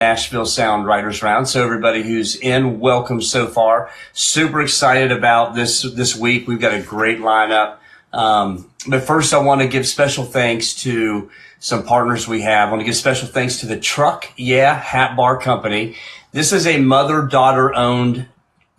Nashville Sound Writers Round. So everybody who's in, welcome so far. Super excited about this week. We've got a great lineup. But first, I want to give special thanks to some partners we have. I want to give special thanks to the Truck Yeah Hat Bar Company. This is a mother-daughter owned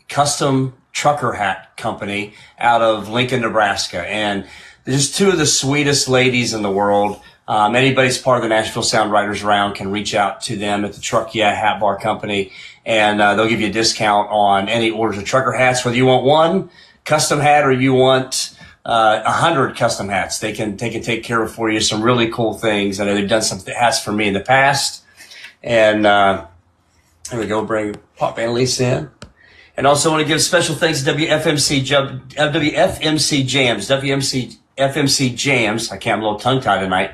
custom trucker hat company out of Lincoln, Nebraska. And there's two of the sweetest ladies in the world. Anybody's part of the Nashville Sound Writers Round can reach out to them at the Truck Yeah Hat Bar Company, and they'll give you a discount on any orders of trucker hats, whether you want one custom hat or you want 100 custom hats. They can take care of for you some really cool things. I know they've done some hats for me in the past. And here we go, bring Pop Annalisa in. And also want to give special thanks to WFMC Jams. I'm a little tongue-tied tonight.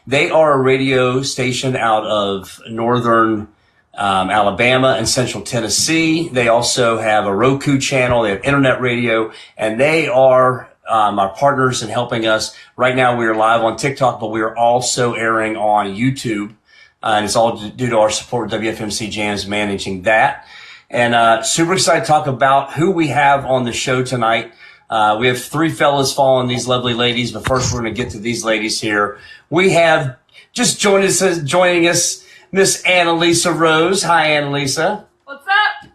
They are a radio station out of northern Alabama and central Tennessee. They also have a Roku channel. They have internet radio, and they are our partners in helping us. Right now we are live on TikTok, but we are also airing on YouTube, and it's all due to our support with WFMC Jams managing that. And super excited to talk about who we have on the show tonight. We have three fellas following these lovely ladies, but first we're going to get to these ladies here. We have just joining us, Miss Annalisa Rose. Hi, Annalisa. What's up?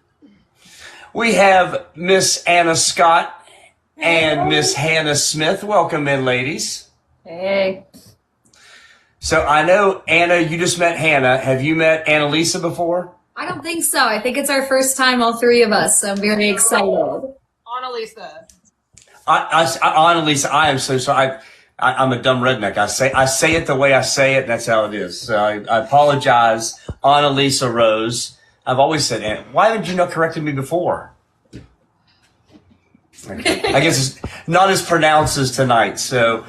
We have Miss Anna Scott and Miss Hannah Smith. Welcome in, ladies. Hey. So I know, Anna, you just met Hannah. Have you met Annalisa before? I don't think so. I think it's our first time, all three of us. So I'm very excited. Annalisa. Annalisa, I am so sorry. I'm a dumb redneck. I say it the way I say it, and that's how it is. So I apologize, Annalisa Rose. I've always said, Anna. Why haven't you not corrected me before? I guess it's not as pronounced as tonight. So,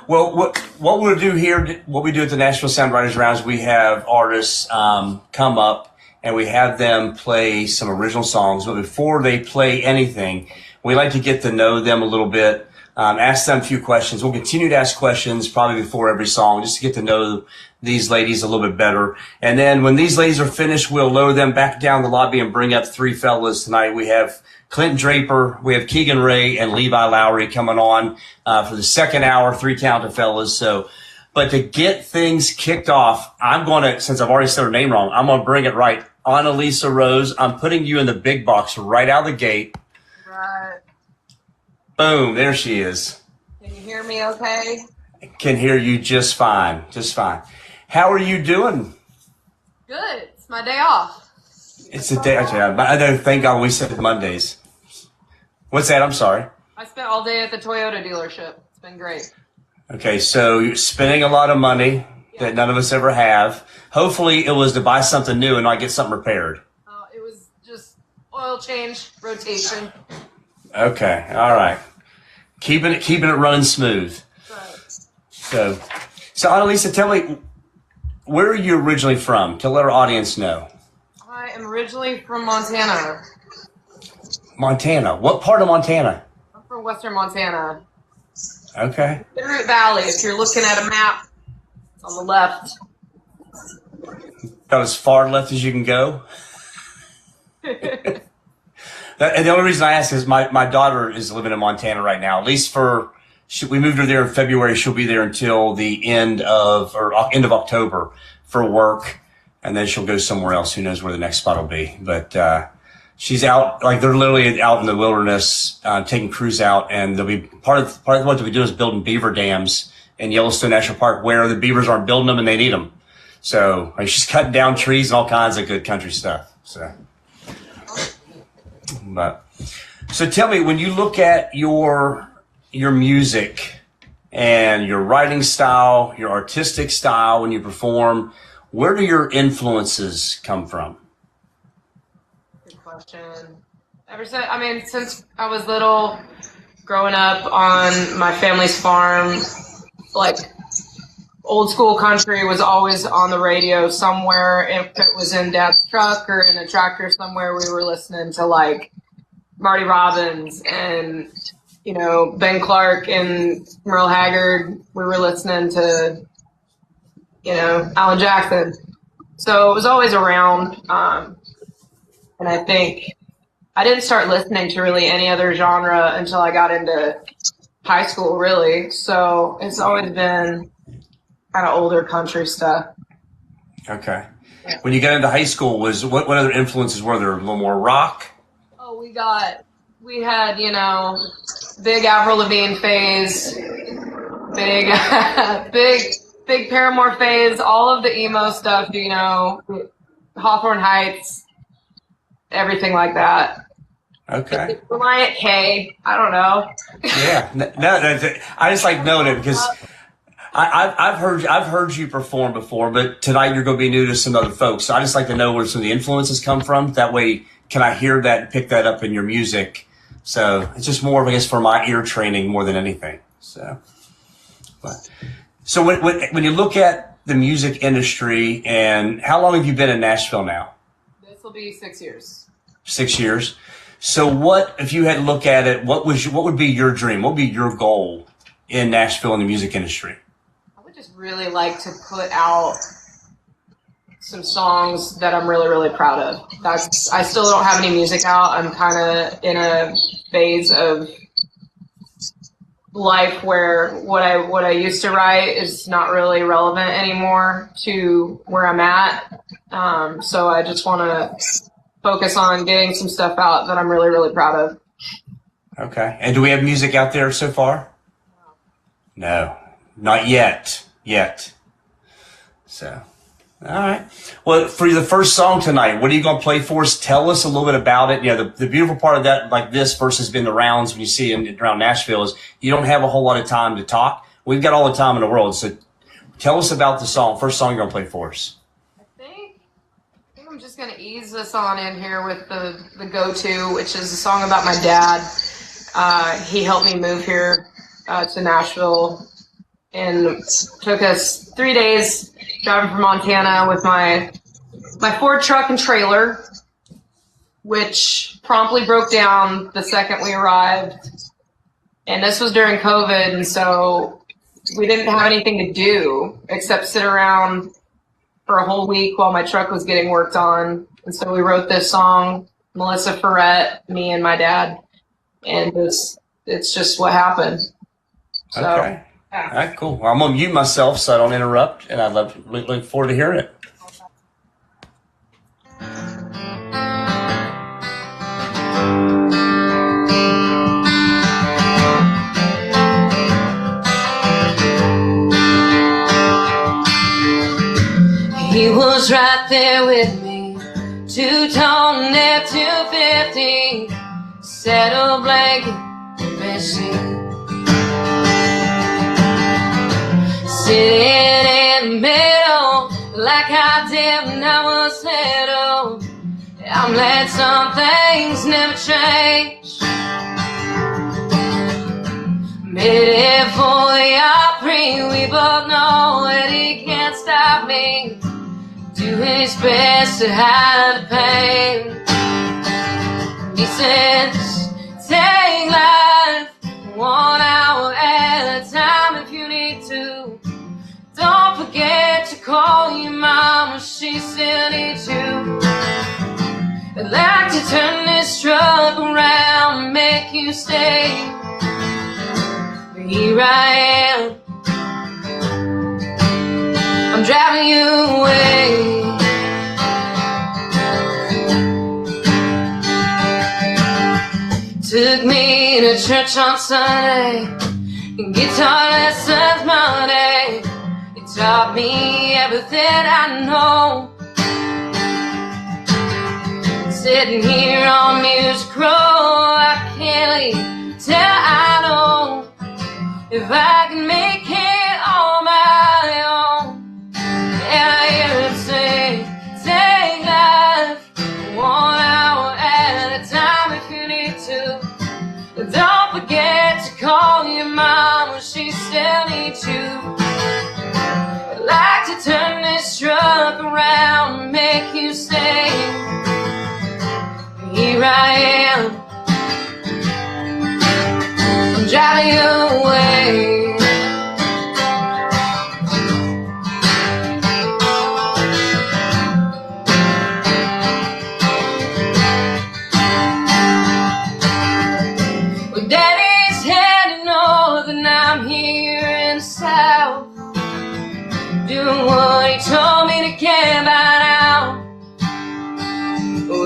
well, what we'll do here, what we do at the Nashville Sound Writers Rounds, we have artists come up and we have them play some original songs. But before they play anything, we like to get to know them a little bit, ask them a few questions. We'll continue to ask questions probably before every song just to get to know these ladies a little bit better. And then when these ladies are finished, we'll lower them back down the lobby and bring up three fellas tonight. We have Clinton Draper, we have Keegan Ray, and Levi Lowry coming on for the second hour, three talented fellas. So, but to get things kicked off, I'm going to, since I've already said her name wrong, I'm going to bring it right. Annalisa Rose, I'm putting you in the big box right out of the gate. Right. Boom, there she is. Can you hear me okay? Can hear you just fine, just fine. How are you doing? Good. It's my day off. It's a day. I know, thank God we said Mondays. What's that? I'm sorry. I spent all day at the Toyota dealership. It's been great. Okay, so you're spending a lot of money that none of us ever have. Hopefully it was to buy something new and not get something repaired. It was just oil change, rotation. Okay, all right. Keeping it running smooth. Right. So Annalisa, tell me, where are you originally from? To let our audience know. I am originally from Montana. Montana. What part of Montana? I'm from western Montana. Okay. Bitterroot Valley. If you're looking at a map, it's on the left. About as far left as you can go. And the only reason I ask is my daughter is living in Montana right now. At least we moved her there in February. She'll be there until the end of October for work, and then she'll go somewhere else. Who knows where the next spot will be? But she's out, like they're literally out in the wilderness, taking crews out, and they'll be part of what they'll be doing is building beaver dams in Yellowstone National Park where the beavers aren't building them and they need them. So she's cutting down trees and all kinds of good country stuff. So tell me, when you look at your music and your writing style, your artistic style, when you perform, where do your influences come from? Good question. Since I was little, growing up on my family's farm, like old school country was always on the radio somewhere. If it was in Dad's truck or in a tractor somewhere, we were listening to like Marty Robbins and, Ben Clark and Merle Haggard. We were listening to, Alan Jackson. So it was always around. And I think I didn't start listening to really any other genre until I got into high school, really. So it's always been kind of older country stuff. Okay. When you got into high school, what other influences were there? A little more rock? Oh, we had, you know, big Avril Lavigne phase, big, big Paramore phase, all of the emo stuff, you know, Hawthorne Heights, everything like that. Okay. Reliant K, I don't know. Yeah. No, I just like knowing it because I've heard you perform before, but tonight you're going to be new to some other folks. So I just like to know where some of the influences come from. That way, can I hear that and pick that up in your music? So it's just more of, I guess, for my ear training more than anything. So when you look at the music industry, and how long have you been in Nashville now? This will be 6 years. 6 years. So what, if you had to look at it, what would be your dream? What would be your goal in Nashville in the music industry? I would just really like to put out some songs that I'm really, really proud of. I still don't have any music out. I'm kind of in a phase of life where what I used to write is not really relevant anymore to where I'm at. So I just want to focus on getting some stuff out that I'm really, really proud of. Okay. And do we have music out there so far? No, not yet. So, all right. Well, for the first song tonight, what are you going to play for us? Tell us a little bit about it. You know, the beautiful part of that, like this versus being the rounds when you see around Nashville, is you don't have a whole lot of time to talk. We've got all the time in the world. So tell us about the song. First song you're going to play for us. I think I'm just going to ease this on in here with the go-to, which is a song about my dad. He helped me move here to Nashville, and took us 3 days driving from Montana with my Ford truck and trailer, which promptly broke down the second we arrived. And this was during COVID, and so we didn't have anything to do except sit around for a whole week while my truck was getting worked on. And so we wrote this song, Melissa Ferret, me and my dad, and it's just what happened. So, okay. Yeah. All right, cool. Well, I'm going to mute myself so I don't interrupt, and I'd look forward to hearing it. He was right there with me, two-tone F-250, saddle blanket, and machine. Sitting in the middle, like I did when I was little. I'm glad some things never change. Headed for the Opry, we both know that he can't stop me. Doing his best to hide the pain. He says, take life 1 hour at a time if you need to. Don't forget to call your mama, she still needs you. I'd like to turn this truck around and make you stay. But here I am, I'm driving you away. Took me to church on Sunday, and guitar lessons Monday. It taught me everything I know. Sitting here on Music Row, I can't leave till I know if I can make it on my own. And I hear him say, take life 1 hour at a time if you need to. But don't forget to call your mama, she still needs you. I'd like to turn this truck around and make you stay. Here I am, I'm driving you away.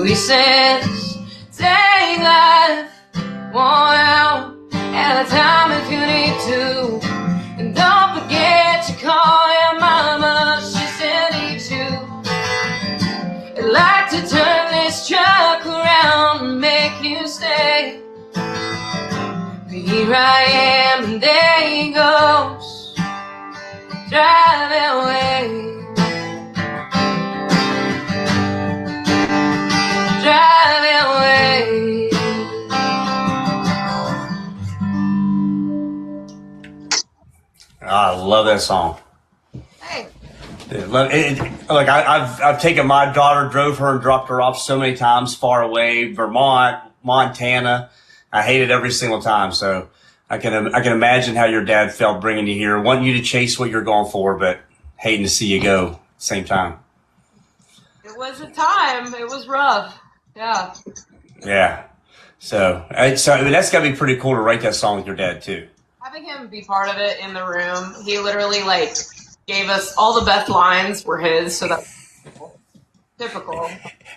he says, take life one out at a time if you need to. And don't forget to call your mama, she still needs you. I'd like to turn this truck around and make you stay. But here I am and there he goes, driving away. Driving away. I love that song. Hey. Like I've taken my daughter, drove her and dropped her off so many times far away, Vermont, Montana. I hate it every single time. So I can imagine how your dad felt bringing you here, wanting you to chase what you're going for, but hating to see you go at the same time. It was a time. It was rough. Yeah. Yeah. So I mean, that's got to be pretty cool to write that song with your dad too. Having him be part of it in the room, he literally gave us all the best lines were his, so that's typical.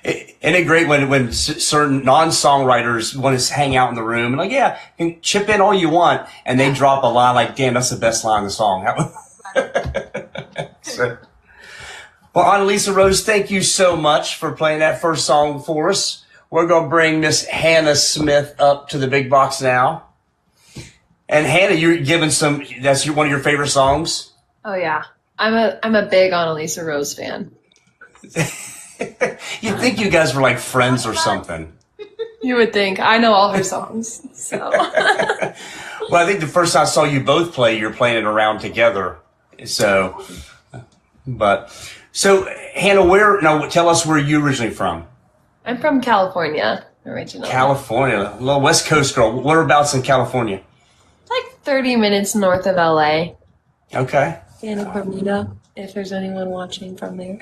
Isn't it great when certain non-songwriters want to hang out in the room and like, yeah, you can chip in all you want, and they drop a line like, damn, that's the best line in the song. So, well, Annalisa Rose, thank you so much for playing that first song for us. We're going to bring Miss Hannah Smith up to the big box now. And Hannah, you're giving that's one of your favorite songs? Oh yeah. I'm a big Annalisa Rose fan. You'd think you guys were like friends or something. You would think. I know all her songs. So well, I think the first time I saw you both play, you're playing it around together. So Hannah, tell us where you're originally from. I'm from California originally. California, a little West Coast girl. Whereabouts in California? Like 30 minutes north of LA. Okay. Santa Clarita, if there's anyone watching from there.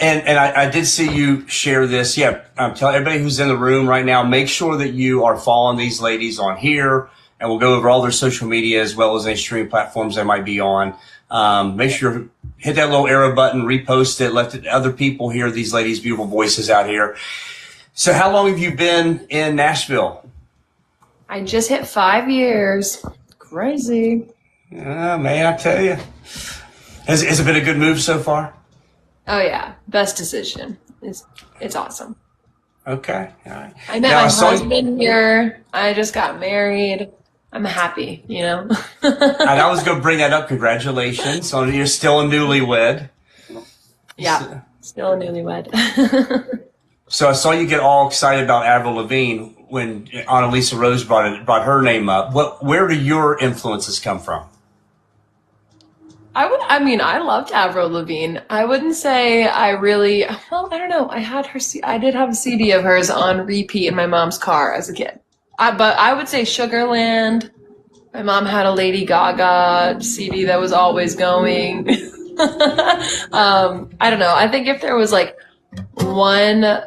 And I did see you share this. Yeah, tell everybody who's in the room right now, make sure that you are following these ladies on here, and we'll go over all their social media as well as any streaming platforms they might be on. Make sure hit that little arrow button, repost it, let the other people hear these ladies' beautiful voices out here. So how long have you been in Nashville? I just hit 5 years. Crazy. Oh, man, I tell you. Has it been a good move so far? Oh yeah, best decision. It's awesome. Okay, all right. I met my husband here. I just got married. I'm happy, you know. And I was going to bring that up. Congratulations on you're still a newlywed. Yeah, still a newlywed. So I saw you get all excited about Avril Lavigne when Annalisa Rose brought her name up. Where do your influences come from? I loved Avril Lavigne. I wouldn't say I really, well, I don't know. I did have a CD of hers on repeat in my mom's car as a kid. But I would say Sugarland. My mom had a Lady Gaga CD that was always going. I don't know. I think if there was like one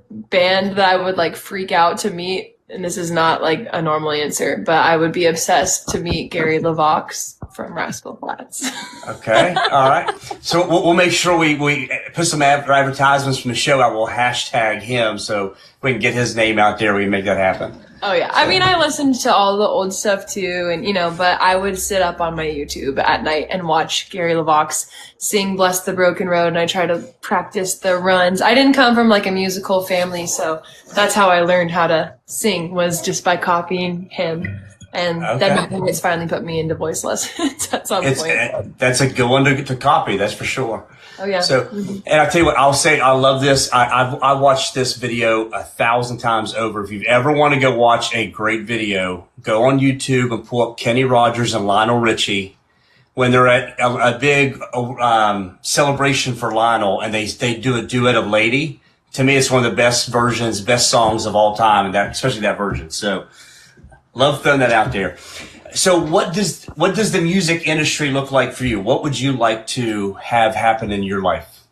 band that I would like freak out to meet, and this is not like a normal answer, but I would be obsessed to meet Gary LeVox from Rascal Flatts. Okay, all right. So we'll make sure we put some advertisements from the show out. We'll hashtag him so we can get his name out there. We can make that happen. Oh yeah, I mean, I listened to all the old stuff too, and but I would sit up on my YouTube at night and watch Gary LeVox sing "Bless the Broken Road," and I try to practice the runs. I didn't come from like a musical family, so that's how I learned how to sing, was just by copying him. And then my parents finally put me into voice lessons at some point. That's a good one to copy, that's for sure. Oh yeah. So, and I tell you what, I'll say I love this. I watched this video 1,000 times over. If you ever want to go watch a great video, go on YouTube and pull up Kenny Rogers and Lionel Richie when they're at a big celebration for Lionel, and they do a duet of "Lady." To me, it's one of the best songs of all time, and especially that version. So, love throwing that out there. So what does the music industry look like for you? What would you like to have happen in your life?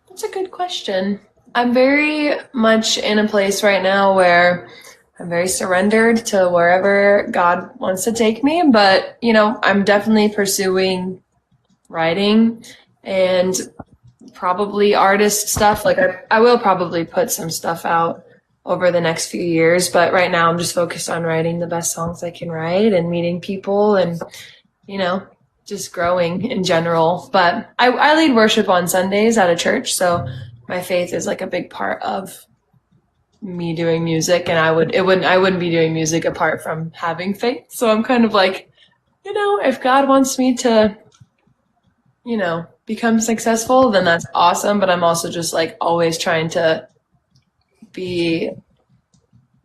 That's a good question. I'm very much in a place right now where I'm very surrendered to wherever God wants to take me. But, I'm definitely pursuing writing. And, probably artist stuff. Like I will probably put some stuff out over the next few years, but right now I'm just focused on writing the best songs I can write and meeting people and, you know, just growing in general. But I lead worship on Sundays at a church, so my faith is like a big part of me doing music, and I wouldn't be doing music apart from having faith. So I'm kind of like, you know, if God wants me to, you know, become successful, then that's awesome. But I'm also just like always trying to be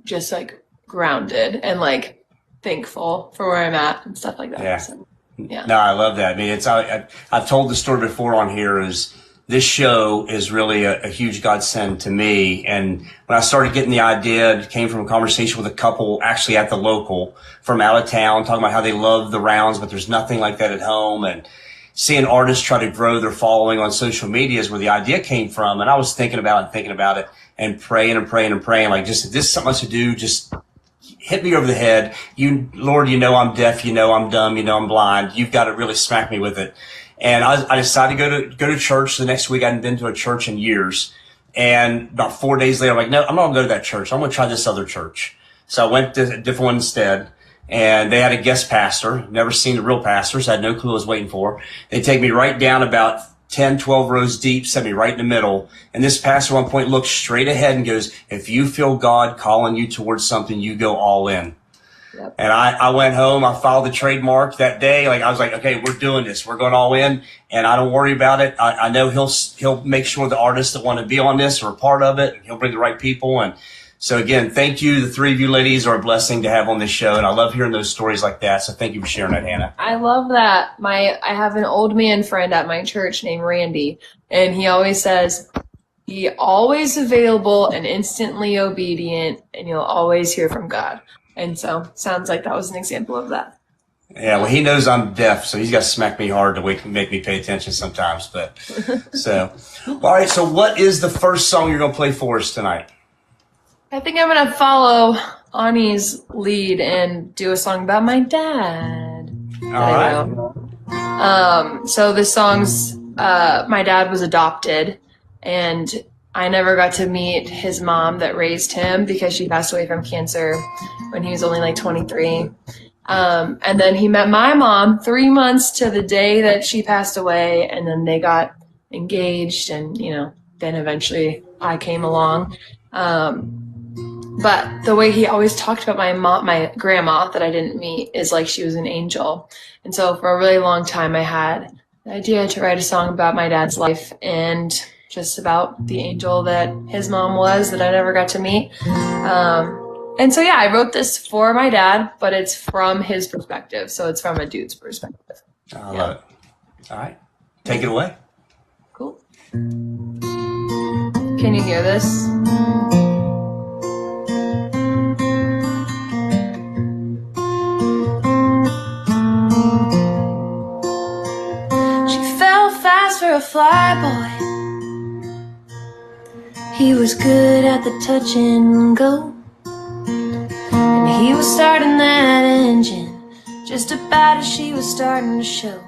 just like grounded and like thankful for where I'm at and stuff like that. Yeah. So, yeah. No, I love that. I mean, I've told the story before on here is this show is really a huge godsend to me. And when I started getting the idea, it came from a conversation with a couple actually at the local from out of town, talking about how they love the rounds, but there's nothing like that at home. And seeing artists try to grow their following on social media is where the idea came from. And I was thinking about it and praying, like, just, if this is something else to do, just hit me over the head. Lord, you know I'm deaf, you know I'm dumb, you know I'm blind. You've got to really smack me with it. And I decided to go to church the next week. I hadn't been to a church in years. And about 4 days later, I'm like, no, I'm not going to go to that church. I'm going to try this other church. So I went to a different one instead. And they had a guest pastor. Never seen the real pastor, so I had no clue what I was waiting for. They take me right down about 10, 12 rows deep, set me right in the middle. And this pastor at one point looked straight ahead and goes, if you feel God calling you towards something, you go all in. Yep. And I went home. I filed the trademark that day. Like, I was like, okay, we're doing this. We're going all in, and I don't worry about it. I know he'll make sure the artists that want to be on this are a part of it. He'll bring the right people. And so again, thank you. The three of you ladies are a blessing to have on this show. And I love hearing those stories like that. So thank you for sharing that, Hannah. I love that. I have an old man friend at my church named Randy, and he always says, be always available and instantly obedient, and you'll always hear from God. And so sounds like that was an example of that. Yeah, well, he knows I'm deaf, so he's got to smack me hard to make me pay attention sometimes. But so, all right. So, what is the first song you're going to play for us tonight? I think I'm going to follow Ani's lead and do a song about my dad. All right. So this song's my dad was adopted, and I never got to meet his mom that raised him because she passed away from cancer when he was only like 23. And then he met my mom 3 months to the day that she passed away, and then they got engaged, and, you know, then eventually I came along. But the way he always talked about my grandma that I didn't meet is like she was an angel. And so for a really long time, I had the idea to write a song about my dad's life and just about the angel that his mom was that I never got to meet. And so, yeah, I wrote this for my dad, but it's from his perspective. So it's from a dude's perspective. I love it. All right. Take it away. Cool. Can you hear this? Fast for a fly boy. He was good at the touch and go, and he was starting that engine just about as she was starting to show.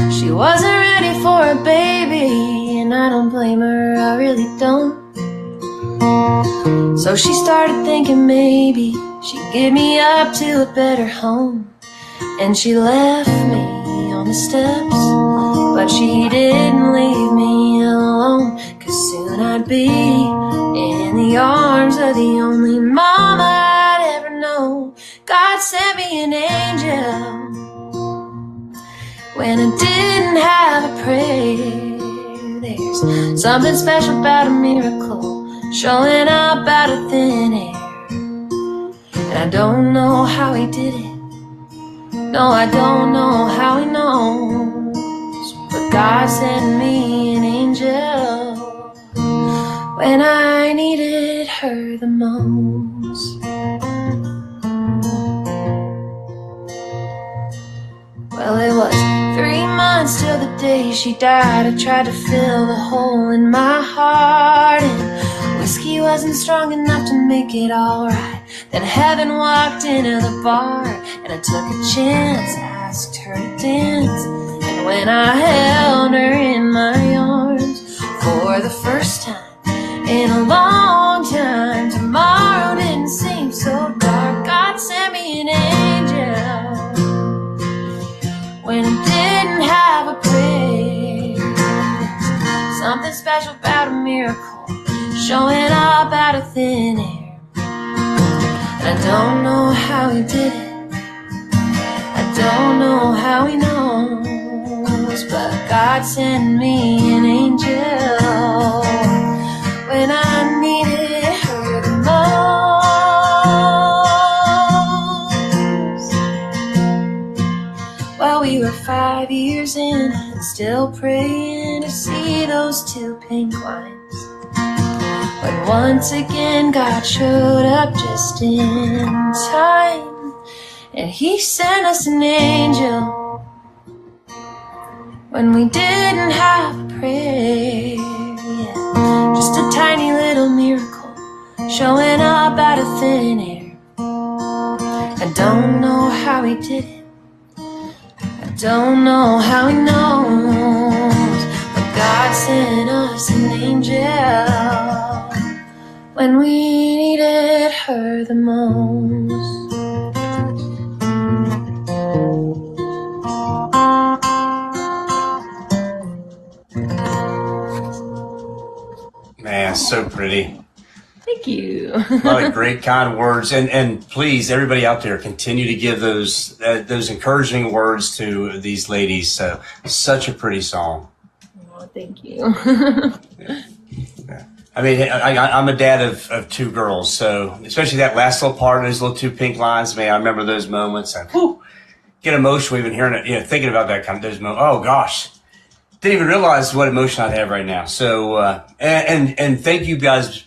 She wasn't ready for a baby, and I don't blame her, I really don't. So she started thinking maybe she'd give me up to a better home, and she left me on the steps. But she didn't leave me alone, 'cause soon I'd be in the arms of the only mama I'd ever known. God sent me an angel when I didn't have a prayer. There's something special about a miracle showing up out of thin air. And I don't know how he did it. No, I don't know how he knows. But God sent me an angel when I needed her the most. Well, it was 3 months till the day she died. I tried to fill the hole in my heart, and whiskey wasn't strong enough to make it alright. Then heaven walked into the bar, and I took a chance, asked her to dance. when I held her in my arms for the first time in a long time. Tomorrow didn't seem so dark. God sent me an angel when I didn't have a praise. Something special about a miracle showing up out of thin air. And I don't know how he did it, I don't know how he knows, but God sent me an angel when I needed her the most. Well, we were 5 years in and still praying to see those 2 pink lines. But once again, God showed up just in time, and he sent us an angel when we didn't have a prayer. Yeah. Just a tiny little miracle showing up out of thin air. I don't know how he did it, I don't know how he knows, but God sent us an angel when we needed her the most. Man, so pretty. Thank you. A lot of great, kind words, and please, everybody out there, continue to give those encouraging words to these ladies. So, such a pretty song. Oh, thank you. Yeah. I mean, I'm a dad of 2 girls, so especially that last little part, those little 2 pink lines, man, I remember those moments. And whew, get emotional even hearing it, thinking about that kind of those moments. Oh gosh, didn't even realize what emotion I'd have right now. So, and thank you guys,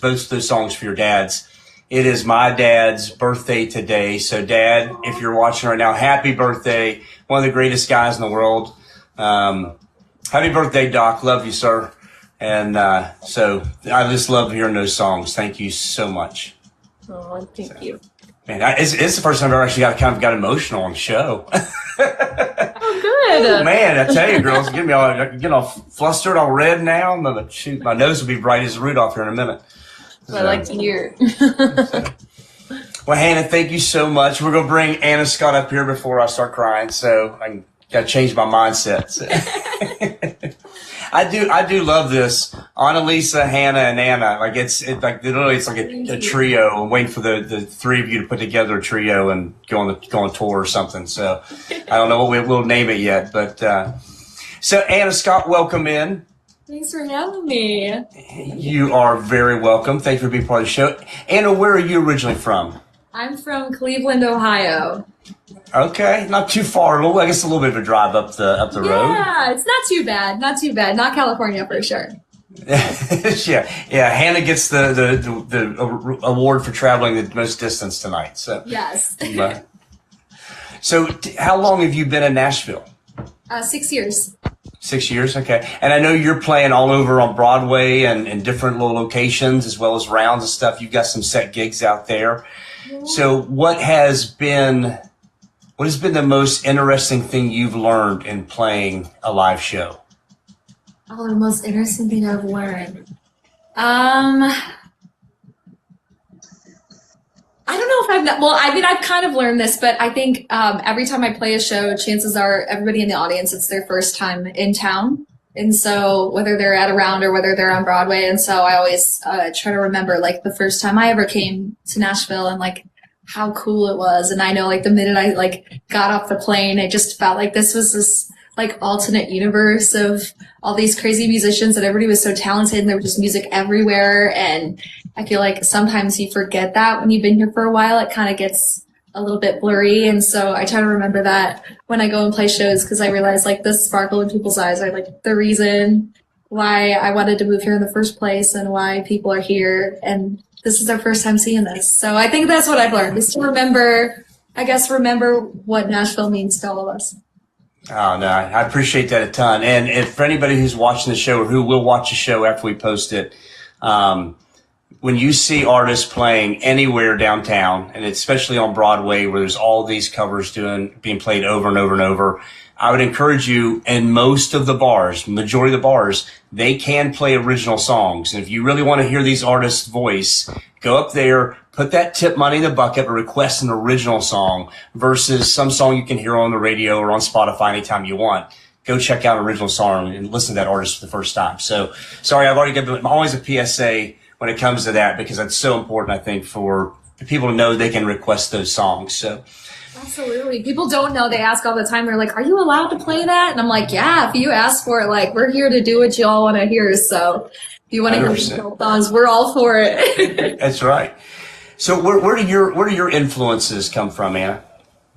both those songs for your dads. It is my dad's birthday today. So Dad, if you're watching right now, happy birthday. One of the greatest guys in the world. Happy birthday, Doc. Love you, sir. And, so I just love hearing those songs. Thank you so much. Oh, thank you. Man, it's the first time I've ever actually got emotional on the show. Oh, good. Oh, man, I tell you, girls, getting all flustered, all red now. Shoot, my nose will be bright as Rudolph here in a minute. I like to hear. Well, Hannah, thank you so much. We're going to bring Anna Scott up here before I start crying, so I got to change my mindset. So. I do love this. Annalisa, Hannah, and Anna. Like it's like literally it's like a trio. I'm waiting for the 3 of you to put together a trio and go on tour or something. So I don't know what we'll name it yet, but so Anna Scott, welcome in. Thanks for having me. You are very welcome. Thank you for being part of the show. Anna, where are you originally from? I'm from Cleveland, Ohio. Okay, not too far. I guess a little bit of a drive up the road. Yeah, it's not too bad. Not too bad. Not California for sure. yeah. Hannah gets the award for traveling the most distance tonight. So yes. So how long have you been in Nashville? 6 years. 6 years, okay. And I know you're playing all over on Broadway and different little locations as well as rounds and stuff. You've got some set gigs out there. So what has been the most interesting thing you've learned in playing a live show? Oh, the most interesting thing I've learned. I don't know if I've kind of learned this, but I think every time I play a show, chances are everybody in the audience, it's their first time in town. And so whether they're at a round or whether they're on Broadway. And so I always try to remember like the first time I ever came to Nashville and like how cool it was. And I know like the minute I like got off the plane, I just felt like this was this like alternate universe of all these crazy musicians and everybody was so talented and there was just music everywhere. And I feel like sometimes you forget that when you've been here for a while, it kind of gets a little bit blurry. And so I try to remember that when I go and play shows, because I realize like the sparkle in people's eyes are like the reason why I wanted to move here in the first place and why people are here. And this is their first time seeing this. So I think that's what I've learned is to remember what Nashville means to all of us. Oh, no, I appreciate that a ton. And if for anybody who's watching the show or who will watch the show after we post it, when you see artists playing anywhere downtown, and especially on Broadway where there's all these covers being played over and over and over, I would encourage you, in most of the bars, majority of the bars, they can play original songs. And if you really want to hear these artists' voice, go up there, put that tip money in the bucket, but request an original song versus some song you can hear on the radio or on Spotify anytime you want. Go check out an original song and listen to that artist for the first time. So, sorry, I'm always a PSA when it comes to that, because that's so important, I think, for people to know they can request those songs. So. Absolutely. People don't know. They ask all the time. They're like, are you allowed to play that? And I'm like, yeah, if you ask for it, like, we're here to do what you all want to hear. So if you want to hear songs, we're all for it. That's right. So where do your influences come from, Anna?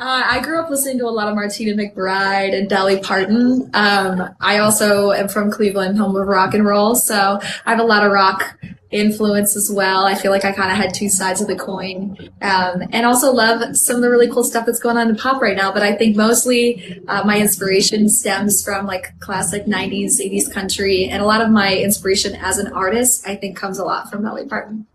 I grew up listening to a lot of Martina McBride and Dolly Parton. I also am from Cleveland, home of rock and roll. So I have a lot of rock influence as well. I feel like I kind of had two sides of the coin. And also love some of the really cool stuff that's going on in pop right now. But I think mostly my inspiration stems from like classic 90s, 80s country. And a lot of my inspiration as an artist, I think, comes a lot from Dolly Parton.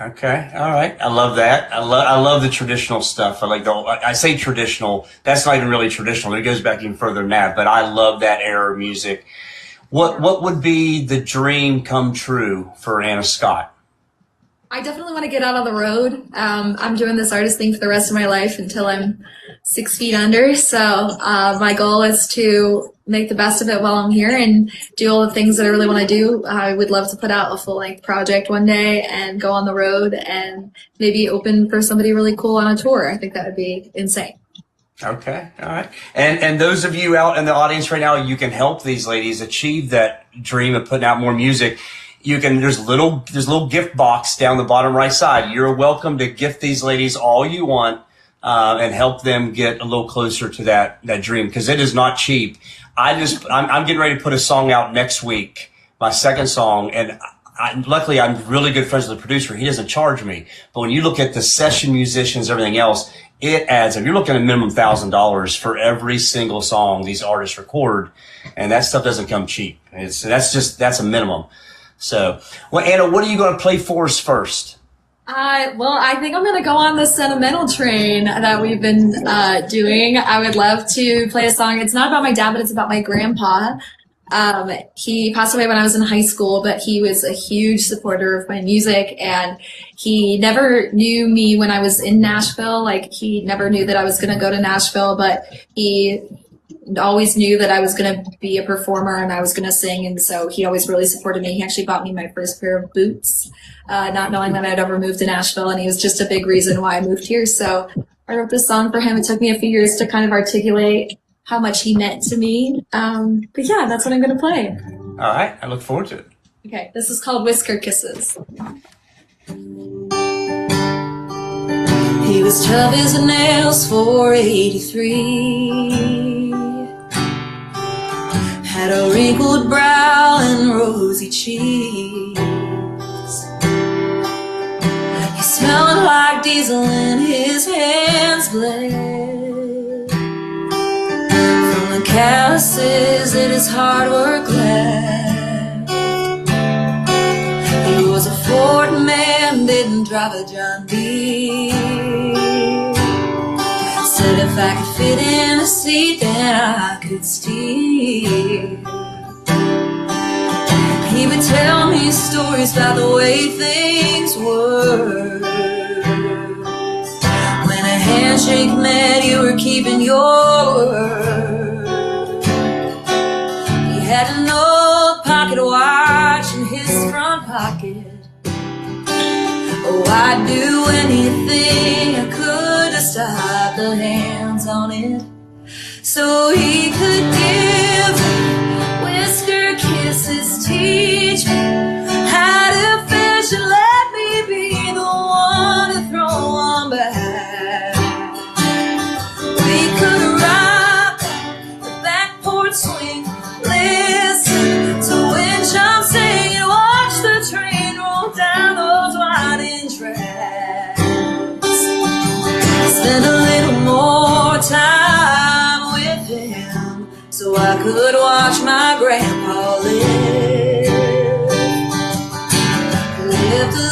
Okay. All right. I love that. I love the traditional stuff. I say traditional. That's not even really traditional. It goes back even further than that, but I love that era of music. What would be the dream come true for Anna Scott? I definitely want to get out on the road. I'm doing this artist thing for the rest of my life until I'm 6 feet under. So my goal is to make the best of it while I'm here and do all the things that I really want to do. I would love to put out a full-length project one day and go on the road and maybe open for somebody really cool on a tour. I think that would be insane. Okay. All right. And those of you out in the audience right now, you can help these ladies achieve that dream of putting out more music. There's a little gift box down the bottom right side. You're welcome to gift these ladies all you want, and help them get a little closer to that dream, because it is not cheap. I'm getting ready to put a song out next week, my second song, and luckily I'm really good friends with the producer. He doesn't charge me, but when you look at the session musicians, everything else, it adds up. You're looking at a minimum $1,000 for every single song these artists record, and that stuff doesn't come cheap. That's a minimum. So, well, Anna, what are you going to play for us first? Well, I think I'm going to go on the sentimental train that we've been doing. I would love to play a song. It's not about my dad, but it's about my grandpa. He passed away when I was in high school, but he was a huge supporter of my music, and he never knew me when I was in Nashville. Like, he never knew that I was going to go to Nashville, but he always knew that I was going to be a performer and I was going to sing, and so he always really supported me. He actually bought me my first pair of boots, not knowing that I'd ever moved to Nashville, and he was just a big reason why I moved here. So I wrote this song for him. It took me a few years to kind of articulate how much he meant to me, but yeah, that's what I'm going to play. All right, I look forward to it. Okay, this is called Whisker Kisses. He was tough as nails for 83. Had a wrinkled brow and rosy cheeks. He smelled like diesel and his hands bled from the calluses that his hard work left. He was a Ford man, didn't drive a John Deere. Said if I could fit in a seat, then I could steer. He would tell me stories about the way things were. When a handshake meant you were keeping your word. He had an old pocket watch in his front pocket. Oh, I'd do anything I could to stop the hands on it, so he could give whisker kisses, teach me how to fish, and let me be the one to throw one back. We could rock the back porch swing, listen to wind chimes sing, and watch the train roll down those winding tracks. Spend a little more time with him so I could watch my grandpa live the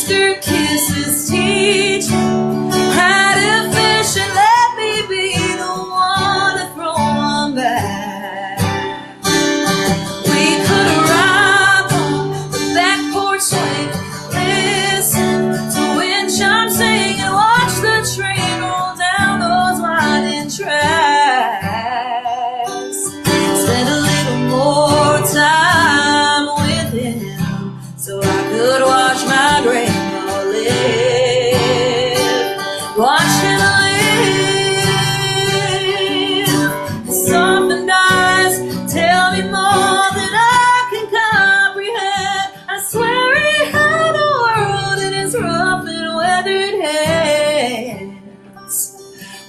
whisper kisses teach how to fish and let me be the one to throw on back. We could rock on the back porch swing, listen to wind chimes sing, and watch the train roll down those winding tracks. Spend a little more time with him so I could watch my grandpa live. Watch him live. His softened eyes tell me more than I can comprehend. I swear he had the world in his rough and weathered hands.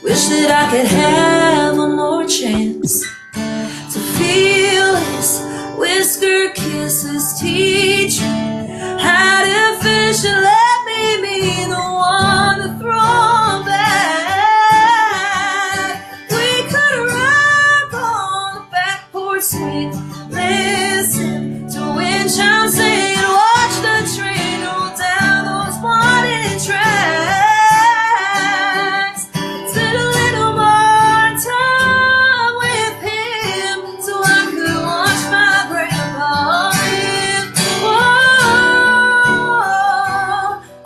Wish that I could have one more chance to feel his whisker kisses teach how to fish and let me be the one to throw back. We could rock on the back porch swing, listen to wind chimes sing, and watch the train roll down those winding tracks. Spend a little more time with him so I could watch my grandpa live. Whoa,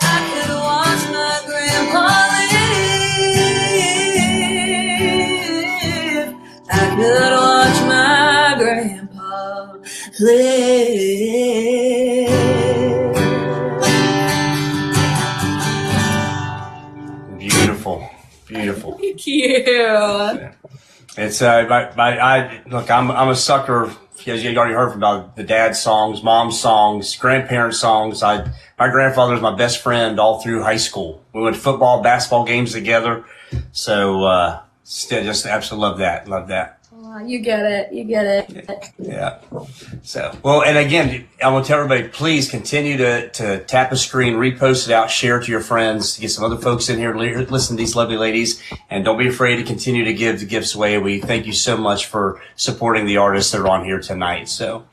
I could watch my grandpa live. I could watch my grandpa live. Beautiful, beautiful. Thank you. It's look. I'm a sucker. As you already heard from about the dad songs, mom songs, grandparent songs. My grandfather was my best friend all through high school. We went to football, basketball games together. So still just absolutely love that. Love that. You get it. You get it. Yeah. So, well, and again, I want to tell everybody, please continue to tap a screen, repost it out, share it to your friends, get some other folks in here, listen to these lovely ladies, and don't be afraid to continue to give the gifts away. We thank you so much for supporting the artists that are on here tonight. So,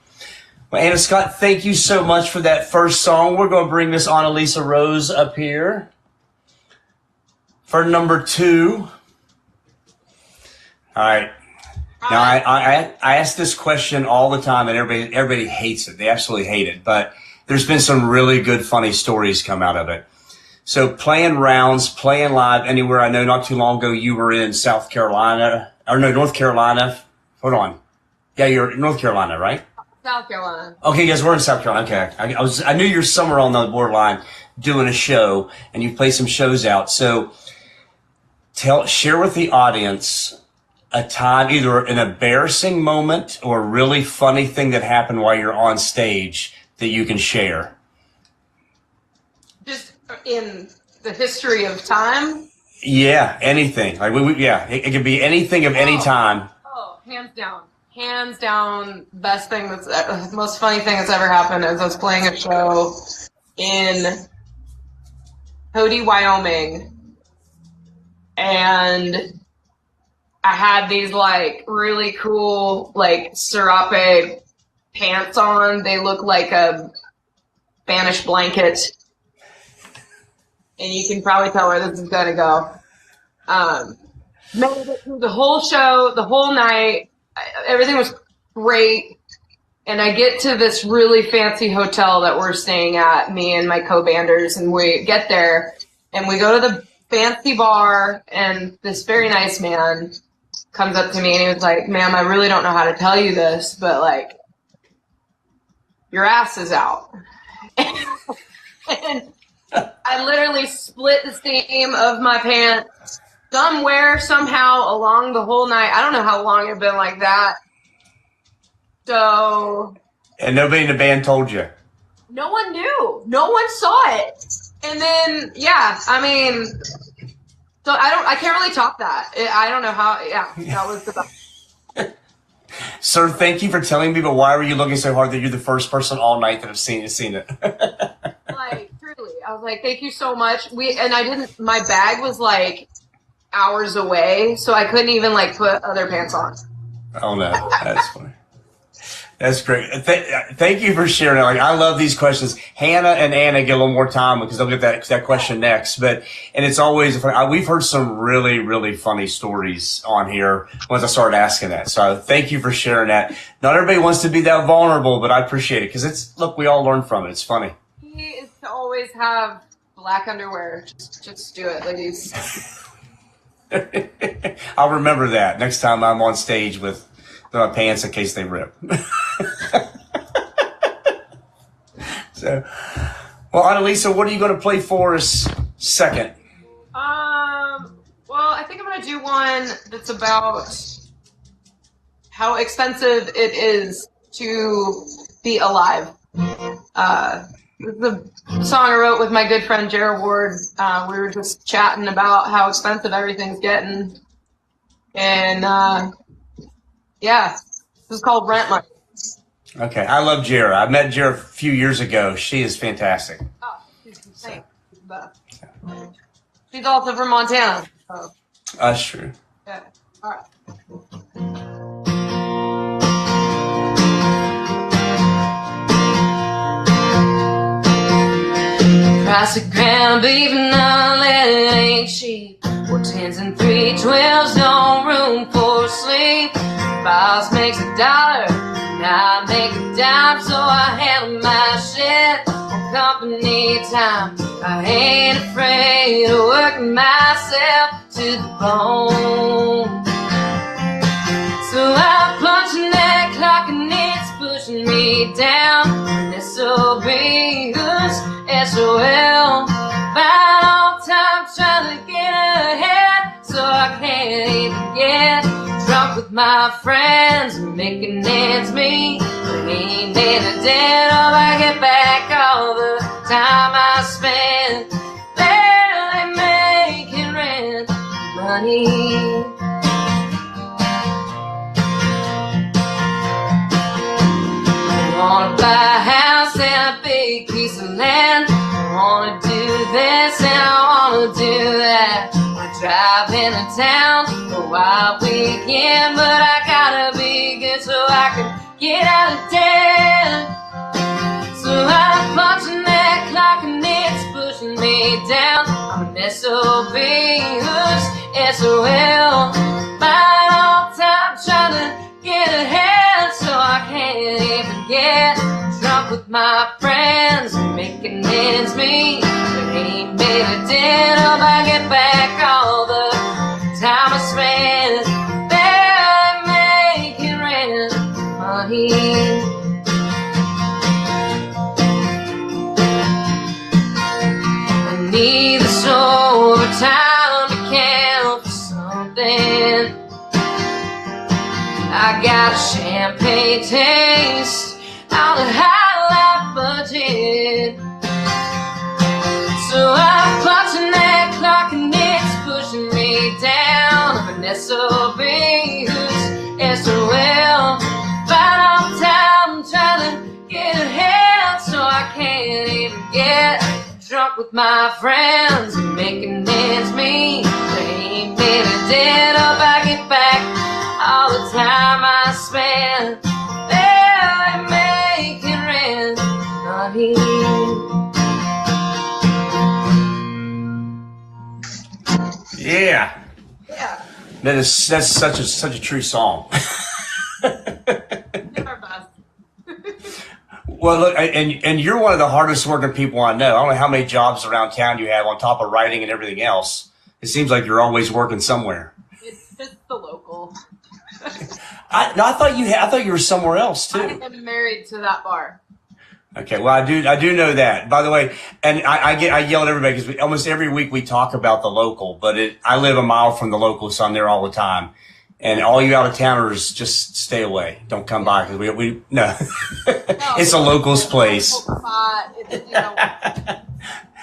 well, Anna Scott, thank you so much for that first song. We're going to bring Miss Annalisa Rose up here for number 2. All right. Now, I ask this question all the time, and everybody hates it. They absolutely hate it. But there's been some really good, funny stories come out of it. So playing rounds, playing live anywhere. I know not too long ago you were in South Carolina. Or no, North Carolina. Hold on. Yeah, you're in North Carolina, right? South Carolina. Okay, guys, we're in South Carolina. Okay. I knew you were somewhere on the borderline doing a show, and you played some shows out. So share with the audience a time, either an embarrassing moment or a really funny thing that happened while you're on stage that you can share. Just in the history of time? Yeah, anything. Like it could be anything of any time. Oh, hands down. Hands down, best thing most funny thing that's ever happened is I was playing a show in Cody, Wyoming, and I had these like really cool like serape pants on. They look like a Spanish blanket. And you can probably tell where this is going to go. Made it through the whole show, the whole night. Everything was great. And I get to this really fancy hotel that we're staying at, me and my co-banders. And we get there and we go to the fancy bar, and this very nice man comes up to me and he was like, "Ma'am, I really don't know how to tell you this, but like, your ass is out." And I literally split the seam of my pants somewhere, somehow, along the whole night. I don't know how long it's been like that. So. And nobody in the band told you? No one knew. No one saw it. And then, yeah, I mean, so I can't really top that. I don't know how, yeah, that was the best. Sir, thank you for telling me, but why were you looking so hard that you're the first person all night that have seen it? Like, truly. I was like, thank you so much. My bag was like hours away, so I couldn't even like put other pants on. Oh no, that's funny. That's great. Thank you for sharing. Like, I love these questions. Hannah and Anna get a little more time because they'll get that question next. And it's always, we've heard some really, really funny stories on here once I started asking that. So thank you for sharing that. Not everybody wants to be that vulnerable, but I appreciate it because look, we all learn from it. It's funny. He is to always have black underwear. Just do it, ladies. I'll remember that next time I'm on stage with my pants in case they rip. So, well, Annalisa, what are you going to play for us second? Well, I think I'm going to do one that's about how expensive it is to be alive. This is a song I wrote with my good friend Jared Ward. We were just chatting about how expensive everything's getting. And, yeah, this is called Rent Money. Okay, I love Jara. I met Jara a few years ago. She is fantastic. Oh, she's insane. She's also from Montana. So. That's true. Yeah. All right. Price of ground beef and all that it ain't cheap. 4 10s and 3 12s, no room for sleep. Boss makes $1, and I make a dime, so I handle my shit on company time. I ain't afraid of working myself to the bone. So I'm punching that clock and it's pushing me down. And SOB, SOL, buying all time trying to get ahead, so I can't even get drunk with my friends and making ends meet. But ain't made a dent if I get back all the time I spent barely making rent money. I wanna buy a house and a big piece of land. I wanna do this and I wanna do that. I drive into town for a wild weekend, but I gotta be good so I can get out of debt. So I'm punching that clock and it's pushing me down. I'm an SOB, who's SOL, buying all time trying to get ahead, so I can't even get drunk with my friends and making ends meet. But ain't made a dent if I get back all the time I spent barely making rent money. I need this overtime to count for something. I got a champagne taste on a high life budget. So I'm punching that clock and it's pushing me down. I'm an SOB, who's SOL, right on time, trying to get ahead, so I can't even get drunk with my friends and making ends meet. They ain't made a dent if I get back all the time I spent barely making rent money. Yeah. Yeah. That's such a true song. Did our best. Well, look, and you're one of the hardest working people I know. I don't know how many jobs around town you have on top of writing and everything else. It seems like you're always working somewhere. It's just the local. I thought you were somewhere else too. I am married to that bar. Okay, well, I do know that. By the way, and I yell at everybody because almost every week we talk about the local, but I live a mile from the local, so I'm there all the time. And all you out of towners, just stay away. Don't come by because we no. It's a locals place.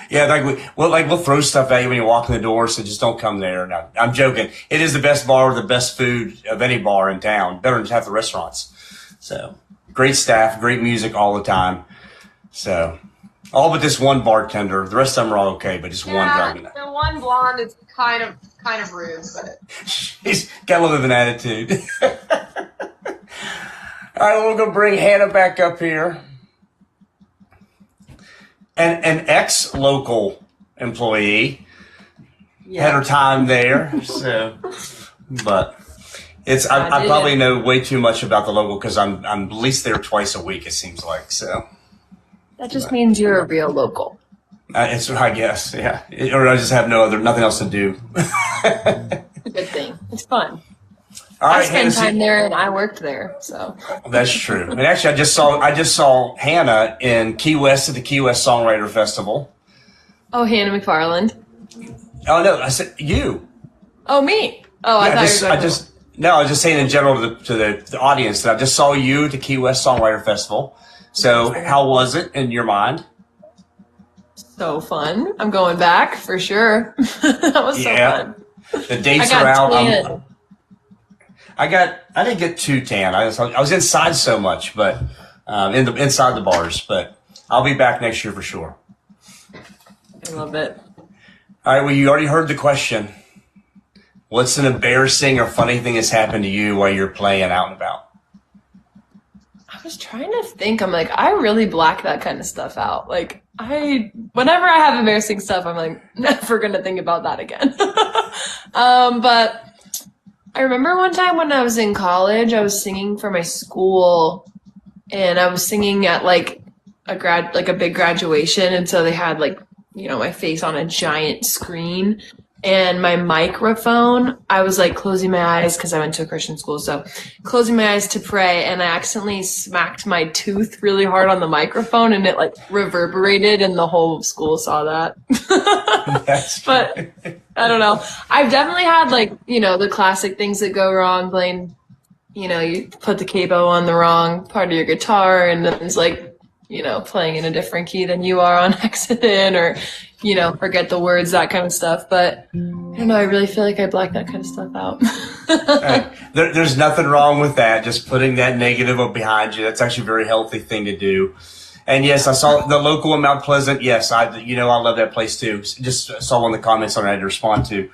Yeah, we'll throw stuff at you when you walk in the door, so just don't come there. No, I'm joking. It is the best bar with the best food of any bar in town, better than half the restaurants. So great staff, great music all the time. So all but this one bartender. The rest of them are all okay, but just one driving. The one blonde is kind of rude, but she's got a little bit of an attitude. right, we're going to bring Hannah back up here. An ex-local employee had her time there, so, but I probably know way too much about the local because I'm at least there twice a week, it seems like, so. That just means you're a real local. It's, I guess, yeah. Or I just have nothing else to do. It's a good thing. It's fun. All right, I spent time there and I worked there, so. That's true. And actually, I just saw Hannah in Key West at the Key West Songwriter Festival. Oh, Hannah McFarland. Oh no, I said you. Oh, me. Oh, I thought you were going No, I was just saying in general to the audience that I just saw you at the Key West Songwriter Festival. So how was it in your mind? So fun. I'm going back for sure. That was so fun. The dates are out. I didn't get too tan. I was inside so much, but inside the bars. But I'll be back next year for sure. I love it. All right. Well, you already heard the question. What's an embarrassing or funny thing that's happened to you while you're playing out and about? I was trying to think. I'm like, I really black that kind of stuff out. Like, whenever I have embarrassing stuff, I'm like, never gonna think about that again. But I remember one time when I was in college, I was singing for my school, and I was singing at like a big graduation, and so they had like, you know, my face on a giant screen. And my microphone, I was like closing my eyes because I went to a Christian school. So closing my eyes to pray, and I accidentally smacked my tooth really hard on the microphone, and it like reverberated, and the whole school saw that. But I don't know. I've definitely had like, you know, the classic things that go wrong, playing, you know, you put the capo on the wrong part of your guitar, and then it's like, you know, playing in a different key than you are on accident, or, you know, forget the words, that kind of stuff. But I don't know, I really feel like I black that kind of stuff out. There's nothing wrong with that. Just putting that negative behind you. That's actually a very healthy thing to do. And yes, I saw the local in Mount Pleasant. Yes, I love that place too. Just saw one of the comments on it I had to respond to.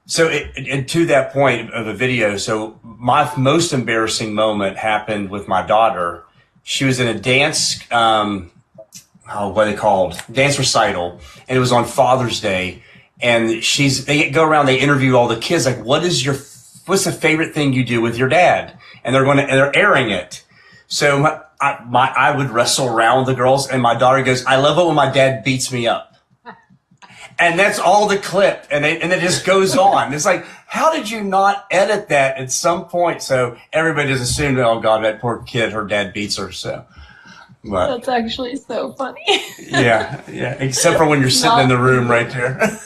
So to that point of the video, so my most embarrassing moment happened with my daughter. She was in a dance, what are they called? Dance recital. And it was on Father's Day. And they go around, they interview all the kids, like, what's the favorite thing you do with your dad? And they're airing it. So I would wrestle around with the girls, and my daughter goes, I love it when my dad beats me up. And that's all the clip. And it just goes on. It's like, how did you not edit that at some point? So everybody just assumed, oh God, that poor kid, her dad beats her. So, but that's actually so funny. yeah. Except for when you're sitting in the room right there.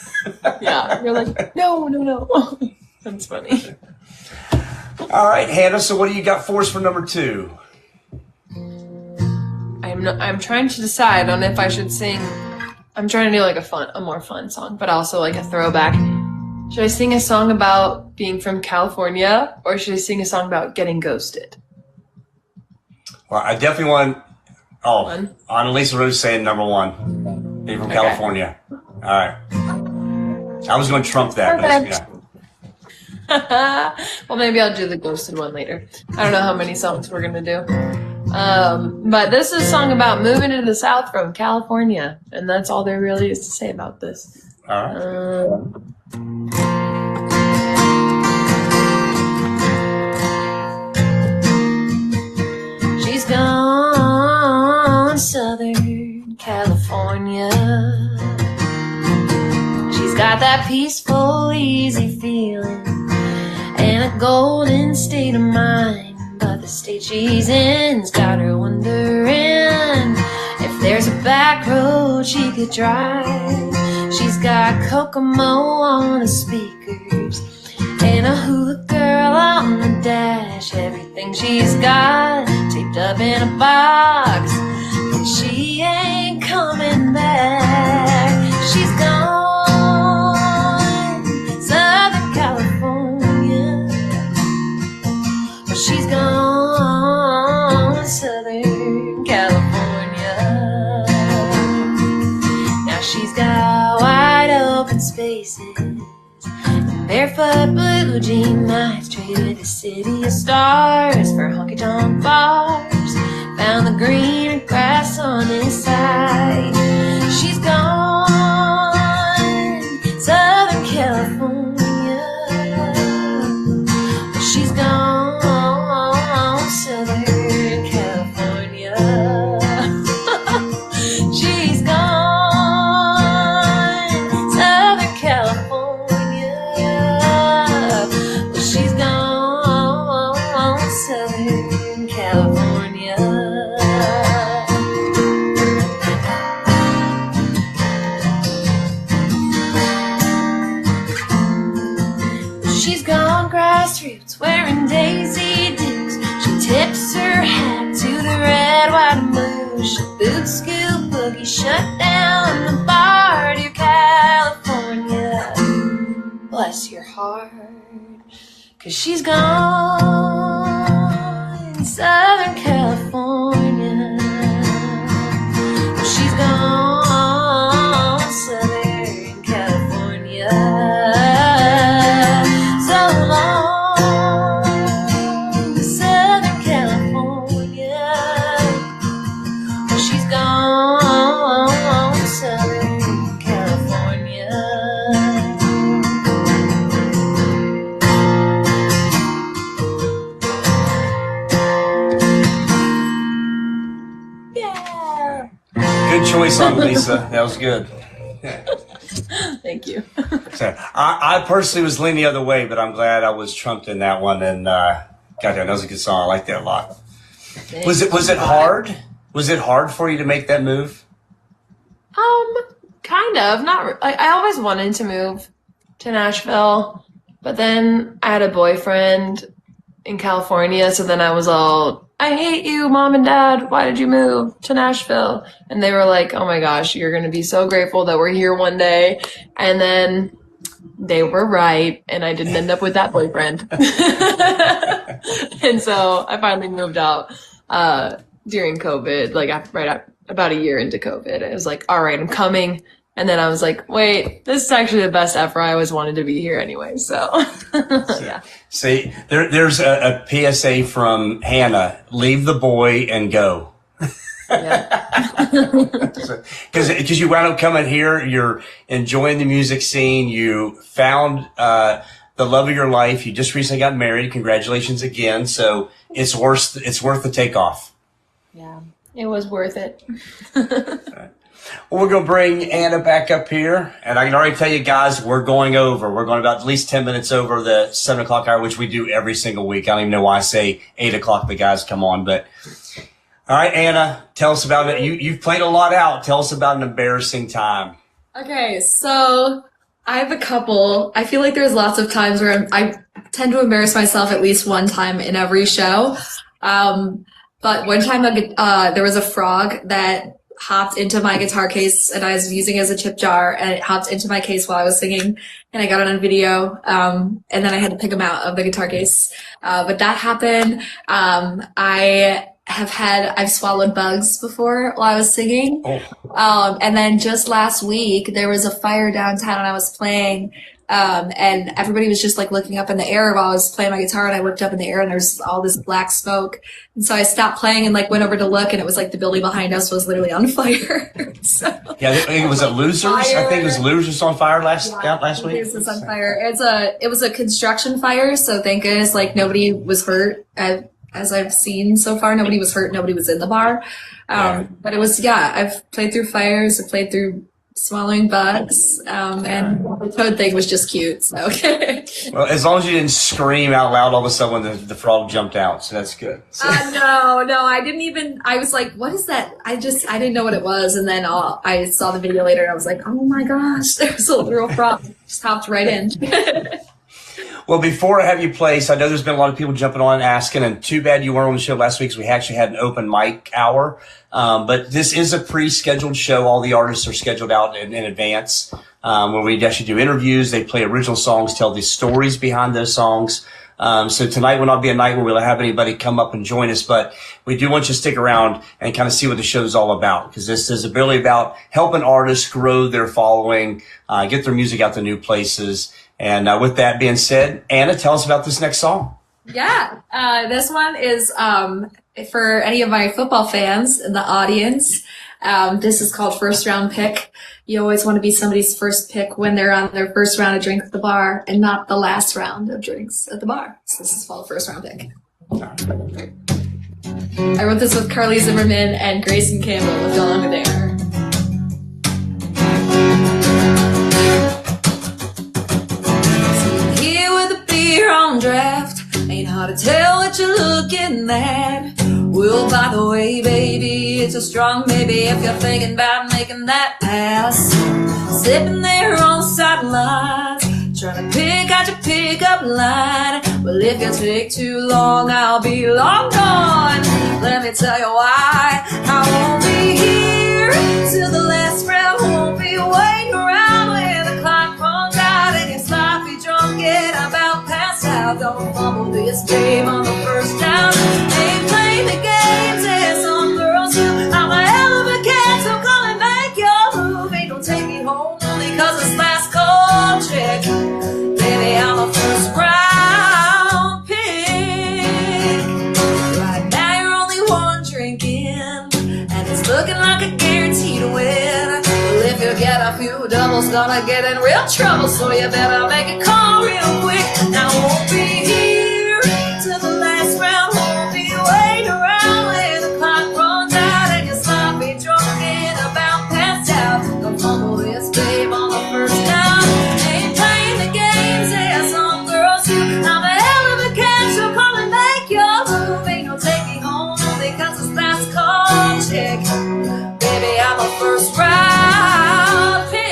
Yeah. You're like, no. That's funny. All right, Hannah. So what do you got for us for number 2? I'm trying to decide on if I should sing. I'm trying to do like a more fun song, but also like a throwback. Should I sing a song about being from California, or should I sing a song about getting ghosted? Well, I definitely want. Annalisa Rose saying number 1, being from California. All right. I was going to trump that. But well, maybe I'll do the ghosted one later. I don't know how many songs we're gonna do. But this is a song about moving to the South from California, and that's all there really is to say about this. All right. She's gone Southern California. She's got that peaceful, easy feeling and a golden state of mind. But the state she's in's got her wondering if there's a back road she could drive. She's got Kokomo on the speakers and a hula girl on the dash. Everything she's got taped up in a box, and she ain't coming back. She's gone Southern California. She's gone Southern California. Now she's got wide open spaces and Barefoot blue jean nights, traded the city of stars for honky-tonk bars. Found the greener grass on his side. She's gone, Southern California. She's gone, Southern California. She's gone, Southern California. She's gone, Southern California. She's gone grassroots, wearing Daisy Dukes. She tips her hat to the red, white, and blue. She boot scoop boogie, shut down the bar, dear California. Bless your heart, 'cause she's gone, Southern California. She's gone, Southern California. So long, Southern California. She's gone, Southern California. Yeah. Good choice on Lisa. That was good. Thank you. So, I personally was leaning the other way, but I'm glad I was trumped in that one. And goddamn, that was a good song. I like that a lot. Was it hard? Was it hard for you to make that move? Kind of. Not. I always wanted to move to Nashville, but then I had a boyfriend in California, so then I was all, I hate you, Mom and Dad. Why did you move to Nashville? And they were like, oh my gosh, you're going to be so grateful that we're here one day. And then they were right, and I didn't end up with that boyfriend. And so I finally moved out during COVID, like about a year into COVID. I was like, all right, I'm coming. And then I was like, wait, this is actually the best ever. I always wanted to be here anyway. So, yeah. See, there's a PSA from Hannah: leave the boy and go. Because you wound up coming here, you're enjoying the music scene. You found the love of your life. You just recently got married. Congratulations again. So it's worth the takeoff. Yeah, it was worth it. Well, we're going to bring Anna back up here. And I can already tell you guys, we're going about at least 10 minutes over the 7 o'clock hour, which we do every single week. I don't even know why I say 8 o'clock the guys come on. But all right, Anna, tell us about it. You've played a lot out. Tell us about an embarrassing time. Okay, so I have a couple. I feel like there's lots of times where I tend to embarrass myself at least one time in every show. But one time there was a frog that hopped into my guitar case, and I was using it as a tip jar, and it hopped into my case while I was singing, and I got it on video. And then I had to pick him out of the guitar case. But that happened. I've swallowed bugs before while I was singing. Oh. And then just last week, there was a fire downtown and I was playing, and everybody was just like looking up in the air while I was playing my guitar, and I looked up in the air and there's all this black smoke. And so I stopped playing and like went over to look, and it was like the building behind us was literally on fire. So, yeah, it was at Losers. I think it was Losers on fire last week. It was on fire. It was a construction fire, so thank goodness like nobody was hurt. As I've seen so far, nobody was hurt, nobody was in the bar. But it was, I've played through fires, I've played through swallowing bugs, and the toad thing was just cute, so. Well, as long as you didn't scream out loud all of a sudden when the frog jumped out, so that's good. So. No, I didn't even, I was like, what is that? I didn't know what it was, and then I saw the video later, and I was like, oh my gosh, there was a literal frog, just hopped right in. Well, before I have you play, so I know there's been a lot of people jumping on and asking, and too bad you weren't on the show last week because we actually had an open mic hour. But this is a pre-scheduled show. All the artists are scheduled out in advance, where we actually do interviews. They play original songs, tell the stories behind those songs. So tonight will not be a night where we'll have anybody come up and join us, but we do want you to stick around and kind of see what the show's all about, because this is really about helping artists grow their following, get their music out to new places. And with that being said, Anna, tell us about this next song. Yeah, this one is for any of my football fans in the audience. This is called First Round Pick. You always want to be somebody's first pick when they're on their first round of drinks at the bar and not the last round of drinks at the bar. So this is called First Round Pick. I wrote this with Carly Zimmerman and Grayson Campbell with No Longer There. So here with a beer on draft. Ain't hard to tell what you're looking at. Well, by the way, baby, it's a strong maybe if you're thinking about making that pass. Sitting there on the sidelines, trying to pick out your pickup line. Well, if you take too long, I'll be long gone. Let me tell you why. I won't be here till the last round. Won't be waiting around when the clock runs out and you're sloppy drunk and about passed out. Don't fumble this game on the first down. Ain't playing the games as some girls do. I'm a hell of a cat, so come and make your move. Ain't gonna take me home only cause it's last call check. Baby, I'm a first round pick. Right now you're only one drink in, and it's looking like a guaranteed win. Well, if you get a few doubles, gonna get in real trouble, so you better make a call real quick. Now I won't be here till the last round. Won't be waiting around when the clock runs out and you're sloppy drunk and about passed out. Don't fumble this babe on the first down. Ain't playing the games as some girls do. I'm a hell of a cat, so come and make your move. Ain't no take me home because it's last call check. Baby, I'm a first round pick.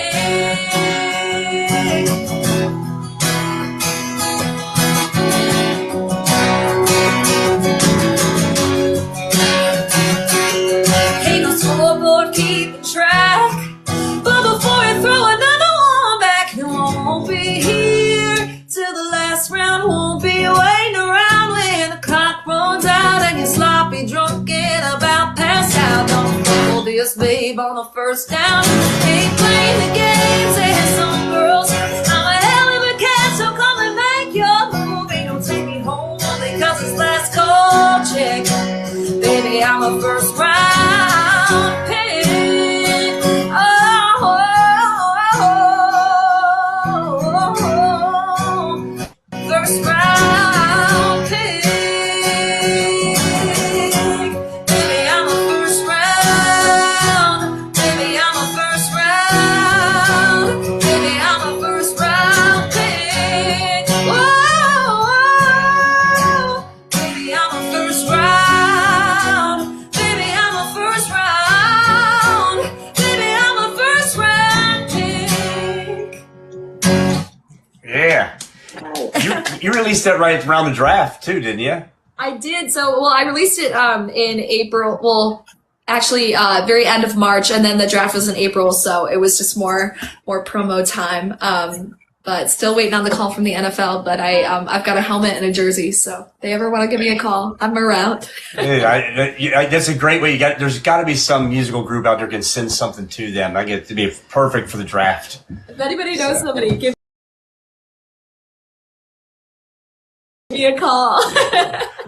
Ain't no scoreboard keeping track, but before you throw another one back, you won't be here till the last round. Won't be waiting around when the clock runs out and you're sloppy drunk and about passed out. Don't fumble this babe on the first down. Ain't playing the games as some girls. I'm a hell of a cat, so come and make your move. Ain't no take me home only cause it's last call check. Baby, I'm a first round pick. First round pick. Baby, I'm a first round. Baby, I'm a first round. Baby, I'm a first round pick. Whoa, whoa. Baby, I'm a first round. Baby, I'm a first round. Baby, I'm a first round pick. Yeah. You released that right around the draft too, didn't you? I did. So, well, I released it in April. Well, actually, very end of March, and then the draft was in April, so it was just more promo time. But still waiting on the call from the NFL. But I've got a helmet and a jersey, so if they ever want to give me a call, I'm around. Yeah, that's a great way. There's got to be some musical group out there can send something to them. I get to be perfect for the draft. If anybody knows somebody, give me a call.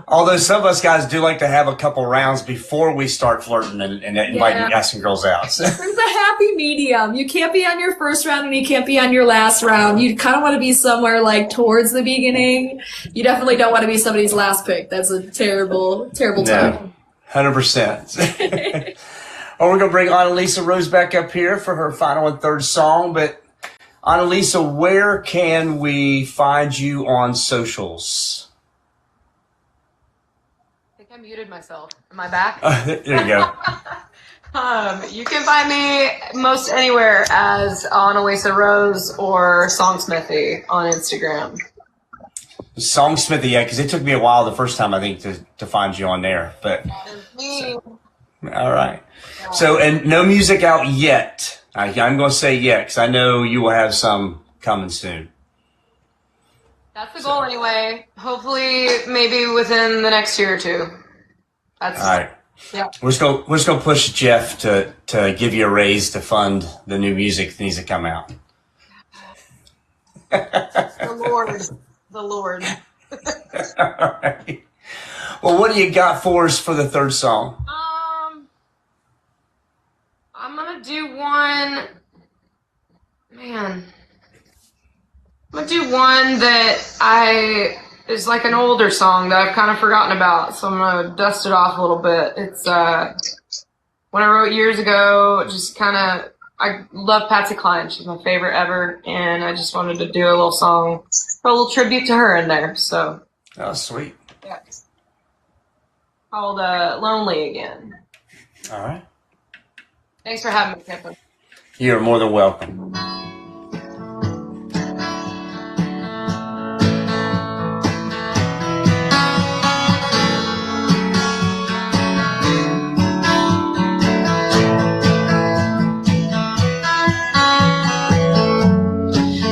Although some of us guys do like to have a couple rounds before we start flirting and inviting, asking girls out. So. There's a happy medium. You can't be on your first round and you can't be on your last round. You kind of want to be somewhere like towards the beginning. You definitely don't want to be somebody's last pick. That's a terrible, terrible time. 100%. Well, we're going to bring Annalisa Rose back up here for her final and third song. But Annalisa, where can we find you on socials? I muted myself. Am I back? There you go. You can find me most anywhere as Annalisa Rose or Songsmithy on Instagram. Songsmithy, yeah, because it took me a while the first time, I think, to find you on there. But all right. So, and no music out yet. I'm going to say yet because I know you will have some coming soon. That's the goal anyway. Hopefully, maybe within the next year or two. All right. Yeah. We're just gonna push Jeff to give you a raise to fund the new music that needs to come out. The Lord. All right. Well, what do you got for us for the third song? I'm gonna do one. Man, I'm gonna do one that is like an older song that I've kind of forgotten about, so I'm gonna dust it off a little bit. It's one I wrote years ago. Just kind of, I love Patsy Cline. She's my favorite ever, and I just wanted to do a little song, a little tribute to her in there. So. Oh, sweet. Yeah. Called "Lonely Again." All right. Thanks for having me, Kevin. You're more than welcome.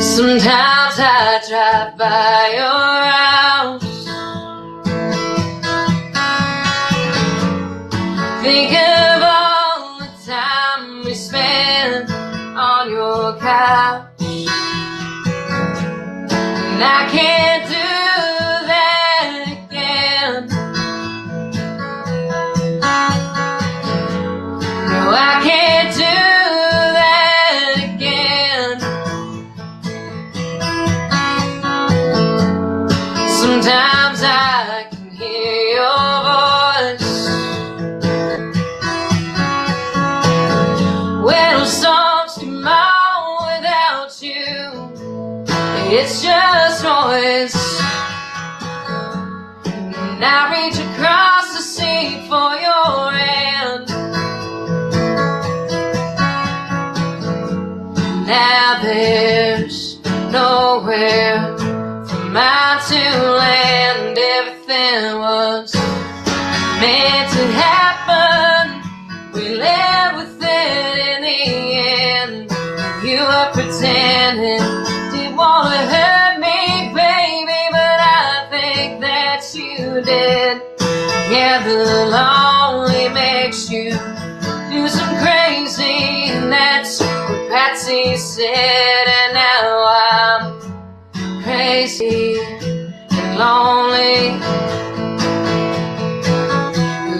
Sometimes I drive by your house, think of all the time we spent on your couch, and I can't do that again. No, I can't do that again. Sometimes I can hear your voice when songs come on without you. It's just noise, and I reach across the sea for your hand. Now there's nowhere mine to land. Everything was meant to happen. We lived with it in the end. You were pretending, didn't want to hurt me, baby, but I think that you did. Yeah, the lonely makes you do some crazy, and that's what Patsy said. And now I'm crazy and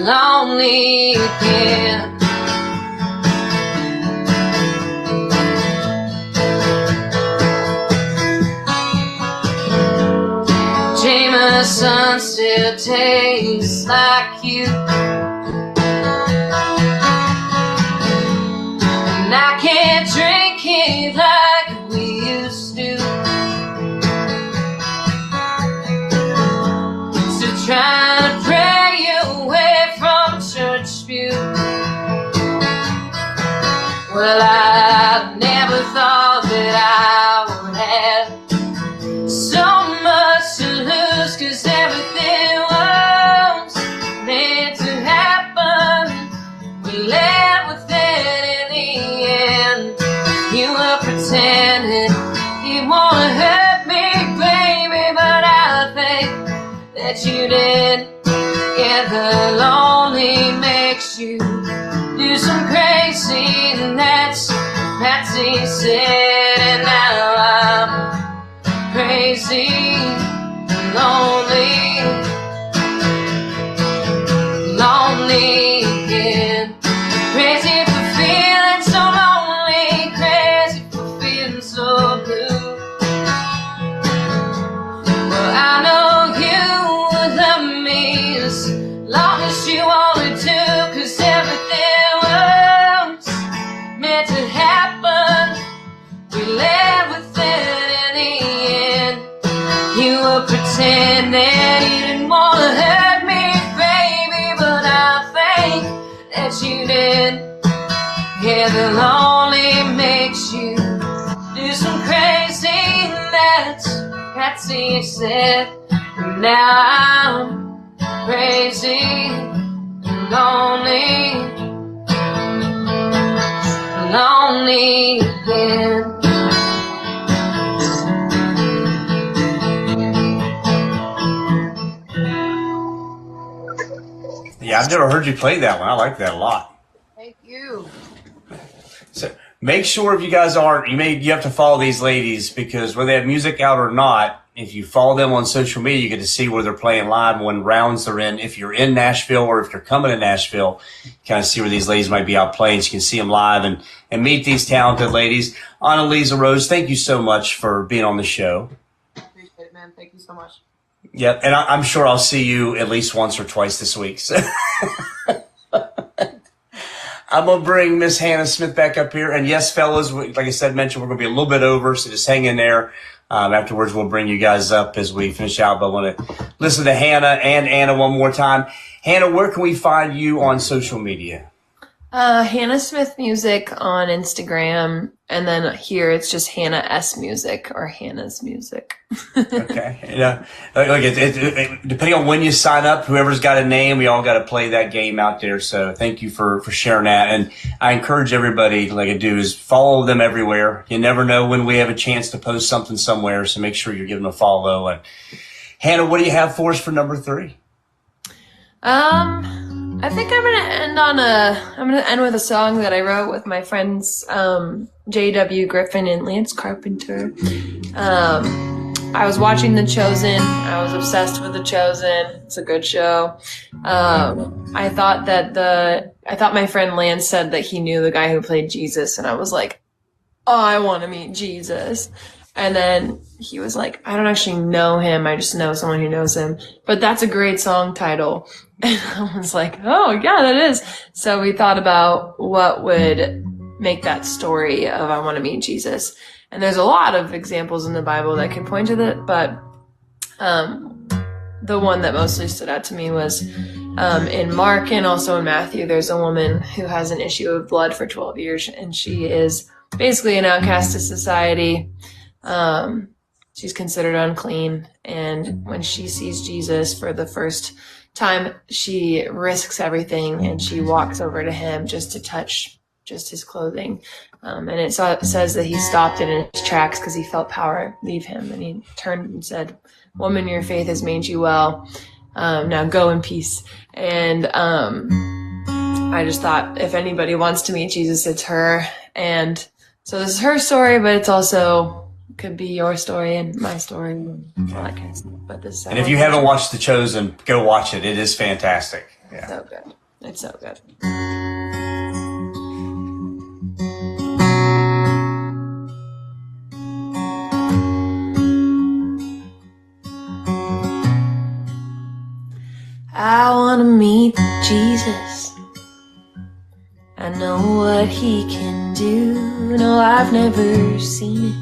lonely again. Jameson still tastes like you, and I can't drink it like we used to. So trying to pray you away from church pew. Well, I never thought that I would have so much to lose, 'cause everything was meant to happen. We lived with it in the end. You were pretending you wanna hurt me, baby, but I think that you did. Yeah, the lonely makes you do some crazy, and that's Patsy said. And now I'm crazy and lonely again. Crazy for feeling so lonely, crazy for feeling so blue. Well, I know you would love me as long as you wanted to, 'cause everything was meant to happen. We lived with it in the end. You were pretending you didn't want to hurt me, baby, but I think that you did. Yeah, the lonely makes you do some crazy, that's Patsy said. And now I'm crazy and lonely again. never heard you play that one. I like that a lot. Thank you. So make sure if you guys aren't, you have to follow these ladies, because whether they have music out or not, if you follow them on social media, you get to see where they're playing live and when rounds they're in. If you're in Nashville or if you're coming to Nashville, kind of see where these ladies might be out playing. So you can see them live and meet these talented ladies. Annalisa Rose, thank you so much for being on the show. Appreciate it, man. Thank you so much. Yep, and I'm sure I'll see you at least once or twice this week. So I'm going to bring Miss Hannah Smith back up here. And yes, fellas, like I said, mentioned, we're going to be a little bit over, so just hang in there. Afterwards, we'll bring you guys up as we finish out. But I want to listen to Hannah and Anna one more time. Hannah, where can we find you on social media? Hannah Smith Music on Instagram, and then here it's just Hannah S Music or Hannah's Music. Okay. Depending on when you sign up, whoever's got a name, we all got to play that game out there. So thank you for sharing that. And I encourage everybody, like I do, is follow them everywhere. You never know when we have a chance to post something somewhere, so make sure you're giving them a follow. And Hannah, what do you have for us for number 3? I think I'm gonna end with a song that I wrote with my friends J.W. Griffin and Lance Carpenter. I was watching The Chosen. I was obsessed with The Chosen. It's a good show. I thought my friend Lance said that he knew the guy who played Jesus, and I was like, oh, I want to meet Jesus. And then he was like, I don't actually know him. I just know someone who knows him. But that's a great song title. And I was like, oh, yeah, that is. So we thought about what would make that story of I want to meet Jesus. And there's a lot of examples in the Bible that can point to that. But the one that mostly stood out to me was in Mark and also in Matthew. There's a woman who has an issue of blood for 12 years. And she is basically an outcast of society. She's considered unclean, and when she sees Jesus for the first time, she risks everything and she walks over to him just to touch just his clothing. And it says that he stopped in his tracks because he felt power leave him, and he turned and said, "Woman, your faith has made you well. Now go in peace." And I just thought, if anybody wants to meet Jesus, it's her. And so this is her story, but it's also could be your story and my story and all that kind of stuff. But this, and if you haven't watched The Chosen, go watch it. It is fantastic. Yeah. So good. It's so good. I want to meet Jesus. I know what he can do. No, I've never seen it.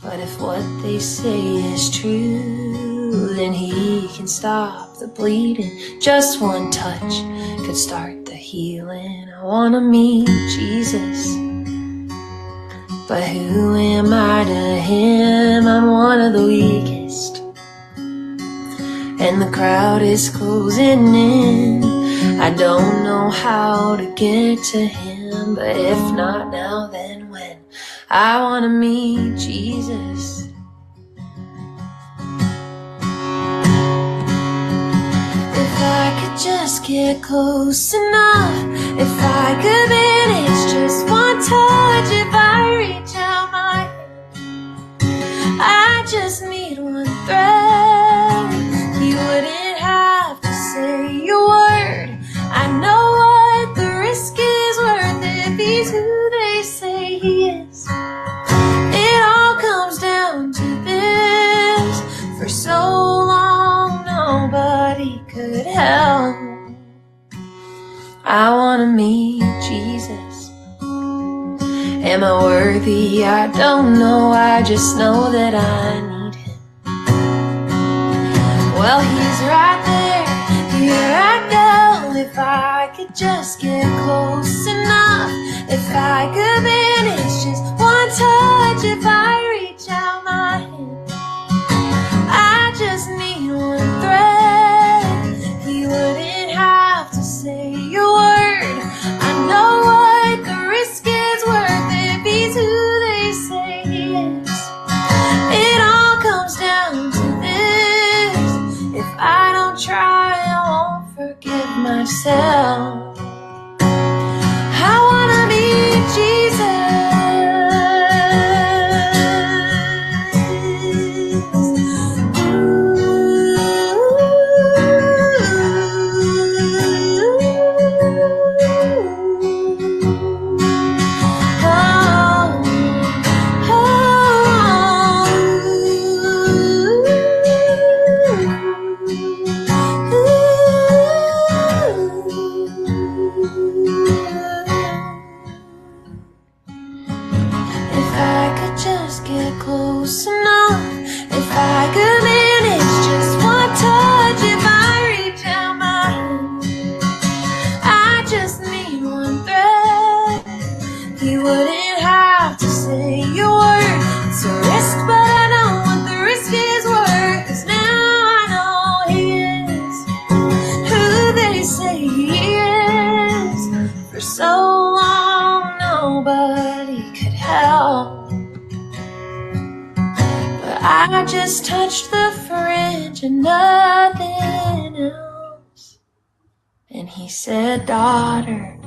But if what they say is true, then he can stop the bleeding. Just one touch could start the healing. I want to meet Jesus. But who am I to him? I'm one of the weakest. And the crowd is closing in. I don't know how to get to him, but if not now, then when? I want to meet Jesus. If I could just get close enough, if I could manage just one touch, if I reach out my hand, I just need one thread. You wouldn't have to say a word. I know what the risk is worth if he's who they say he is. It all comes down to this. For so long nobody could help. I want to meet Jesus. Am I worthy? I don't know. I just know that I need him. Well, he's right there. Here I go. If I could just get close enough, if I could manage just one touch, if I reach out my hand, I just need one thread. He wouldn't have to say a word. I know what the risk is worth if he's who they say he is. It all comes down to this. If I don't try, I won't forget. himself. I wanna meet Jesus. If I could just get close enough, if I could manage just one touch, if I reach out my hand, I just need one thread. He wouldn't have to say a word. It's a risk, but I know what the risk is worth. 'Cause now I know he is who they say he is. For so long, nobody could help, but I just touched the fringe and nothing else. And he said, daughter,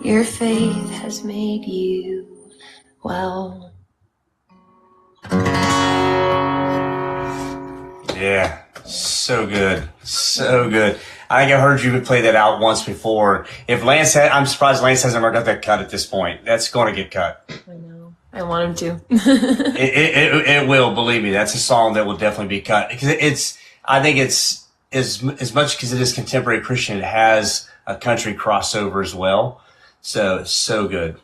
your faith has made you well. Yeah, so good. So good. I think I heard you play that out once before. If Lance had, I'm surprised Lance hasn't ever got that cut at this point. That's going to get cut. I know. I want him to. It will, believe me. That's a song that will definitely be cut. Because I think it's, as much because it is contemporary Christian, it has a country crossover as well. So good.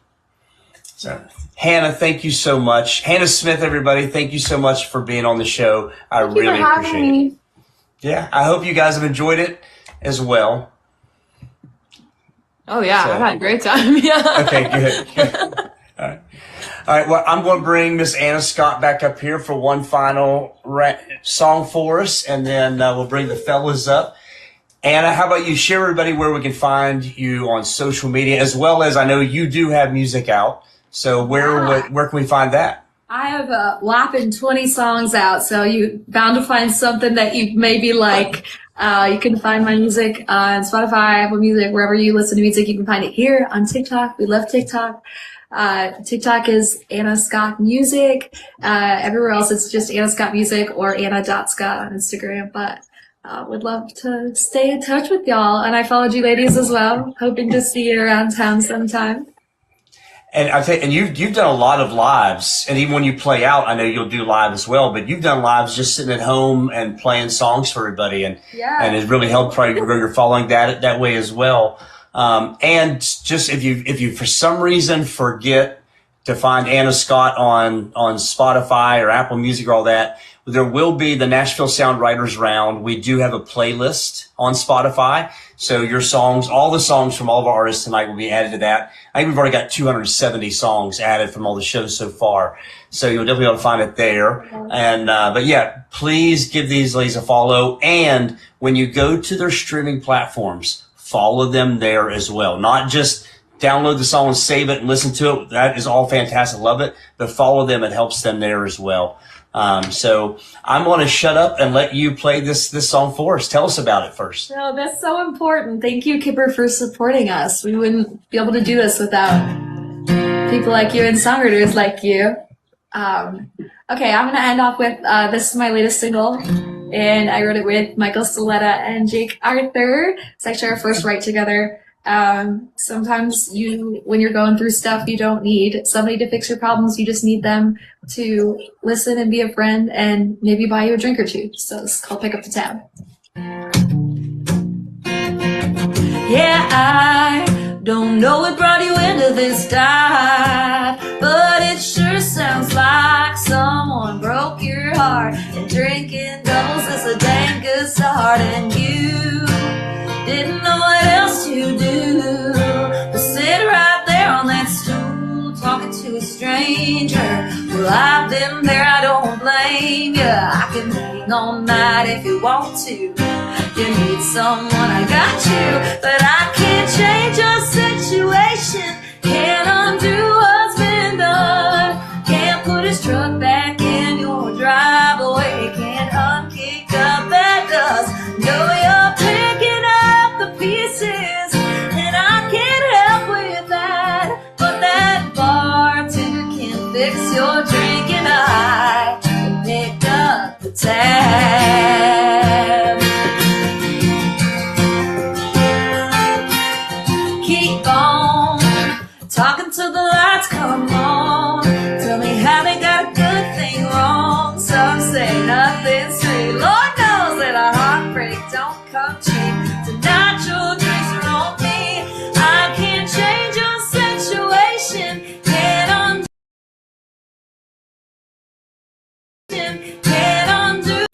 So, Hannah, thank you so much. Hannah Smith, everybody, thank you so much for being on the show. I really appreciate it. Yeah, I hope you guys have enjoyed it as well. Oh, yeah, I've had a great time. Yeah. Okay, good. All right, well, I'm going to bring Miss Anna Scott back up here for one final song for us, and then we'll bring the fellas up. Anna, how about you share everybody where we can find you on social media, as well as I know you do have music out. So where can we find that? I have a whopping 20 songs out, so you bound to find something that you maybe like. You can find my music on Spotify, Apple Music, wherever you listen to music. You can find it here on TikTok. We love TikTok. TikTok is Anna Scott Music. Everywhere else it's just Anna Scott Music or Anna.Scott on Instagram. But would love to stay in touch with y'all. And I followed you ladies as well. Hoping to see you around town sometime. And I think, and you've done a lot of lives, and even when you play out, I know you'll do live as well. But you've done lives just sitting at home and playing songs for everybody, and it really helped probably grow your following that way as well. And just if you for some reason forget to find Anna Scott on Spotify or Apple Music or all that, there will be the Nashville Sound Writers Round. We do have a playlist on Spotify. So your songs, all the songs from all of our artists tonight will be added to that. I think we've already got 270 songs added from all the shows so far. So you'll definitely be able to find it there. And, but yeah, please give these ladies a follow. And when you go to their streaming platforms, follow them there as well. Not just download the song and save it and listen to it. That is all fantastic. Love it. But follow them. It helps them there as well. So I'm going to shut up and let you play this song for us. Tell us about it first. No, that's so important. Thank you, Kipper, for supporting us. We wouldn't be able to do this without people like you and songwriters like you. Okay, I'm going to end off with, this is my latest single, and I wrote it with Michael Soletta and Jake Arthur. It's actually our first write together. Sometimes when you're going through stuff, you don't need somebody to fix your problems. You just need them to listen and be a friend and maybe buy you a drink or two. So it's called Pick Up the Tab. Yeah, I don't know what brought you into this dive, but it sure sounds like someone broke your heart, and drinking doubles is a dang good start, and you didn't know what else to do but sit right there on that stool talking to a stranger. Well, I've been there, I don't blame you. I can hang all night if you want to. You need someone, I got you, but I can't change your situation. Can't undo what's been done. Can't put his truck back in your driveway. Can't unkick up that dust. Know you're picking up the pieces fix your drink, and I can pick up the tab. Keep on talking till the lights come on. Tell me how they got a good thing wrong. Some say nothing sweet. Lord knows that a heartbreak don't come cheap. Tonight your drinks are on me. I can't change your situation. Can't undo.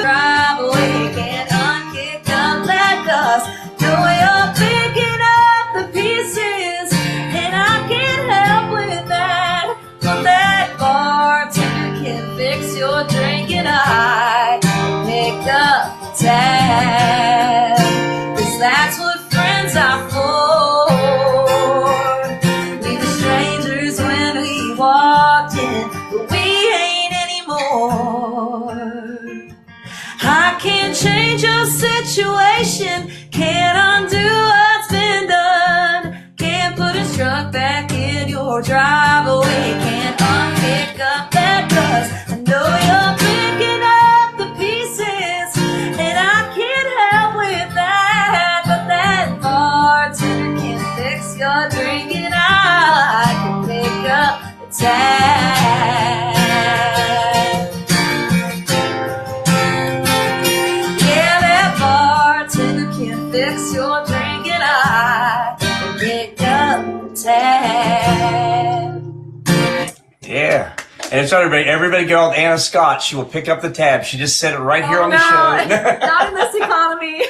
Drive away. Can't unkick up that dust. Know you're picking up the pieces, and I can't help with that. But that bartender can fix your drink, and I pick up the tab. 'Cause that's what friends are for. We were strangers when we walked in, but we ain't anymore. I can't change your situation, can't undo what's been done. Can't put a truck back in your driveway, can't unpick up that dust. I know you're picking up the pieces, and I can't help with that. But that bartender can fix your drink, and I can pick up the tab. Yeah, that bartender can fix your drink, and I can pick up the tab. Yeah. And it's everybody. Everybody go with Anna Scott. She will pick up the tab. She just said it right here on the show. Not in this economy.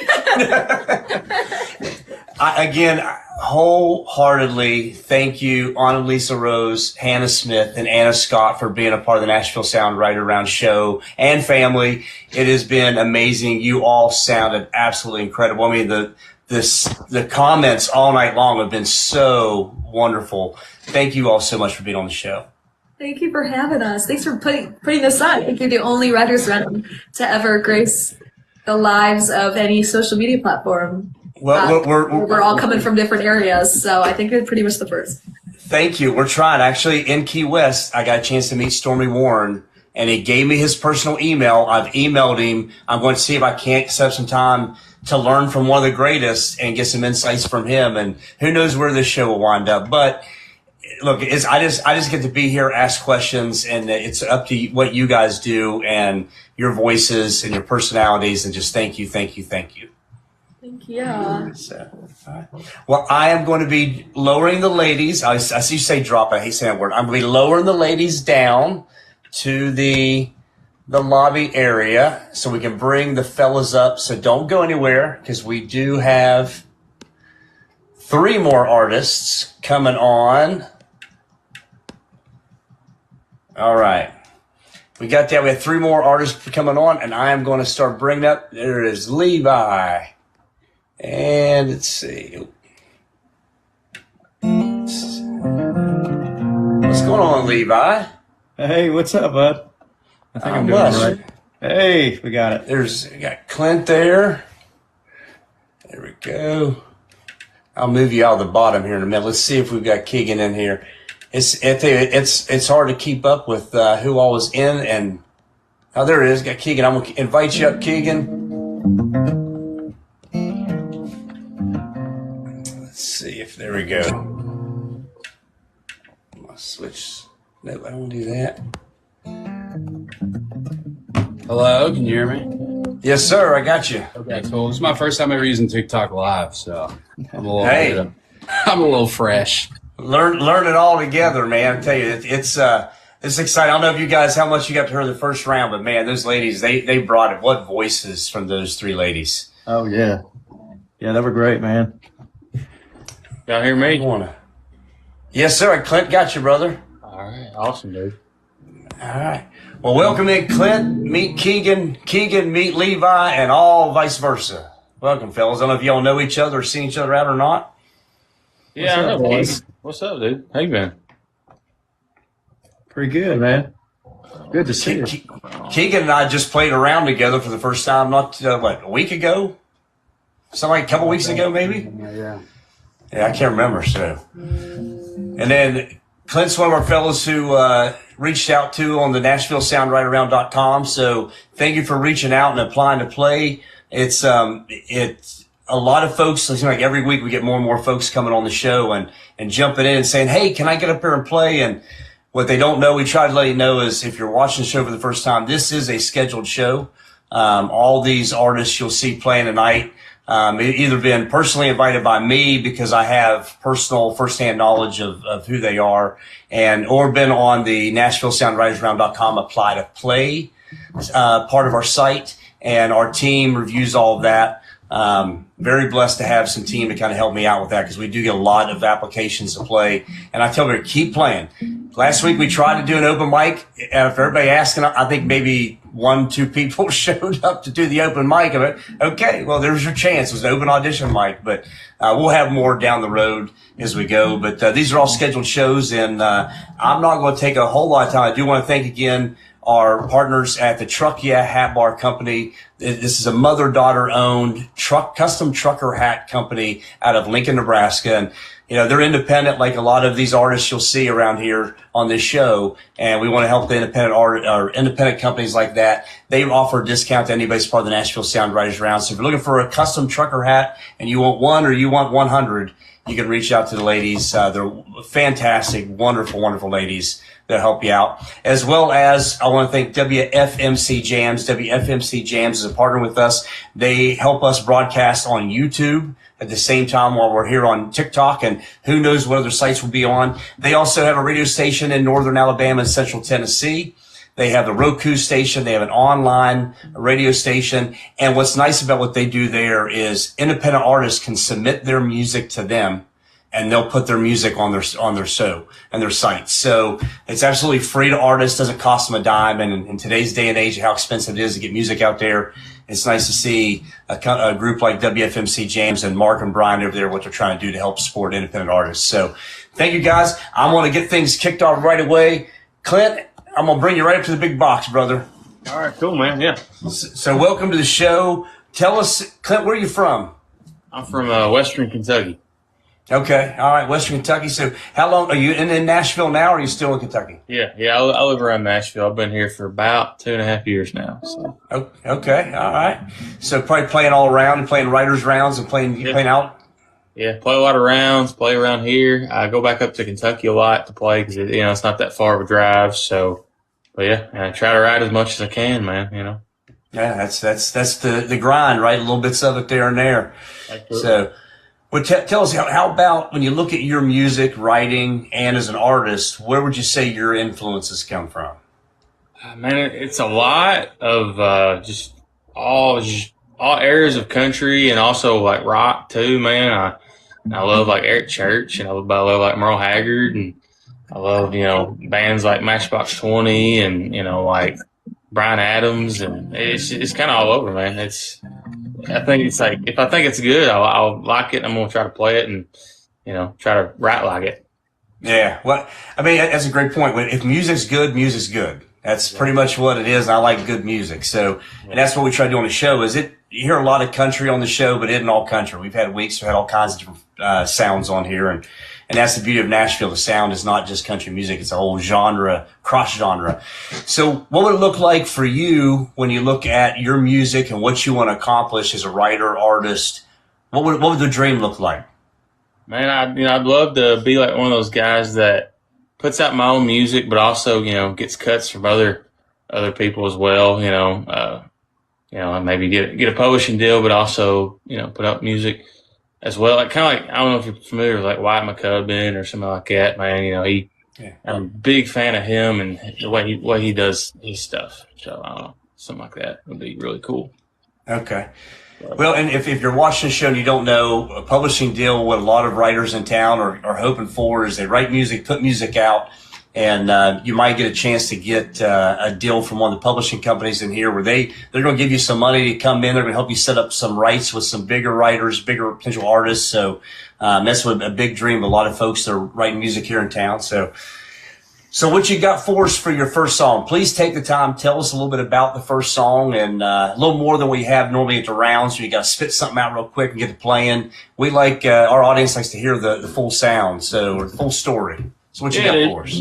Again, wholeheartedly thank you, Annalisa Rose, Hannah Smith, and Anna Scott for being a part of the Nashville Sound Right Around show and family. It has been amazing. You all sounded absolutely incredible. I mean, the comments all night long have been so wonderful. Thank you all so much for being on the show. Thank you for having us. Thanks for putting this on. I think you're the only writers round to ever grace the lives of any social media platform. Well, we're all coming from different areas, so I think you're pretty much the first. Thank you. We're trying. Actually, in Key West, I got a chance to meet Stormy Warren, and he gave me his personal email. I've emailed him. I'm going to see if I can't set up some time to learn from one of the greatest and get some insights from him. And who knows where this show will wind up. But look, I just get to be here, ask questions, and it's up to what you guys do and your voices and your personalities. And just thank you, thank you, thank you. Thank you. So, all right. Well, I am going to be lowering the ladies. I see you say drop. I hate saying that word. I'm going to be lowering the ladies down to the lobby area so we can bring the fellas up. So don't go anywhere because we do have 3 more artists coming on. All right. We got that. We have 3 more artists coming on, and I am going to start bringing up. There is Levi. And let's see. What's going on, Levi? Hey, what's up, bud? I think I'm doing all right. Hey, we got it. We got Clint there. There we go. I'll move you out of the bottom here in a minute. Let's see if we've got Keegan in here. It's hard to keep up with who all is in, and oh, there it is. Got Keegan. I'm gonna invite you up, Keegan. Let's see if there we go. I'm gonna switch. No, I don't do that. Hello, can you hear me? Yes, sir. I got you. Okay, cool. This is my first time ever using TikTok Live, so I'm a little, Hey. I'm a little fresh. Learn it all together, man. I tell you, it's exciting. I don't know if you guys how much you got to hear the first round, but man, those ladies they brought it. What voices from those 3 ladies? Oh, yeah. Yeah, they were great, man. Y'all hear me? Yes, sir. Clint got you, brother. All right, awesome, dude. All right. Well, welcome in, Clint. Meet Keegan. Keegan, meet Levi, and all vice versa. Welcome, fellas. I don't know if y'all know each other or seen each other out or not. Yeah, I know, boys? What's up, dude? How you been? Pretty good, man. Good to see you. Keegan and I just played around together for the first time, not, a week ago? Something like a couple weeks ago, maybe? Yeah. Yeah, I can't remember, so. And then Clint's one of our fellows who reached out to on the NashvilleSoundRightAround.com. So thank you for reaching out and applying to play. It's a lot of folks. It seems like every week we get more and more folks coming on the show and jumping in and saying, "Hey, can I get up here and play?" And what they don't know, we try to let you know, is if you're watching the show for the first time, this is a scheduled show. All these artists you'll see playing tonight, either been personally invited by me because I have personal firsthand knowledge of who they are, or been on the NashvilleSoundRightersRound.com apply to play part of our site, and our team reviews all of that. Very blessed to have some team to kind of help me out with that, because we do get a lot of applications to play. And I tell them to keep playing. Last week we tried to do an open mic. For everybody asking, I think maybe 1-2 people showed up to do the open mic of it. Okay, well, there's your chance. It was an open audition mic, but we'll have more down the road as we go. But these are all scheduled shows, and I'm not going to take a whole lot of time. I do want to thank again our partners at the Truck Yeah Hat Bar Company. This is a mother-daughter owned custom trucker hat company out of Lincoln, Nebraska. And, they're independent, like a lot of these artists you'll see around here on this show. And we want to help the independent companies like that. They offer a discount to anybody who's part of the Nashville Sound Writers Round. So if you're looking for a custom trucker hat and you want one or you want 100, you can reach out to the ladies. They're fantastic, wonderful, wonderful ladies. They'll help you out. As well as, I want to thank WFMC Jams. WFMC Jams is a partner with us. They help us broadcast on YouTube at the same time while we're here on TikTok, and who knows what other sites we'll be on. They also have a radio station in northern Alabama and central Tennessee. They have the Roku station. They have an online radio station. And what's nice about what they do there is independent artists can submit their music to them, and they'll put their music on their show and their site. So it's absolutely free to artists, doesn't cost them a dime. And in today's day and age, how expensive it is to get music out there, it's nice to see a group like WFMC James and Mark and Brian over there, what they're trying to do to help support independent artists. So thank you, guys. I want to get things kicked off right away. Clint, I'm going to bring you right up to the big box, brother. All right, cool, man. Yeah. So welcome to the show. Tell us, Clint, where are you from? I'm from Western Kentucky. Okay. All right. Western Kentucky. So how long are you in Nashville now, or are you still in Kentucky? Yeah. I live around Nashville. I've been here for about 2.5 years now. So. Okay. All right. So probably playing all around and playing writers rounds and playing out. Yeah. Play a lot of rounds, play around here. I go back up to Kentucky a lot to play because, it's not that far of a drive. So, but yeah, I try to write as much as I can, man, Yeah. That's the grind, right? Little bits of it there and there. Absolutely. So, well, tell us, how about when you look at your music, writing, and as an artist, where would you say your influences come from? Man, it's a lot of just all areas of country, and also like rock too, man. I love like Eric Church, and I love like Merle Haggard, and I love, bands like Matchbox 20 and, like Bryan Adams, and it's kind of all over, man. I think it's like, if I think it's good, I'll like it. I'm going to try to play it and, try to write like it. Yeah. Well, I mean, that's a great point. If music's good, music's good. That's pretty much what it is. And I like good music. So, and that's what we try to do on the show you hear a lot of country on the show, but it isn't all country. We've had all kinds of different sounds on here. And that's the beauty of Nashville. The sound is not just country music. It's a whole genre, cross genre. So what would it look like for you when you look at your music and what you want to accomplish as a writer, artist? What would the dream look like? Man, I'd love to be like one of those guys that puts out my own music, but also, gets cuts from other people as well, maybe get a publishing deal, but also, put out music as well. Like, kind of like, I don't know if you're familiar with like Wyatt McCubbin or something like that, man. I'm a big fan of him and the way he does his stuff. So I don't know, something like that would be really cool. Okay. Well, and if you're watching the show and you don't know, a publishing deal, what a lot of writers in town are hoping for is they write music, put music out, and you might get a chance to get a deal from one of the publishing companies in here where they're going to give you some money to come in. They're going to help you set up some rights with some bigger writers, bigger potential artists. So that's what a big dream of a lot of folks that are writing music here in town. So what you got for us for your first song? Please take the time, tell us a little bit about the first song, and a little more than we have normally at the rounds. So you got to spit something out real quick and get to playing. We like our audience likes to hear the full sound, or the full story. So what you got for us?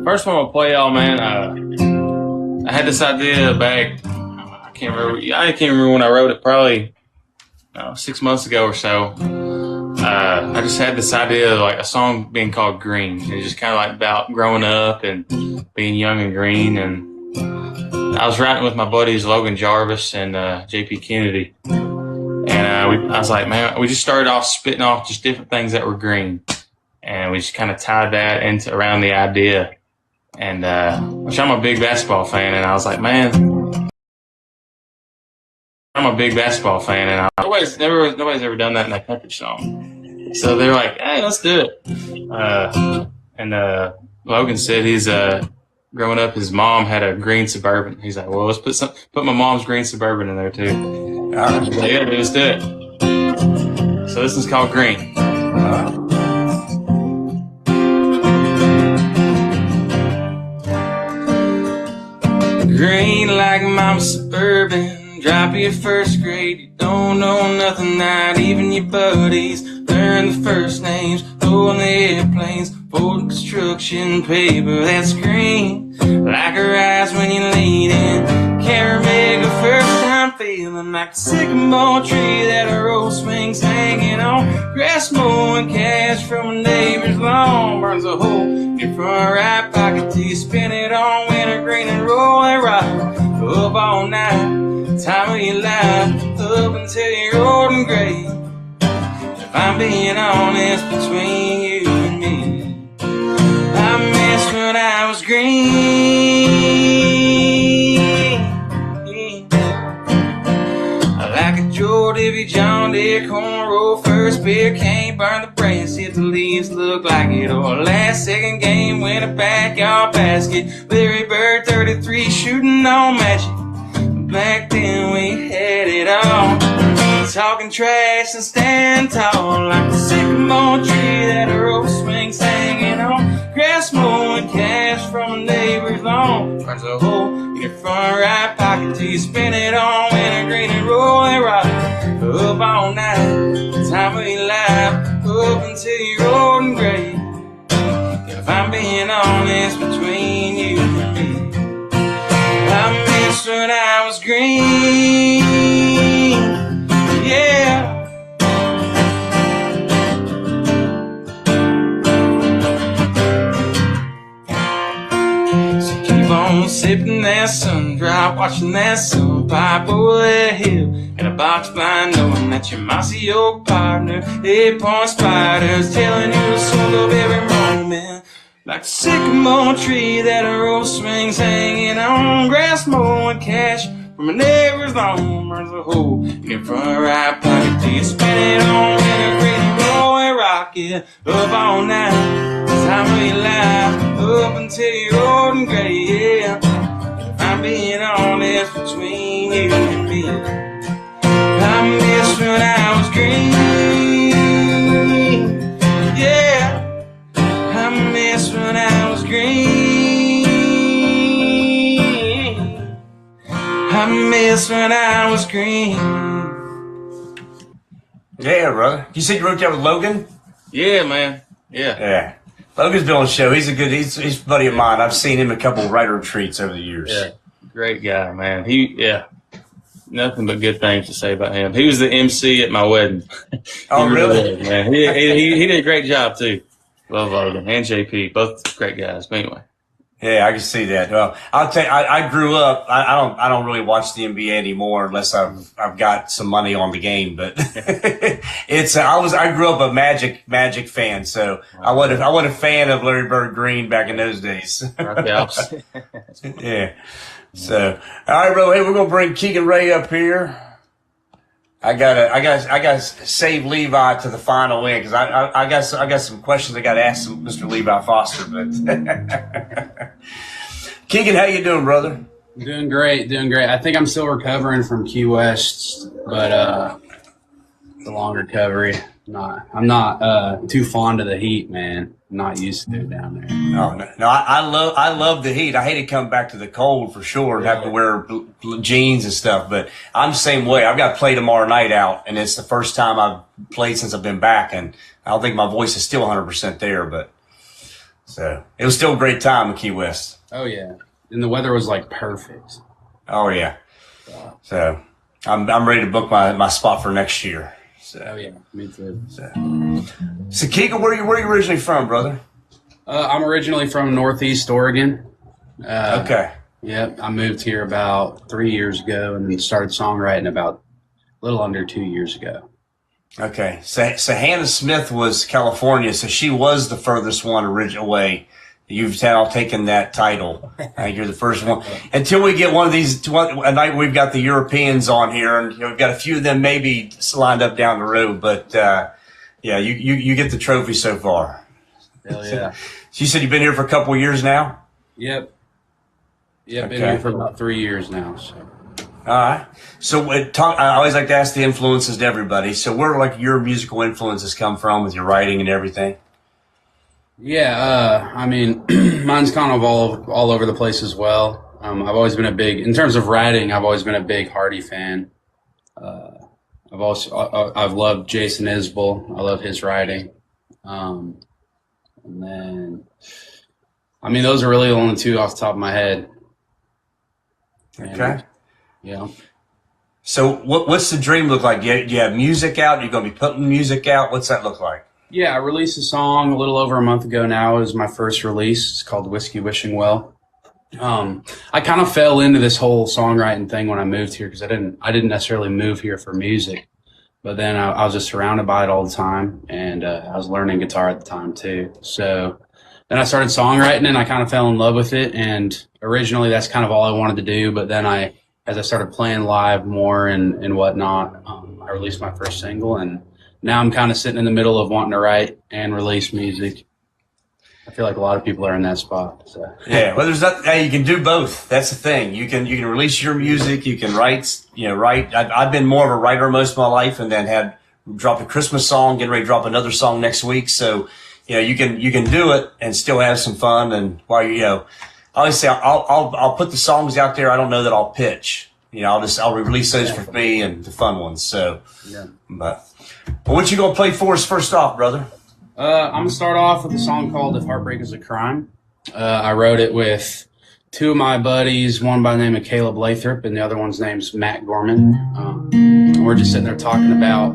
First one I'll play y'all, man. I had this idea back. I can't remember when I wrote it. Probably 6 months ago or so. I just had this idea of like a song being called Green. It's just kind of like about growing up and being young and green. And I was writing with my buddies Logan Jarvis and JP Kennedy. And I was like, man, we just started off spitting off just different things that were green. And we just kind of tied that into around the idea. And which I'm a big basketball fan. And I was like, man, I'm a big basketball fan. And nobody's ever done that in a country song. So they're like, hey, let's do it. And Logan said he's growing up, his mom had a green Suburban. He's like, well, let's put my mom's green Suburban in there too. I was like, yeah, let's do it. So this is called Green. Green like Mama's Suburban, drop your first grade. You don't know nothing, not even your buddies. Learn the first names, throwing the airplanes, folding construction paper that's green. Like her eyes when you're leaning, can't make a first time feeling like a sycamore tree that a rope swings hanging on. Grass mowing cash from a neighbor's lawn, burns a hole in your front right pocket till you spin it on wintergreen and roll and rock up all night. Time of your life, up until you're old and gray. If I'm being honest, between you and me, I miss when I was green. I like a Joe Divvy, John Deere, cornrow, first beer, can't burn the brass if the leaves look like it, or last second game win a backyard basket. Larry Bird 33 shooting on magic. Back then we had it all, talking trash and stand tall like a sycamore tree that a rope swings hanging on. Grass mowing cash from a neighbor's lawn, burns a hole in your front right pocket till you spin it on wintergreen and roll and rock up all night. Time of your life, up until you're old and gray. If I'm being honest, between you and me, I miss when I was green, yeah. So keep on sipping that sun drop, watching that sun pipe over that hill, and a box blind knowing that your mossy old partner, 8-point spiders telling you to soak up every moment. Like a sycamore tree that a rope swings hanging on. Grass mowing cash from a neighbor's lawn, burns a hole in your front right pocket till you spin it on wintergreen and roll and rock it up all night. Time of your life, up until you're old and gray, yeah. If I'm being honest, between you and me, I miss when I was green, yeah. I miss when I was green. I miss when I was green. Yeah, brother. You said you wrote that with Logan? Yeah, man. Yeah. Yeah. Logan's been on the show. He's a buddy of mine. I've seen him a couple of writer retreats over the years. Yeah. Great guy, man. Nothing but good things to say about him. He was the MC at my wedding. Oh, really? Was, man. He did a great job too. Love Logan and JP, both great guys. But anyway. Yeah, I can see that. Well, I'll tell you, I grew up. I don't really watch the NBA anymore unless I've got some money on the game. But I grew up a Magic fan, so I wasn't a fan of Larry Bird Green back in those days. Yeah. So all right, bro. Hey, we're gonna bring Keegan Ray up here. I gotta save Levi to the final win because I got some questions I gotta ask Mr. Levi Foster. But Keegan, how you doing, brother? Doing great. I think I'm still recovering from Key West, but it's a long recovery. I'm not too fond of the heat, man. I'm not used to it down there. No, I love the heat. I hate to come back to the cold for sure and have to wear jeans and stuff. But I'm the same way. I've got to play tomorrow night out, and it's the first time I've played since I've been back, and I don't think my voice is still 100% there. But So it was still a great time in Key West. Oh yeah, and the weather was like perfect. Oh yeah. So I'm ready to book my spot for next year. So. Oh yeah, me too. So Keegan, where are you originally from, brother? I'm originally from Northeast Oregon. Okay. Yep, I moved here about 3 years ago and started songwriting about a little under 2 years ago. Okay. So Hannah Smith was California, so she was the furthest one away. You've now taken that title. You're the first one. Until we get one of these, a night we've got the Europeans on here, and we've got a few of them maybe lined up down the road. But yeah, you get the trophy so far. Hell yeah. So you said you've been here for a couple of years now? Yep. Been Okay. here for about 3 years now. So. All right. So I always like to ask the influences to everybody. So where like your musical influences come from with your writing and everything? Yeah, I mean, mine's kind of all over the place as well. I've always been in terms of writing, I've always been a big Hardy fan. I've loved Jason Isbell. I love his writing. And then, I mean, those are really the only two off the top of my head. Okay. And, yeah. So what's the dream look like? You have music out? You're going to be putting music out? What's that look like? Yeah, I released a song a little over a month ago now. It was my first release. It's called Whiskey Wishing Well. I kind of fell into this whole songwriting thing when I moved here because I didn't necessarily move here for music, but then I was just surrounded by it all the time, and I was learning guitar at the time too. So then I started songwriting, and I kind of fell in love with it. And originally, that's kind of all I wanted to do. But then as I started playing live more and whatnot, I released my first single, and now I'm kind of sitting in the middle of wanting to write and release music. I feel like a lot of people are in that spot. So. Yeah, well, hey, you can do both. That's the thing. You can release your music. You can write. I've been more of a writer most of my life, and then dropped a Christmas song, getting ready to drop another song next week. So, you can do it and still have some fun. And while I always say I'll put the songs out there. I don't know that I'll pitch. I'll release those for me and the fun ones. So, Yeah. But what you gonna play for us first off, brother? I'm going to start off with a song called If Heartbreak Is a Crime. I wrote it with two of my buddies, one by the name of Caleb Lathrop, and the other one's name's Matt Gorman. We're just sitting there talking about,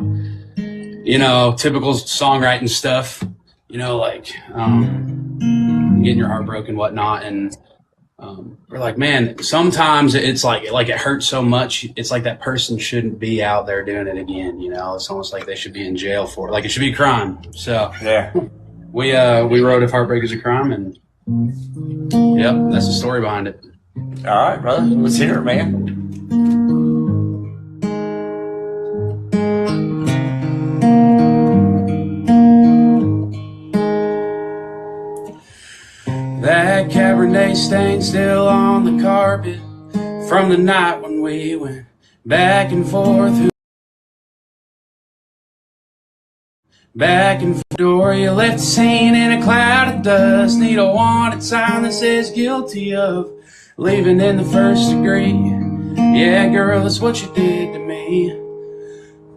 typical songwriting stuff, like getting your heart broken and whatnot. And we're like, man, sometimes it's like it hurts so much. It's like that person shouldn't be out there doing it again. It's almost like they should be in jail for it. Like it should be a crime. So Yeah. we wrote If Heartbreak Is a Crime, and yep, that's the story behind it. All right, brother. Let's hear it, man. That Cabernet stain still on the carpet from the night when we went back and forth. Back and forth. Door, you left the scene in a cloud of dust. Need a wanted sign that says guilty of leaving in the first degree. Yeah, girl, that's what you did to me.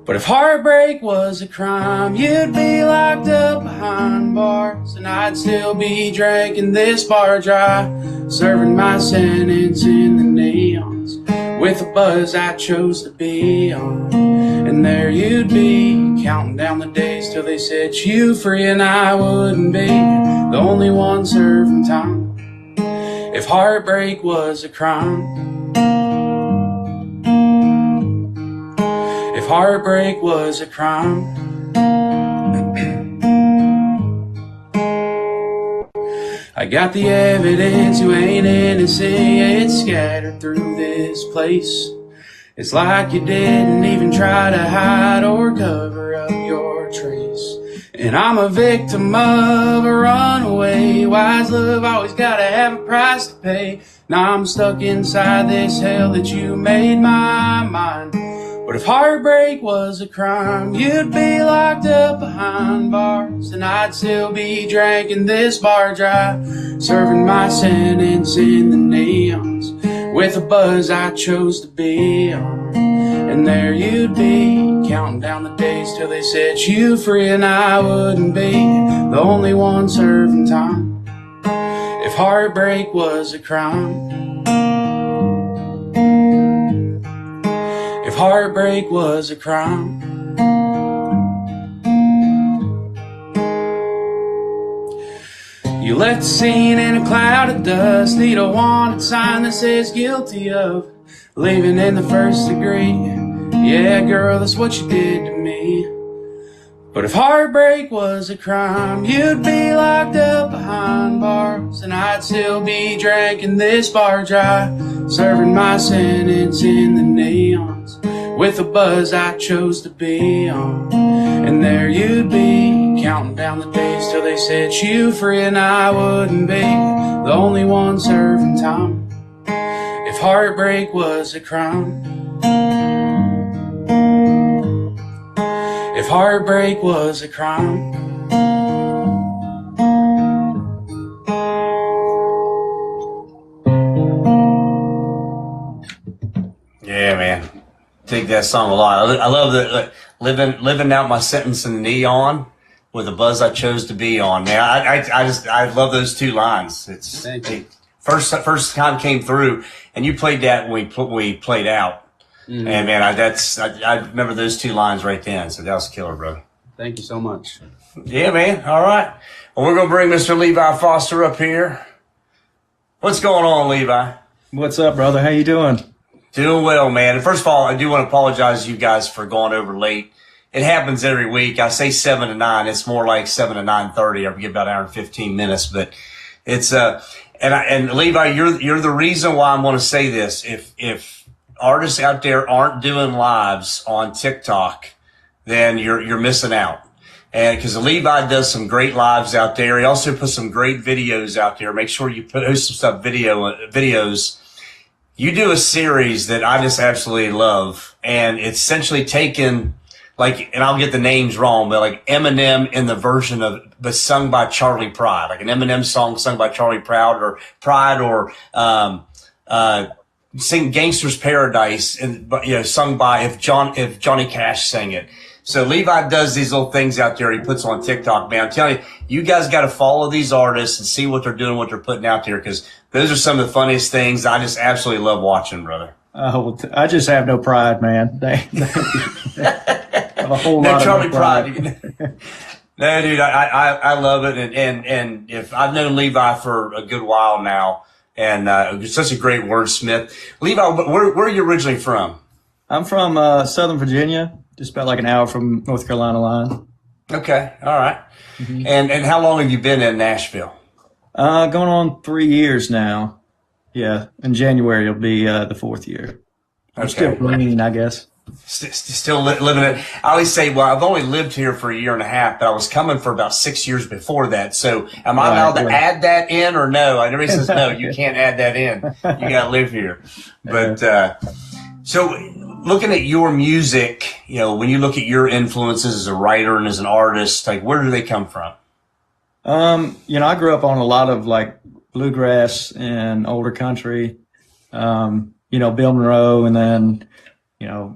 But if heartbreak was a crime, you'd be locked up behind bars, and I'd still be drinking this bar dry, serving my sentence in the neons, with a buzz I chose to be on. And there you'd be, counting down the days till they set you free, and I wouldn't be the only one serving time. If heartbreak was a crime. If heartbreak was a crime. I got the evidence, you ain't innocent, it's scattered through this place. It's like you didn't even try to hide or cover up your trace. And I'm a victim of a runaway. Wise love always gotta have a price to pay. Now I'm stuck inside this hell that you made my mind. But if heartbreak was a crime, you'd be locked up behind bars, and I'd still be drinking this bar dry, serving my sentence in the neons, with a buzz I chose to be on. And there you'd be, counting down the days till they set you free, and I wouldn't be the only one serving time. If heartbreak was a crime, if heartbreak was a crime, you left the scene in a cloud of dust. Need a wanted sign that says guilty of leaving in the first degree. Yeah, girl, that's what you did to me. But if heartbreak was a crime, you'd be locked up behind bars, and I'd still be drinking this bar dry, serving my sentence in the neons with a buzz I chose to be on. And there you'd be, counting down the days till they set you free, and I wouldn't be the only one serving time if heartbreak was a crime. If heartbreak was a crime. Yeah, man. Dig that song a lot. I love that living out my sentence in the neon with a buzz I chose to be on. Man, I love those two lines. It's first time came through, and you played that when we played out. Mm-hmm. And man, I remember those two lines right then. So that was killer, bro. Thank you so much. Yeah, man. All right. Well, we're gonna bring Mr. Levi Foster up here. What's going on, Levi? What's up, brother? How you doing? Doing well, man. And first of all, I do want to apologize to you guys for going over late. It happens every week. I say 7 to 9. It's more like 7 to 9:30. I get about an hour and 15 minutes, but it's and Levi, you're the reason why I'm going to say this. If artists out there aren't doing lives on TikTok, then you're missing out. And because Levi does some great lives out there, he also puts some great videos out there. Make sure you post some stuff, videos. You do a series that I just absolutely love, and it's essentially taken and I'll get the names wrong, but like Eminem in the version but sung by Charlie Pride, like an Eminem song sung by Charlie Pride or sing Gangster's Paradise, and sung by if Johnny Cash sang it. So Levi does these little things out there he puts on TikTok, man. I'm telling you, you guys got to follow these artists and see what they're doing, what they're putting out there, because those are some of the funniest things. I just absolutely love watching, brother. I just have no pride, man. They have a whole lot Charlie of pride. No, dude, I love it, and if I've known Levi for a good while now. And such a great wordsmith. Levi, where are you originally from? I'm from Southern Virginia, just about like an hour from North Carolina line. Okay, all right. Mm-hmm. And how long have you been in Nashville? Going on 3 years now. Yeah, in January it'll be the 4th year. I'm still green, I guess. Still living it. I always say, well, I've only lived here for a year and a half, but I was coming for about 6 years before that. So am I allowed to add that in or no? Everybody says, no, you can't add that in. You got to live here. But so looking at your music, when you look at your influences as a writer and as an artist, like where do they come from? I grew up on a lot of like bluegrass and older country, Bill Monroe, and then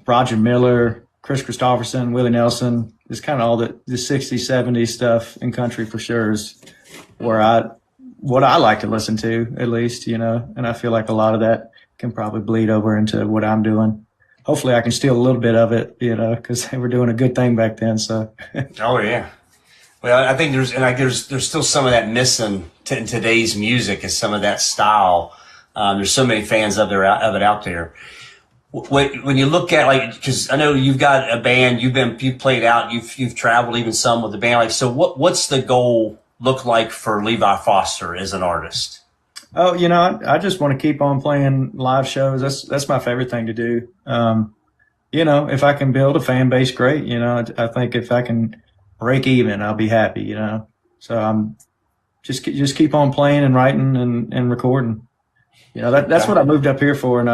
Roger Miller, Chris Christopherson, Willie Nelson. It's kind of all the 60s, 70s stuff in country for sure is what I like to listen to, at least, and I feel like a lot of that can probably bleed over into what I'm doing. Hopefully I can steal a little bit of it, because they were doing a good thing back then. So. Oh yeah. Well, I think there's still some of that missing in today's music, is some of that style. There's so many fans of it out there. When you look at because I know you've got a band, you've played out, you've traveled even some with the band. So what's the goal look like for Levi Foster as an artist? Oh, I just want to keep on playing live shows. That's my favorite thing to do. If I can build a fan base, great. I think if I can break even, I'll be happy. So I'm just keep on playing and writing and recording. That's what I moved up here for, and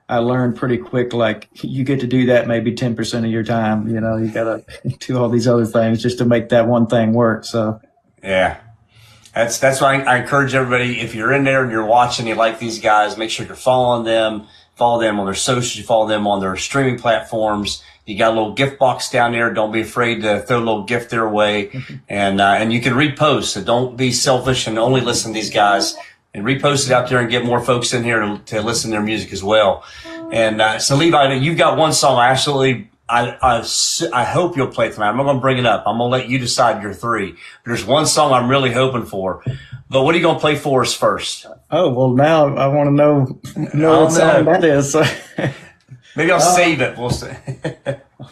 I learned pretty quick, like you get to do that maybe 10% of your time. You got to do all these other things just to make that one thing work. So, yeah, that's why I encourage everybody. If you're in there and you're watching, you like these guys, make sure you're following them on their socials, follow them on their streaming platforms. You got a little gift box down there. Don't be afraid to throw a little gift their way. And you can repost. So don't be selfish and only listen to these guys, and repost it out there and get more folks in here to listen to their music as well. And so Levi, you've got one song I hope you'll play tonight. I'm not going to bring it up. I'm going to let you decide your three. There's one song I'm really hoping for. But what are you going to play for us first? Oh, well, now I want to know what song that is. So. Maybe I'll save it. We'll see.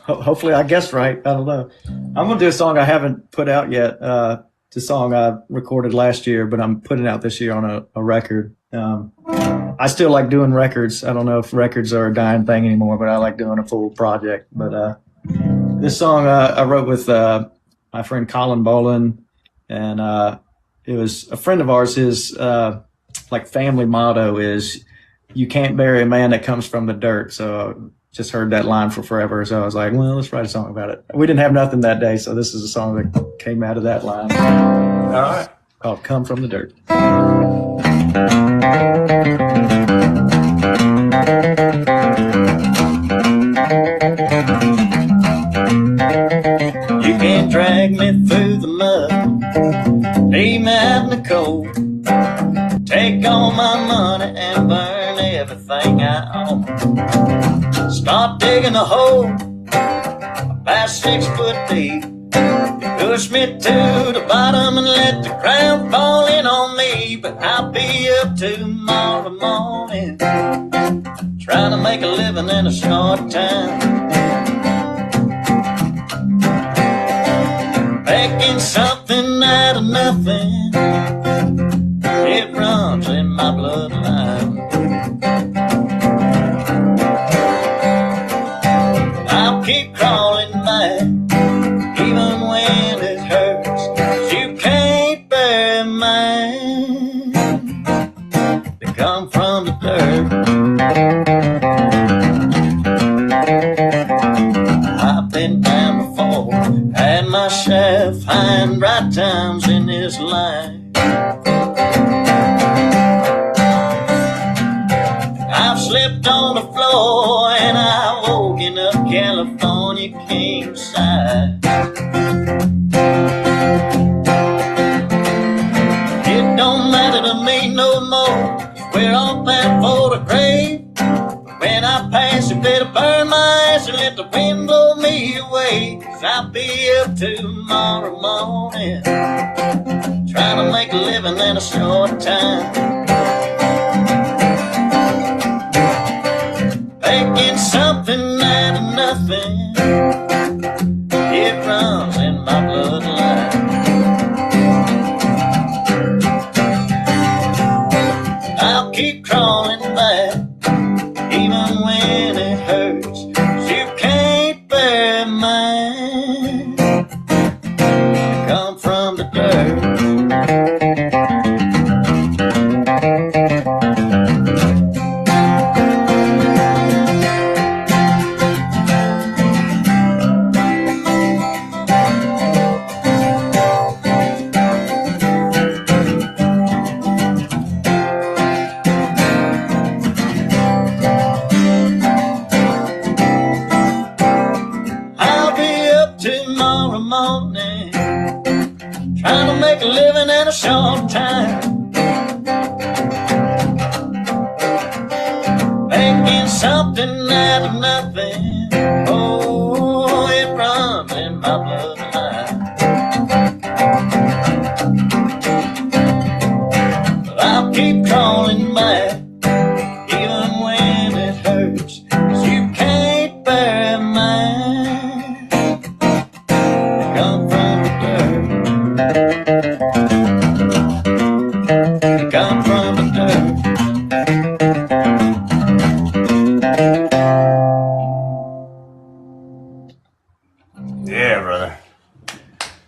Hopefully I guessed right. I don't know. I'm going to do a song I haven't put out yet. It's a song I recorded last year, but I'm putting it out this year on a record. I still like doing records. I don't know if records are a dying thing anymore, but I like doing a full project. But this song I wrote with my friend Colin Bolin, and it was a friend of ours. His like family motto is, "You can't bury a man that comes from the dirt." So I just heard that line for forever. So I was like, well, let's write a song about it. We didn't have nothing that day, so this is a song that came out of that line. All right. Called "Come from the Dirt." You can't drag me through the mud, leave me out in the cold, take all my money and burn everything I own. Start digging a hole about 6 foot deep, push me to the bottom and let the ground fall in on me. But I'll be up tomorrow morning, trying to make a living in a short time, making something out of nothing. It runs in my bloodline. I'll keep crawling back, even when it hurts, 'cause you can't bear mine. They come from the dirt. I've been down before, had my share of fine right times in this life. I've slipped on the floor and I woke in a California king size. It don't matter to me no more, we're all bound for the grave. When I pass, you better burn my ass and let the wind blow me away. 'Cause I'll be up tomorrow morning, trying to make a living in a short time, making something out of nothing. It runs in my bloodline. I'll keep crawling back, even when it hurts, 'cause you can't bear mine. I come from the dirt. I'll be up tomorrow morning, trying to make a living in a short time, making something out of nothing. Oh, it runs in my bloodline. But I'll keep crawling back, even when it hurts, 'cause you can't bear mine. They come from the dirt. They come from the dirt. Yeah, brother.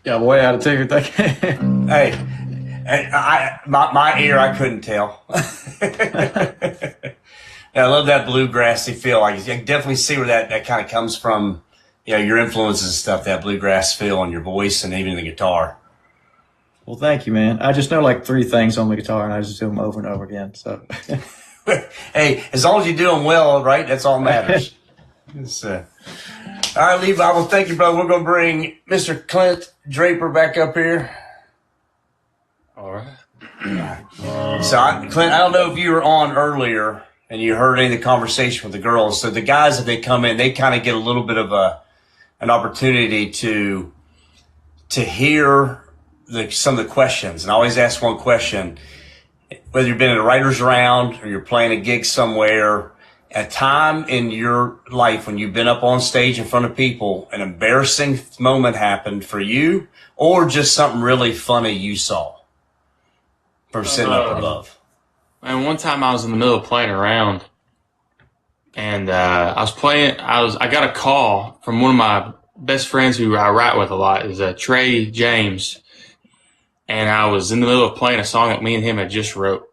Got way out of tune. Thank you. Hey, my ear, I couldn't tell. Yeah, I love that bluegrassy feel. I can definitely see where that kind of comes from. You know, your influences and stuff, that bluegrass feel on your voice and even the guitar. Well, thank you, man. I just know like 3 things on the guitar, and I just do them over and over again. So, Hey, as long as you do them well, right? That's all that matters. It's, All right, Levi. Well, thank you, brother. We're going to bring Mr. Clint Draper back up here. All right. So, Clint, I don't know if you were on earlier and you heard any of the conversation with the girls. So the guys, if they come in, they kind of get a little bit of an opportunity to hear some of the questions. And I always ask one question, whether you've been in a writer's round or you're playing a gig somewhere, a time in your life when you've been up on stage in front of people, an embarrassing moment happened for you, or just something really funny you saw from sitting up above. And one time I was in the middle of playing around, and I got a call from one of my best friends who I write with a lot, is Trey James, and I was in the middle of playing a song that me and him had just wrote.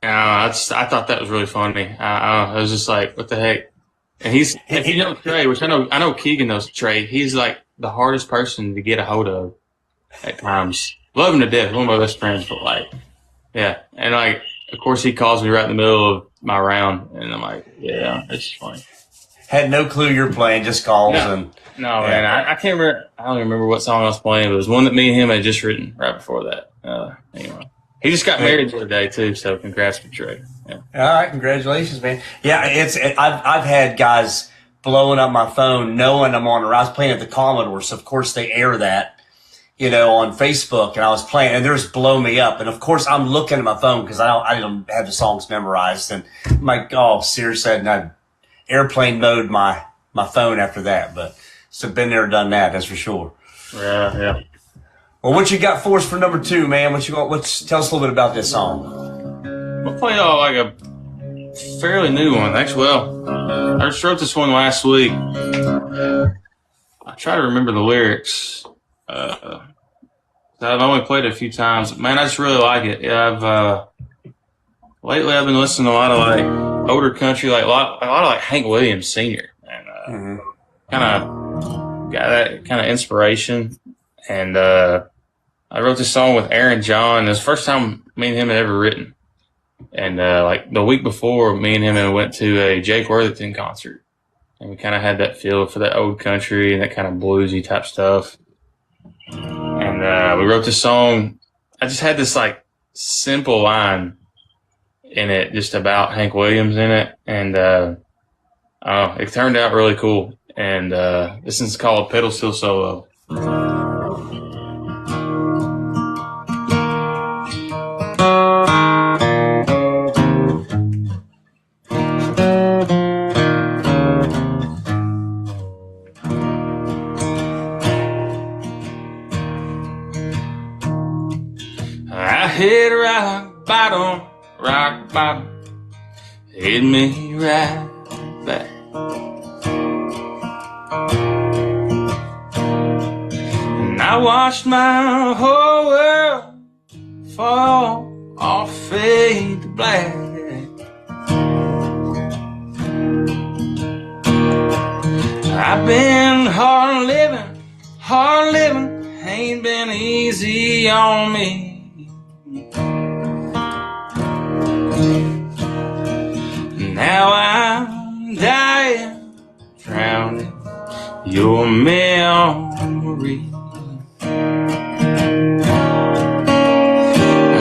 I thought that was really funny. I was just like, what the heck? And if you know Trey, which I know Keegan knows Trey, he's like the hardest person to get a hold of at times. Love him to death, one of my best friends, but like, yeah. And like, of course he calls me right in the middle of my round, and I'm like, yeah, it's funny. Had no clue you're playing, just calls. No, man, I can't remember. I don't even remember what song I was playing, but it was one that me and him had just written right before that. Anyway. He just got married the other day too, so congrats to Trey. Yeah. All right, congratulations, man. Yeah, I've had guys blowing up my phone knowing I'm on, or I was playing at the Commodore, so of course they air that, on Facebook, and I was playing, and they're just blow me up, and of course I'm looking at my phone because I don't have the songs memorized, and I'm like, oh, seriously, and I airplane mode my phone after that, but so been there, done that, that's for sure. Yeah. Well, what you got for us for number 2, man? Tell us a little bit about this song. I'll play y'all like a fairly new one. Actually, I just wrote this one last week. I try to remember the lyrics. I've only played it a few times. Man, I just really like it. Yeah, lately I've been listening to a lot of like older country, like a lot of like Hank Williams Sr. And kind of got that kind of inspiration. And I wrote this song with Aaron John. It was the first time me and him had ever written. And like the week before, me and him had went to a Jake Worthington concert. And we kind of had that feel for that old country and that kind of bluesy type stuff. And we wrote this song. I just had this like simple line in it just about Hank Williams in it. And it turned out really cool. And this is called Pedal Steel Solo. I hit rock bottom, hit me right back. And I watched my whole world fall off, fade to black. I've been hard living, ain't been easy on me. Now I'm dying, drowning your memory.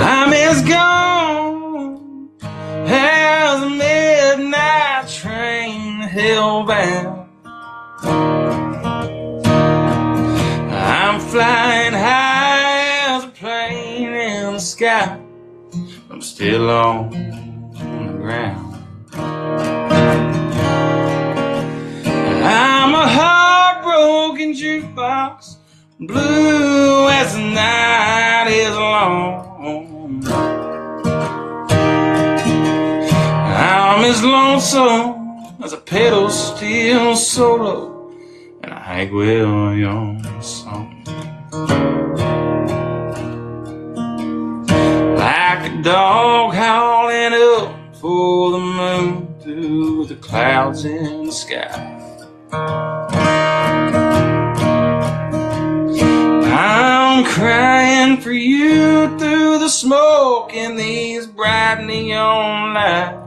I'm as gone as a midnight train hellbound. I'm flying high as a plane in the sky. I'm still on the ground. I'm a heartbroken jukebox, blue as the night is long. I'm as lonesome as a pedal steel solo and a Hank Williams song. Like a dog howling up for the moon through the clouds in the sky. I'm crying for you through the smoke in these bright neon lights.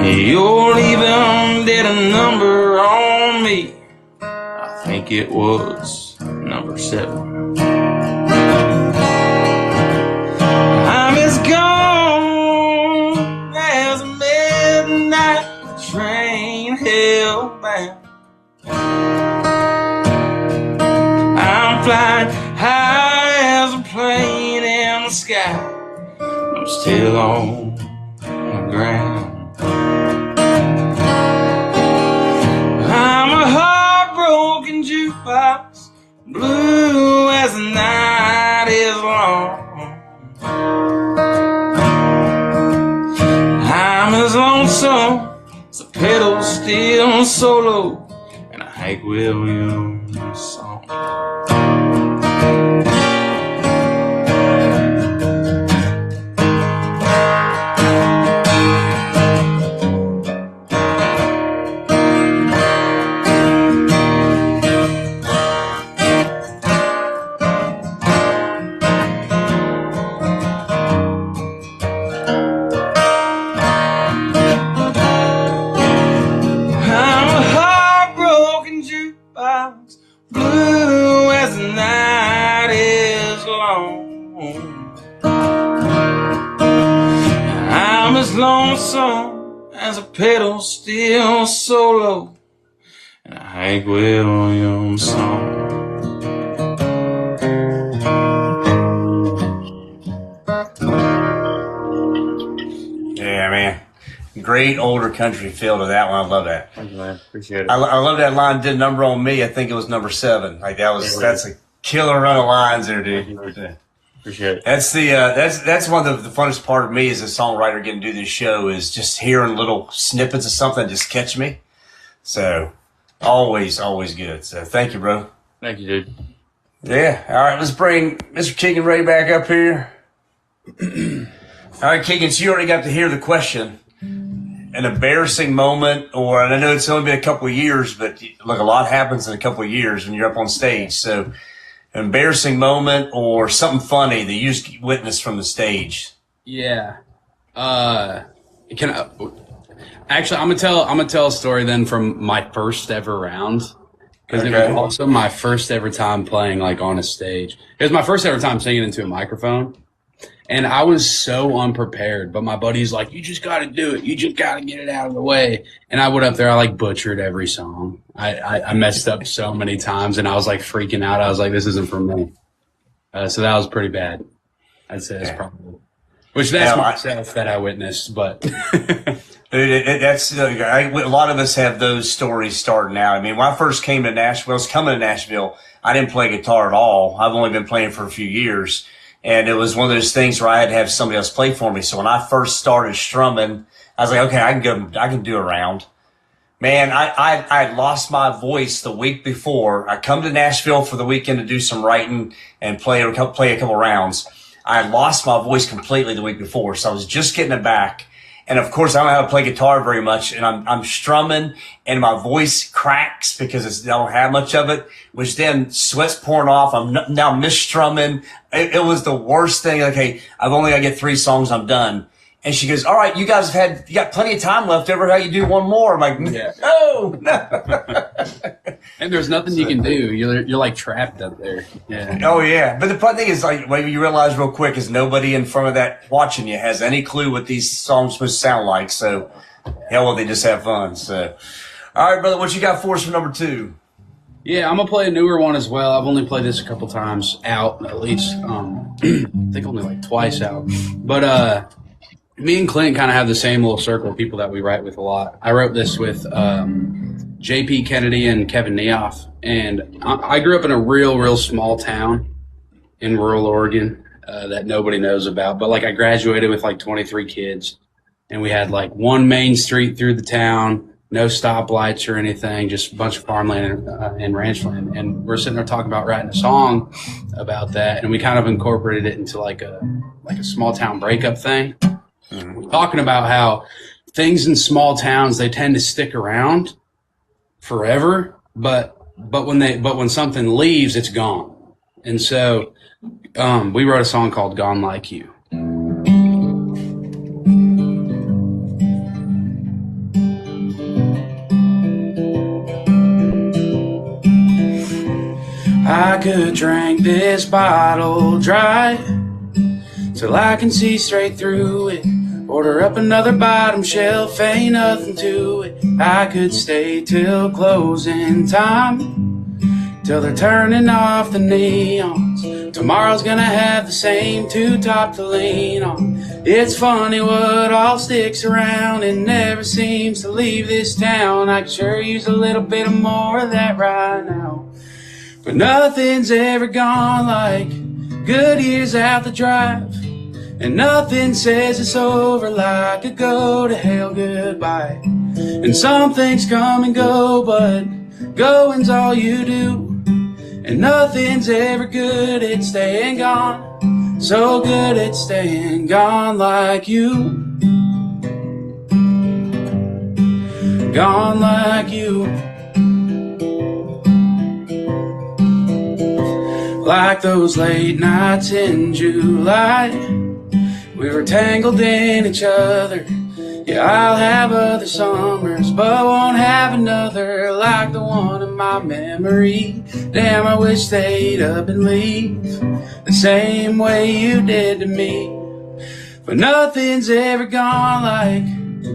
Your leaving did a number on me. I think it was number 7. I'm as gone as a midnight train hellbound. I'm flying high as a plane in the sky. I'm still on the ground. I'm a heartbroken jukebox, blue as the night is long. I'm as lonesome as a pedal steel solo in a Hank Williams song. Blue as the night is long. I'm as lonesome as a pedal steel solo in a Hank Williams song. Yeah, man. Great older country feel to that one. I love that. Thank you, man. Appreciate it. I love that line. Did a number on me. I think it was number 7. Like that's a killer run of lines there, dude. Appreciate it. That's that's one of the funnest part of me as a songwriter getting to do this show is just hearing little snippets of something that just catch me. So always good. So thank you, bro. Thank you, dude. Yeah. All right. Let's bring Mr. Keegan Ray back up here. All right, Keegan. So you already got to hear the question. An embarrassing moment, or, and I know it's only been a couple of years, but look, a lot happens in a couple of years when you're up on stage. So, an embarrassing moment or something funny that you just witnessed from the stage. Yeah. Actually, I'm gonna tell a story then from my first ever round. Because it was also my first ever time playing like on a stage. It was my first ever time singing into a microphone. And I was so unprepared, but my buddy's like, you just got to do it. You just got to get it out of the way. And I went up there. I like butchered every song. I messed up so many times and I was like freaking out. I was like, this isn't for me. So that was pretty bad. I'd say that's probably, which that's myself that I witnessed, but. That's a lot of us have those stories starting out. I mean, when I first came to Nashville, I was coming to Nashville. I didn't play guitar at all. I've only been playing for a few years. And it was one of those things where I had to have somebody else play for me. So when I first started strumming, I was like, okay, I can do a round. Man, I had lost my voice the week before. I come to Nashville for the weekend to do some writing and play a couple rounds. I lost my voice completely the week before. So I was just getting it back. And of course, I don't know how to play guitar very much. And I'm strumming and my voice cracks because I don't have much of it, which then sweat's pouring off. I'm now misstrumming. It was the worst thing. Like, hey, I've only got to get 3 songs. I'm done. And she goes, all right, you got plenty of time left. Ever how you do one more? I'm like, no. And there's nothing you can do. You're like trapped up there. Yeah. Oh yeah. But the fun thing is like, what you realize real quick is nobody in front of that watching you has any clue what these songs are supposed to sound like. So hell, well, they just have fun. So, all right, brother, what you got for us for number 2? Yeah, I'm gonna play a newer one as well. I've only played this a couple times out, at least. I think only like twice out. But me and Clint kind of have the same little circle of people that we write with a lot. I wrote this with J.P. Kennedy and Kevin Neoff. And I grew up in a real small town in rural Oregon that nobody knows about. But, like, I graduated with, like, 23 kids. And we had, like, one main street through the town, no stoplights or anything, just a bunch of farmland and ranch land. And we're sitting there talking about writing a song about that. And we kind of incorporated it into, like a small town breakup thing. We're talking about how things in small towns, they tend to stick around forever, but when something leaves, it's gone. And so we wrote a song called Gone Like You. I could drink this bottle dry till I can see straight through it. Order up another bottom shelf, ain't nothing to it. I could stay till closing time, till they're turning off the neons. Tomorrow's gonna have the same two top to lean on. It's funny what all sticks around and never seems to leave this town. I could sure use a little bit of more of that right now. But nothing's ever gone like good years out the drive. And nothing says it's over like a go to hell goodbye. And some things come and go, but going's all you do. And nothing's ever good at staying gone, so good at staying gone like you. Gone like you. Like those late nights in July, we were tangled in each other. Yeah, I'll have other summers, but won't have another like the one in my memory. Damn, I wish they'd up and leave the same way you did to me. But nothing's ever gone like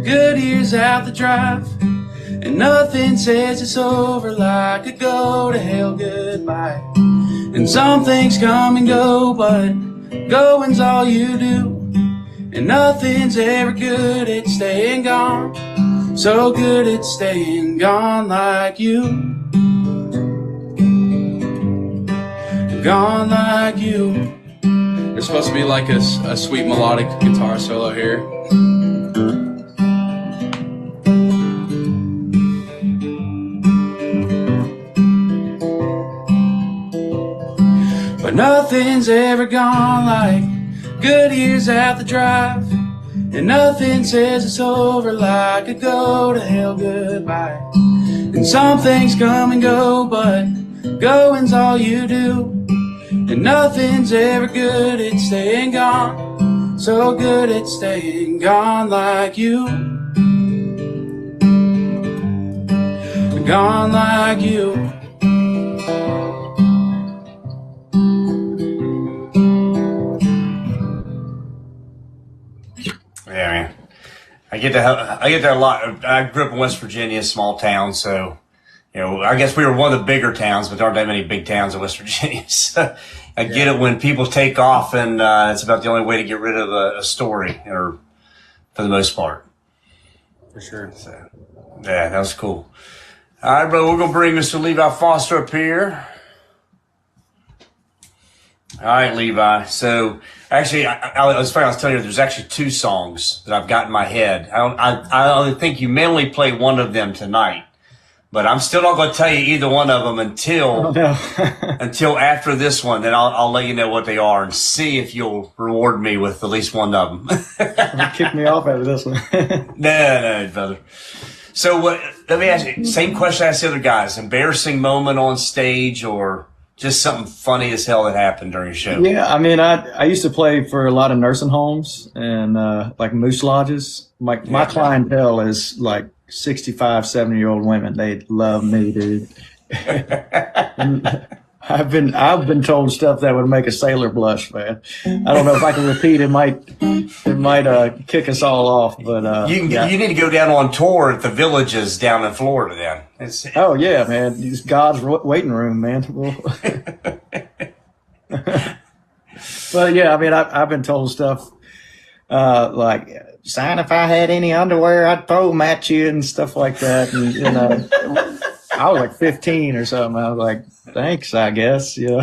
good years out the drive. And nothing says it's over like a go to hell goodbye. And some things come and go, but going's all you do. And nothing's ever good at staying gone, so good at staying gone like you. Gone like you. There's supposed to be like a sweet melodic guitar solo here. But nothing's ever gone like good years out the drive. And nothing says it's over like a go to hell goodbye. And some things come and go, but going's all you do. And nothing's ever good at staying gone, so good at staying gone like you. Gone like you. Yeah, man. I get that a lot. I grew up in West Virginia, small town, so I guess we were one of the bigger towns, but there aren't that many big towns in West Virginia. So I get it when people take off, and it's about the only way to get rid of a story, or for the most part. For sure. So, yeah, that was cool. All right, bro, we're gonna bring Mr. Levi Foster up here. All right, Levi. So actually, I was telling you, there's actually two songs that I've got in my head. I only think you may only play one of them tonight, but I'm still not going to tell you either one of them until until after this one. Then I'll let you know what they are and see if you'll reward me with at least one of them. Kick me off after this one. No, brother. So let me ask you, same question I asked the other guys. Embarrassing moment on stage, or just something funny as hell that happened during your show? Yeah, I mean, I used to play for a lot of nursing homes and like moose lodges. My clientele is like 65, 70-year-old women. They love me, dude. I've been told stuff that would make a sailor blush, man. I don't know if I can repeat. It might kick us all off, but you need to go down on tour at the villages down in Florida. Then oh yeah, man, it's God's waiting room, man. But yeah, I mean, I've been told stuff like, "Son, if I had any underwear, I'd throw them at you," and stuff like that. And I was like 15 or something. I was like, thanks, I guess. So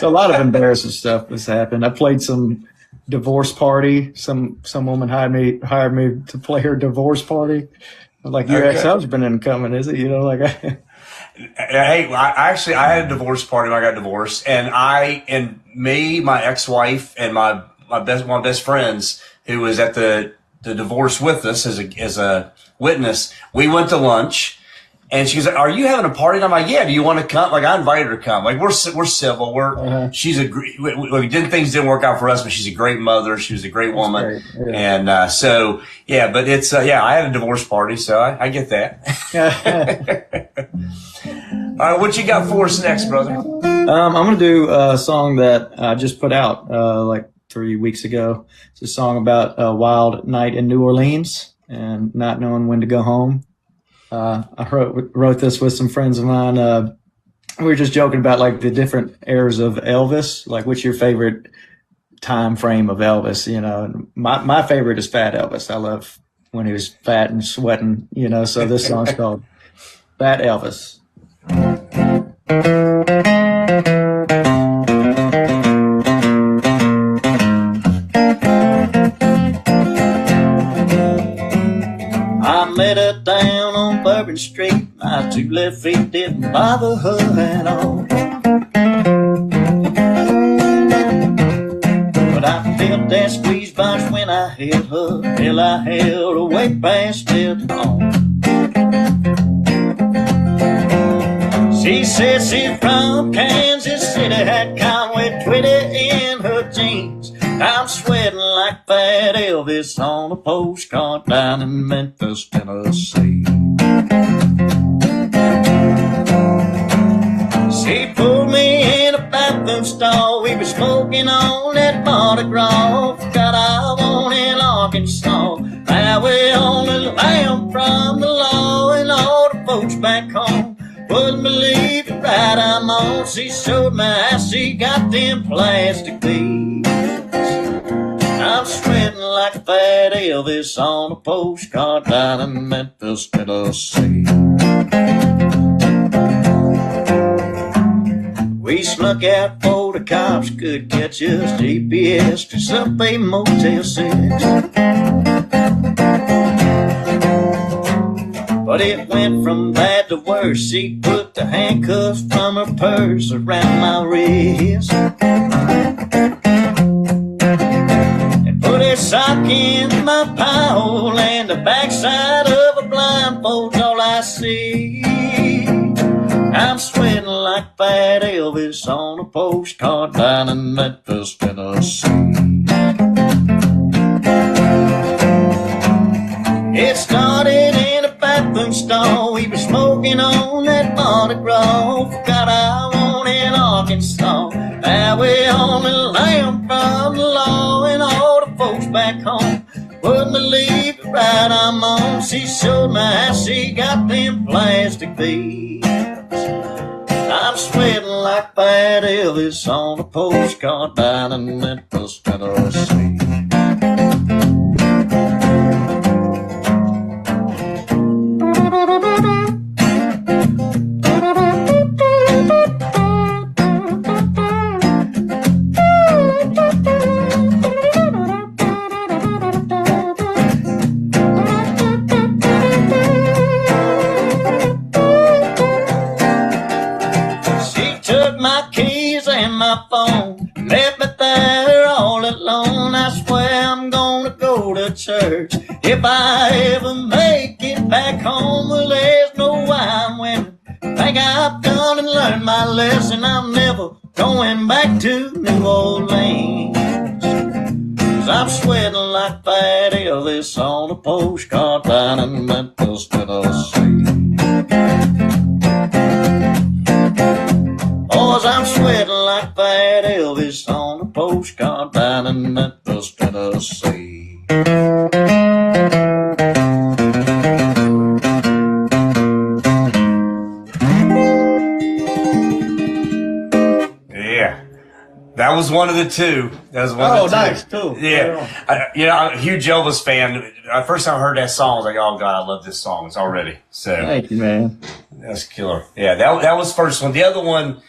a lot of embarrassing stuff has happened. I played some divorce party. Some woman hired me to play her divorce party. Like, your ex-husband isn't coming, is it? Hey, I had a divorce party when I got divorced, and my ex-wife, and my best friends who was at the divorce with us as a witness, we went to lunch. And she's like, "Are you having a party?" And I'm like, "Yeah. Do you want to come?" Like, I invited her to come. Like, we're civil. Things didn't work out for us, but she's a great mother. She was a great woman. Yeah. And but it's I had a divorce party, so I get that. right, what you got for us next, brother? I'm going to do a song that I just put out like 3 weeks ago. It's a song about a wild night in New Orleans and not knowing when to go home. I wrote this with some friends of mine. We were just joking about like the different eras of Elvis. Like, what's your favorite time frame of Elvis? You know, and my favorite is Fat Elvis. I love when he was fat and sweating. You know, so this song's called Fat Elvis. I met her down on Bourbon Street. My 2 left feet didn't bother her at all. But I felt that squeeze bunch when I held her, till I held her way past till dawn. She said she's from Kansas City, had Conway Twitty in her jeans. I'm sweating like Fat Elvis on a postcard down in Memphis, Tennessee. She pulled me in a bathroom stall. We were smoking on that Mardi Gras. Forgot I won in Arkansas. Now we only lamb from the law, and all the folks back home wouldn't believe the ride I'm on. She showed me how she got them plastic beads. I'm sweating like Fat Elvis on a postcard down in Memphis, Tennessee. We snuck out before the cops could catch us. GPS to some Motel 6. But it went from bad to worse. She put the handcuffs from her purse around my wrist and put a sock in my pie hole, and the backside of a blindfold's all I see. I'm sweating like Fat Elvis on a postcard down in Memphis, Tennessee. It started in a bathroom stall. We were smoking on that Mardi Gras. Forgot I won in Arkansas. Now we only lamb from the law, and all the folks back home wouldn't believe the ride I'm on. She showed me how she got them plastic beads. I'm sweating like Fat Elvis on a postcard down in Memphis, Tennessee. My phone, left me there all alone. I swear I'm gonna go to church if I ever make it back home. Well, there's no why I'm winning. Think I've done and learned my lesson. I'm never going back to New Orleans. 'Cause I'm sweating like Fat Elvis on a postcard down in Memphis, Tennessee. Cause I'm sweating like Fat Elvis on a postcard down in Memphis, Tennessee. Yeah, that was one of the two. That was one of the two. Oh, nice, cool. Yeah, I'm a huge Elvis fan. First time I heard that song, I was like, "Oh God, I love this song." It's already so. Thank you, man. That's killer. Yeah, that was first one. The other one.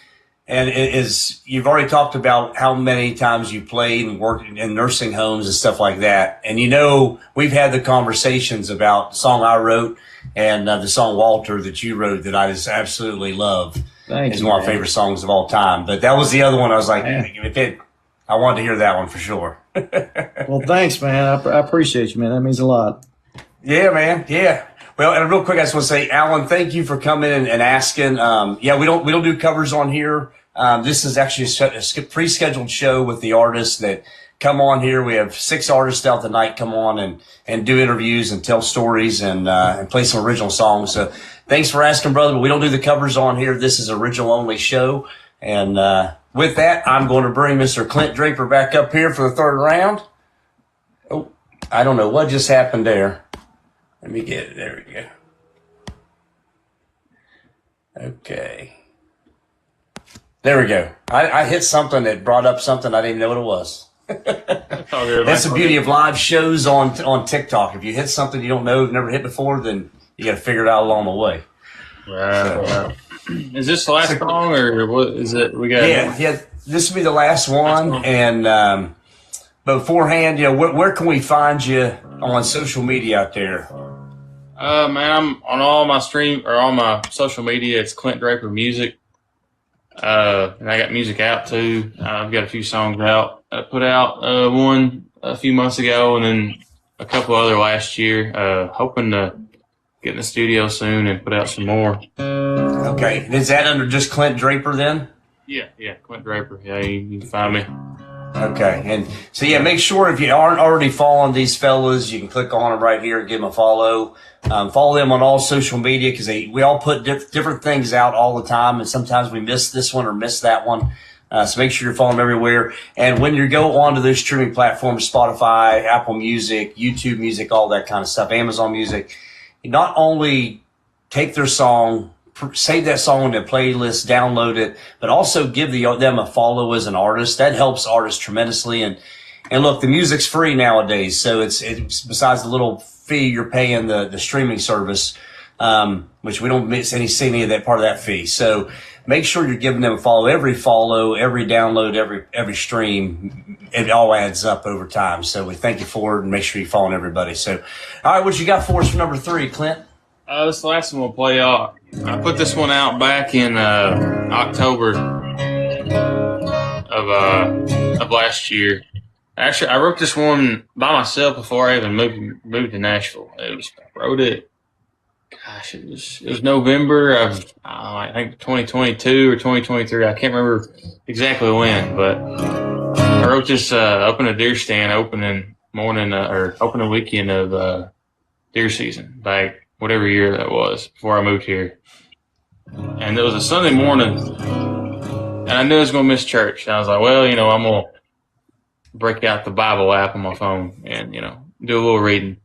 And it is, you've already talked about how many times you played and worked in nursing homes and stuff like that. And you know, we've had the conversations about the song I wrote and the song Walter that you wrote that I just absolutely love. Thank It's you, one of my man. favorite songs of all time. But that was the other one. I was like, Yeah. I wanted to hear that one for sure. Well, thanks, man. I appreciate you, man. That means a lot. Yeah, man. Yeah. Well, and real quick, I just want to say, Alan, thank you for coming in and asking. Yeah, we don't do covers on here. This is actually a pre-scheduled show with the artist that come on here. We have 6 artists out the night come on and do interviews and tell stories and play some original songs. So thanks for asking, brother. But we don't do the covers on here. This is original only show. And with that, I'm going to bring Mr. Clint Draper back up here for the third round. Oh, I don't know what just happened there. Let me get it. There we go. Okay. There we go. I hit something that brought up something I didn't even know what it was. That's the beauty of live shows on TikTok. If you hit something you don't know, you've never hit before, then you got to figure it out along the way. Right. Is this the last song, or what is it? We got yeah. This will be the last one. And but beforehand, where can we find you on social media out there? Man, I'm on all my all my social media. It's Clint Draper Music. And I got music out too. I've got a few songs out. I put out one a few months ago, and then a couple other last year. Hoping to get in the studio soon and put out some more. Okay, is that under just Clint Draper then? Yeah, Clint Draper. Yeah, you can find me. Okay, and so make sure if you aren't already following these fellas, you can click on them right here and give them a follow. Follow them on all social media because we all put different things out all the time, and sometimes we miss this one or miss that one. So make sure you're following them everywhere. And when you go onto those streaming platforms, Spotify, Apple Music, YouTube Music, all that kind of stuff, Amazon Music, you not only take their song, save that song in the playlist, download it, but also give them a follow as an artist. That helps artists tremendously. And look, the music's free nowadays, so it's besides the little fee you're paying the streaming service, which we don't see any of that part of that fee. So make sure you're giving them a follow. Every download, every stream, it all adds up over time. So we thank you for it, and make sure you're following everybody. So, all right, what you got for us for number 3, Clint? This last one we'll play out. I put this one out back in October of last year. Actually, I wrote this one by myself before I even moved to Nashville. I wrote it. Gosh, it was November of I think 2022 or 2023. I can't remember exactly when, but I wrote this open a deer stand opening weekend of deer season back whatever year that was before I moved here. And it was a Sunday morning, and I knew I was going to miss church. And I was like, well, I'm going to break out the Bible app on my phone and, do a little reading.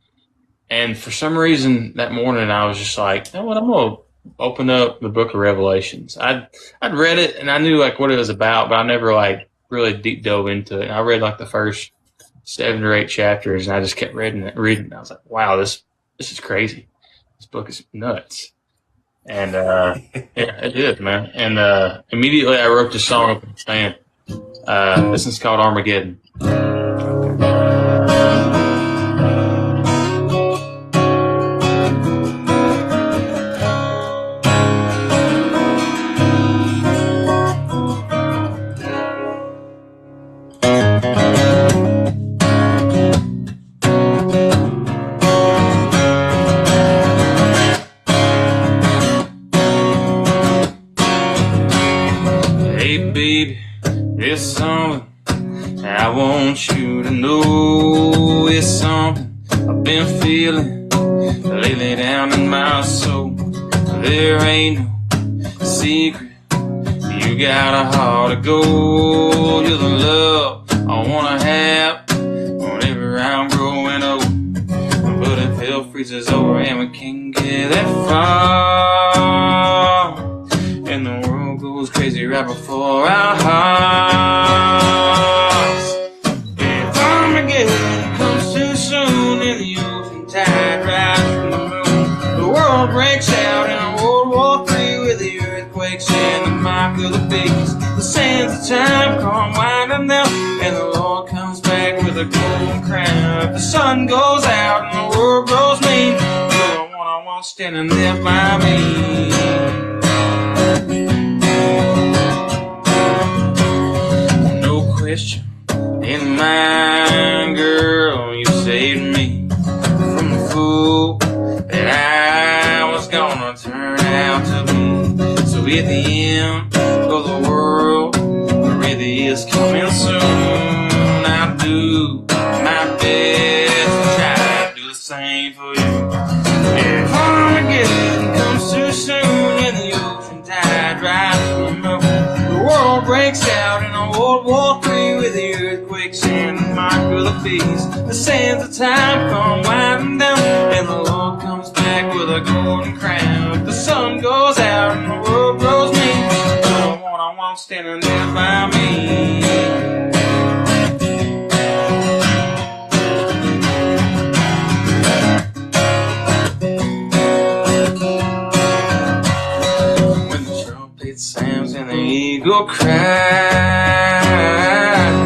And for some reason that morning I was just like, you know what, I'm going to open up the book of Revelations. I'd read it and I knew what it was about, but I never really deep dove into it. And I read the first 7 or 8 chapters, and I just kept reading. I was like, wow, this is crazy. This book is nuts. And yeah, it is, man. And immediately I wrote this song up in the stand. This is called Armageddon. Hey, baby, there's something I want you to know. It's something I've been feeling lately down in my soul. There ain't no secret, you got a heart of gold. You're the love I wanna have whenever I'm growing old. But if hell freezes over and we can't get that far, and the world goes crazy right before our hearts, if Armageddon comes too soon and the ocean tide rises from the moon, the world breaks out in a World War III with the earthquakes and the mark of the beast. The sands of time come winding down, and the Lord comes back with a golden crown. If the sun goes out and the world grows mean, you're the one I want standing there by me. No question in mind, girl, you saved me from the fool that I was gonna turn out to be. So at the end of the world, really is coming soon. I do breaks out in a World War III with the earthquakes and the mark of the beast. The sands of time come winding down, and the Lord comes back with a golden crown. If the sun goes out and the world grows mean, you're the one I want standing there by me. Sounds and the eagle cries.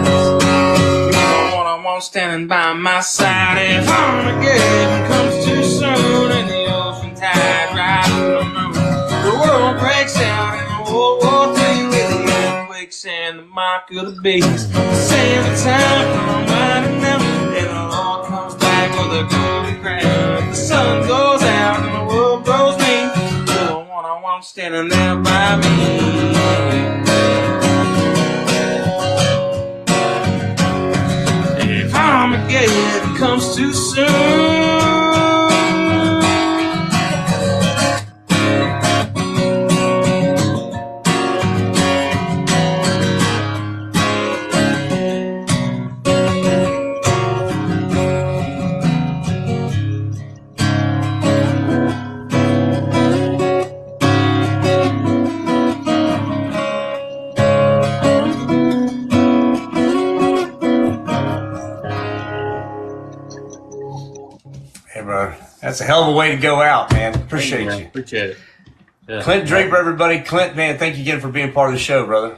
You're the one I want standing by my side. If Armageddon comes too soon and the ocean tide rises the moon, the world breaks out in a World War III with the earthquakes and the mark of the beast. The sands of time come winding down, and the Lord comes back with a golden crown. The sun goes out and the world grows mean, you're the one I want standing there by me. If Armageddon comes too soon, That's a hell of a way to go out, man. Appreciate you. Appreciate it. Yeah. Clint Draper, everybody. Clint, man, thank you again for being part of the show, brother.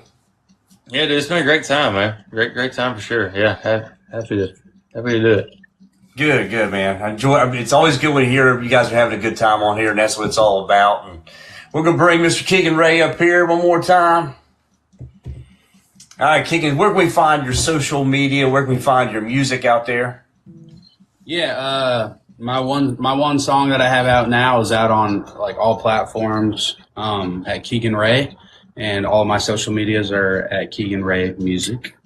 Yeah, dude, it's been a great time, man. Great time for sure. Yeah, happy to do it. Good, man. I enjoy. I mean, it's always good when you hear you guys are having a good time on here, and that's what it's all about. And we're gonna bring Mr. Keegan Ray up here one more time. All right, Keegan, where can we find your social media? Where can we find your music out there? Yeah, my one song that I have out now is out on like all platforms at Keegan Ray, and all of my social medias are at Keegan Ray Music.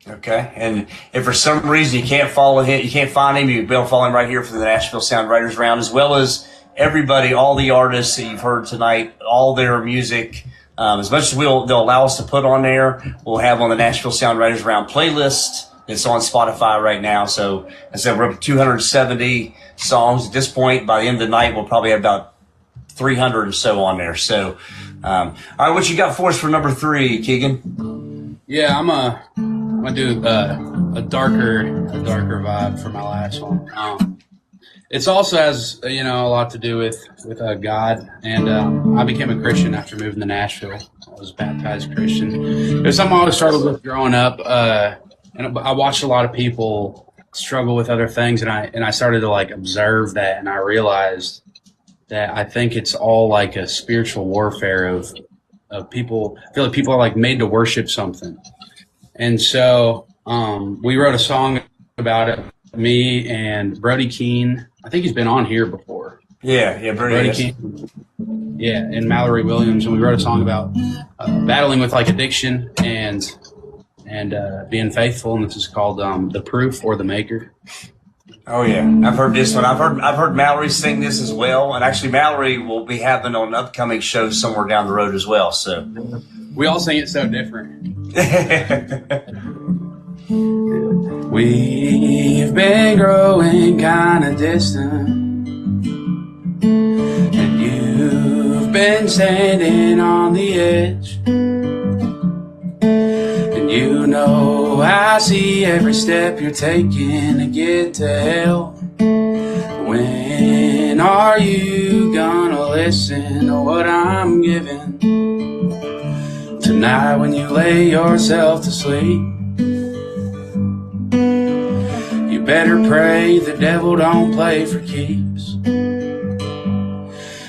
Okay, and if for some reason you can't follow him, you can't find him, you can be able to follow him right here for the Nashville Sound Writers Round, as well as everybody, all the artists that you've heard tonight, all their music. As much as they'll allow us to put on there, we'll have on the Nashville Sound Writers Round playlist. It's on Spotify right now. So I said we're up to 270 songs at this point. By the end of the night, we'll probably have about 300 or so on there. So, all right, what you got for us for number 3, Keegan? Yeah, I'm gonna do a darker vibe for my last one. It's also has a lot to do with God, and I became a Christian after moving to Nashville. I was a baptized Christian. It was something I always struggled with growing up. And I watched a lot of people struggle with other things, and I started to like observe that, and I realized that I think it's all like a spiritual warfare of people. I feel like people are like made to worship something, and so we wrote a song about it. Me and Brody Keene. I think he's been on here before. Yeah, Brody Keene. Yeah, and Mallory Williams, and we wrote a song about battling with like addiction and being faithful, and this is called The Proof or The Maker. Oh yeah, I've heard this one. I've heard Mallory sing this as well, and actually Mallory will be happening on an upcoming show somewhere down the road as well. So we all sing it so different. We've been growing kind of distant, and you've been standing on the edge. You know I see every step you're taking to get to hell. When are you gonna listen to what I'm giving? Tonight when you lay yourself to sleep, you better pray the devil don't play for keeps.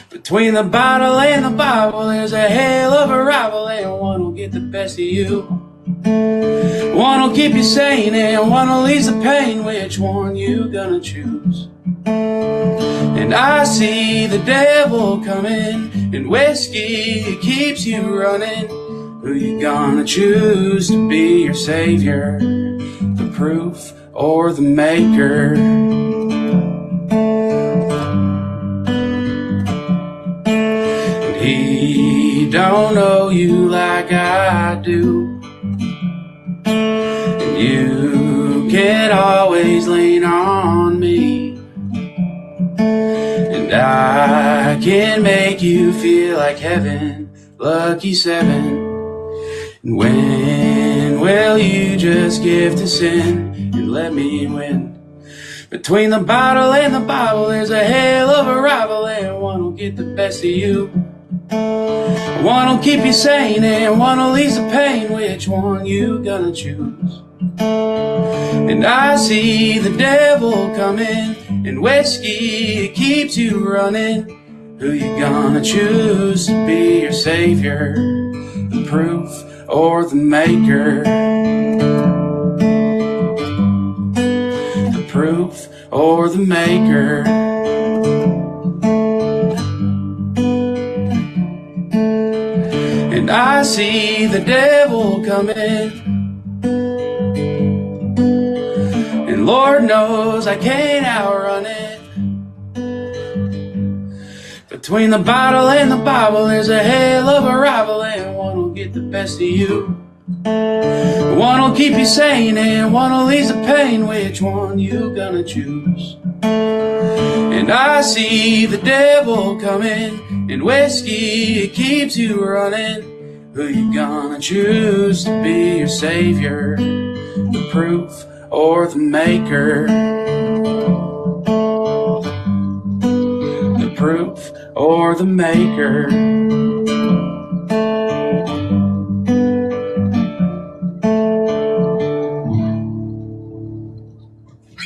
Between the bottle and the Bible, there's a hell of a rival, and one will get the best of you. One will keep you sane and one will ease the pain. Which one you gonna choose? And I see the devil coming, and whiskey keeps you running. Who you gonna choose to be your savior? The proof or the maker? And he she don't know you like I do. And you can always lean on me, and I can make you feel like heaven, lucky 7. And when will you just give to sin and let me win? Between the bottle and the Bible, there's a hell of a rival, and one will get the best of you. One will keep you sane, and one will ease the pain. Which one you gonna choose? And I see the devil coming, and whiskey, it keeps you running. Who you gonna choose to be your savior? The proof or the maker? The proof or the maker? And I see the devil coming, and Lord knows I can't outrun it. Between the bottle and the Bible, there's a hell of a rival, and one will get the best of you. One will keep you sane, and one will ease the pain. Which one you gonna choose? And I see the devil coming, and whiskey, it keeps you running. Who you gonna choose to be your savior? The proof or the maker? The proof or the maker?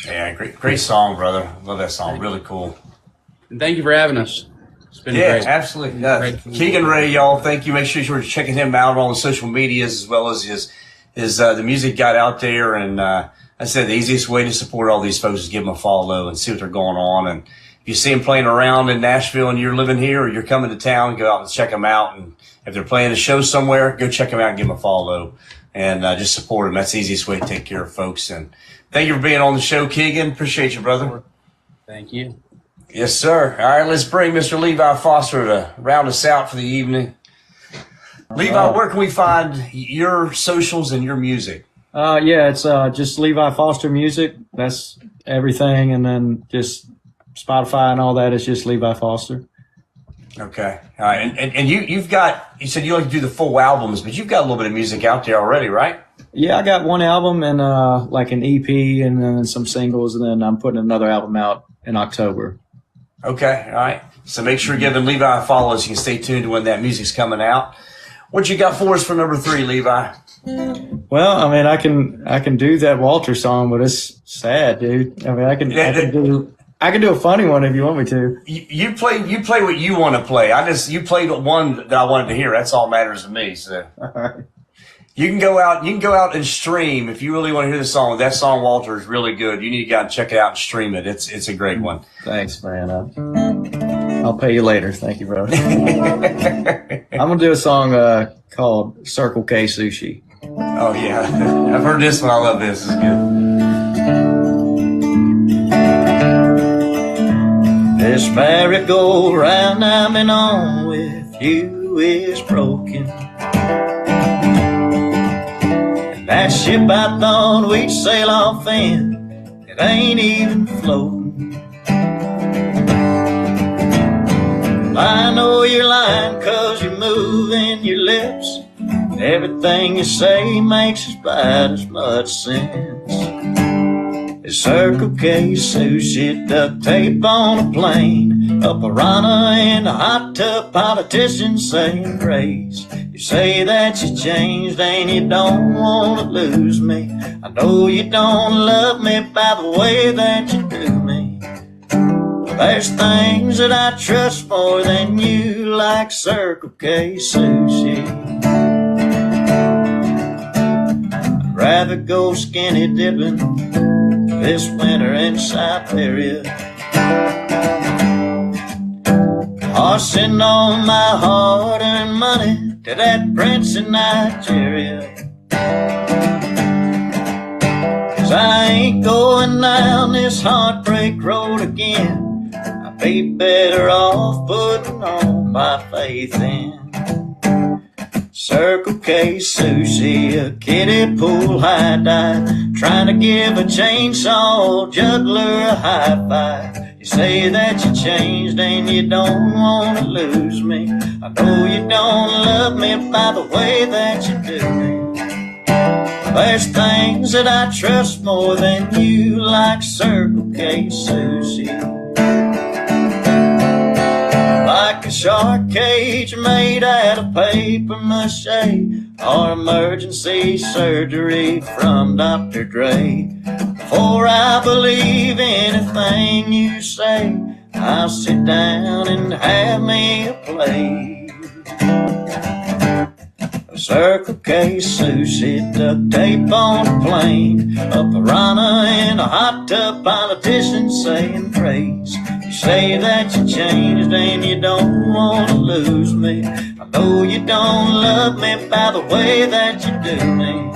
Yeah, great song, brother. Love that song. Really cool. And thank you for having us. It's been Yeah, great. absolutely. Great. Keegan Ray, y'all. Thank you. Make sure you're checking him out on the social medias, as well as his the music got out there. And I said the easiest way to support all these folks is give them a follow and see what they're going on. And if you see them playing around in Nashville and you're living here, or you're coming to town, go out and check them out. And if they're playing a show somewhere, go check them out and give them a follow, and just support them. That's the easiest way to take care of folks. And thank you for being on the show, Keegan. Appreciate you, brother. Thank you. Yes, sir. All right, let's bring Mr. Levi Foster to round us out for the evening. Levi, where can we find your socials and your music? Yeah, it's just Levi Foster Music. That's everything, and then just Spotify and all that is just Levi Foster. Okay. All right. And you said you like to do the full albums, but you've got a little bit of music out there already, right? Yeah, I got one album and like an EP and then some singles, and then I'm putting another album out in October. Okay. All right. So make sure you're giving Levi a follow so you can stay tuned to when that music's coming out. What you got for us for number 3, Levi? Well, I mean, I can do that Walter song, but it's sad, dude. I mean, I can do a funny one if you want me to. You play what you want to play. You played one that I wanted to hear. That's all matters to me. So All right. you can go out and stream if you really want to hear the song. That song, Walter, is really good. You need to go out and check it out and stream it. It's a great one. Thanks, man. I'll pay you later. Thank you, bro. I'm gonna do a song called Circle K Sushi. Oh yeah, I've heard this one. I love this. It's good. This merry-go-round I've been on with you is broken. And that ship I thought we'd sail off in, it ain't even floating. I know you're lying 'cause you're moving your lips. Everything you say makes about as much sense. It's Circle K sushi, duct tape on a plane, a piranha in a hot tub, politicians saying grace. You say that you changed and you don't want to lose me. I know you don't love me by the way that you do me. There's things that I trust more than you, like Circle K sushi. I'd rather go skinny dipping this winter in Siberia, horsing on my hard-earned money to that prince in Nigeria. 'Cause I ain't going down this heartbreak road again. I'd be better off putting all my faith in Circle K sushi, a kiddie pool high dive, trying to give a chainsaw juggler a high five. You say that you changed and you don't want to lose me. I know you don't love me by the way that you do me. There's things that I trust more than you, like Circle K sushi. Like a shark cage made out of paper mache, or emergency surgery from Dr. Dre. Before I believe anything you say, I'll sit down and have me a plate. Circle K sushi, duct tape on a plane, a piranha in a hot tub, politicians saying praise. You say that you changed and you don't want to lose me. I know you don't love me by the way that you do me.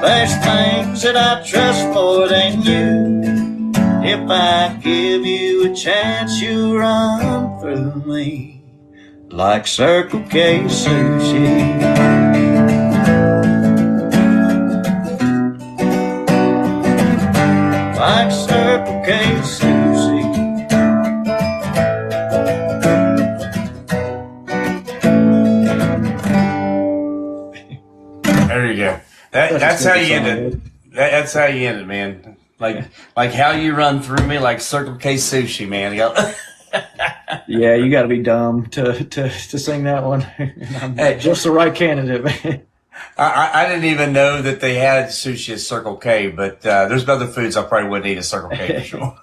There's things that I trust more than you. If I give you a chance, you run through me. Like Circle K sushi. Like Circle K sushi. There you go. That's how you end it. That's how you end it, man. Like how you run through me, like Circle K sushi, man. Yeah, you got to be dumb to sing that one. I'm just the right candidate, man. I didn't even know that they had sushi at Circle K, but there's other foods I probably wouldn't eat at Circle K for sure.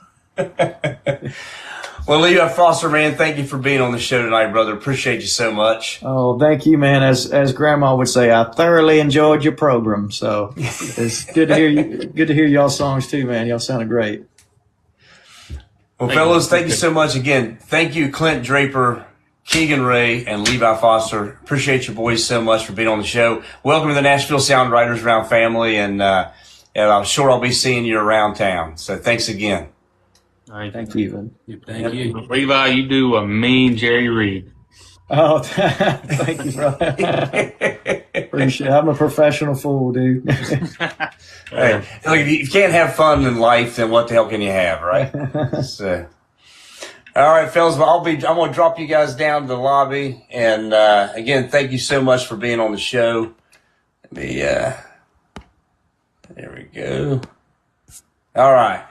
Well, Levi Foster, man, thank you for being on the show tonight, brother. Appreciate you so much. Oh, thank you, man. As Grandma would say, I thoroughly enjoyed your program. So it's good to hear you. Good to hear y'all songs too, man. Y'all sounded great. Well, fellas, thank you so much again. Thank you, Clint Draper, Keegan Ray, and Levi Foster. Appreciate you boys so much for being on the show. Welcome to the Nashville Sound Writers Round family, and I'm sure I'll be seeing you around town. So thanks again. All right. Thank you. Thank you. Levi, you do a mean Jerry Reed. Oh, thank you, bro. Appreciate it. I'm a professional fool, dude. Hey, look, if you can't have fun in life, then what the hell can you have, right? So, all right, fellas, I'm going to drop you guys down to the lobby. And again, thank you so much for being on the show. There we go. All right.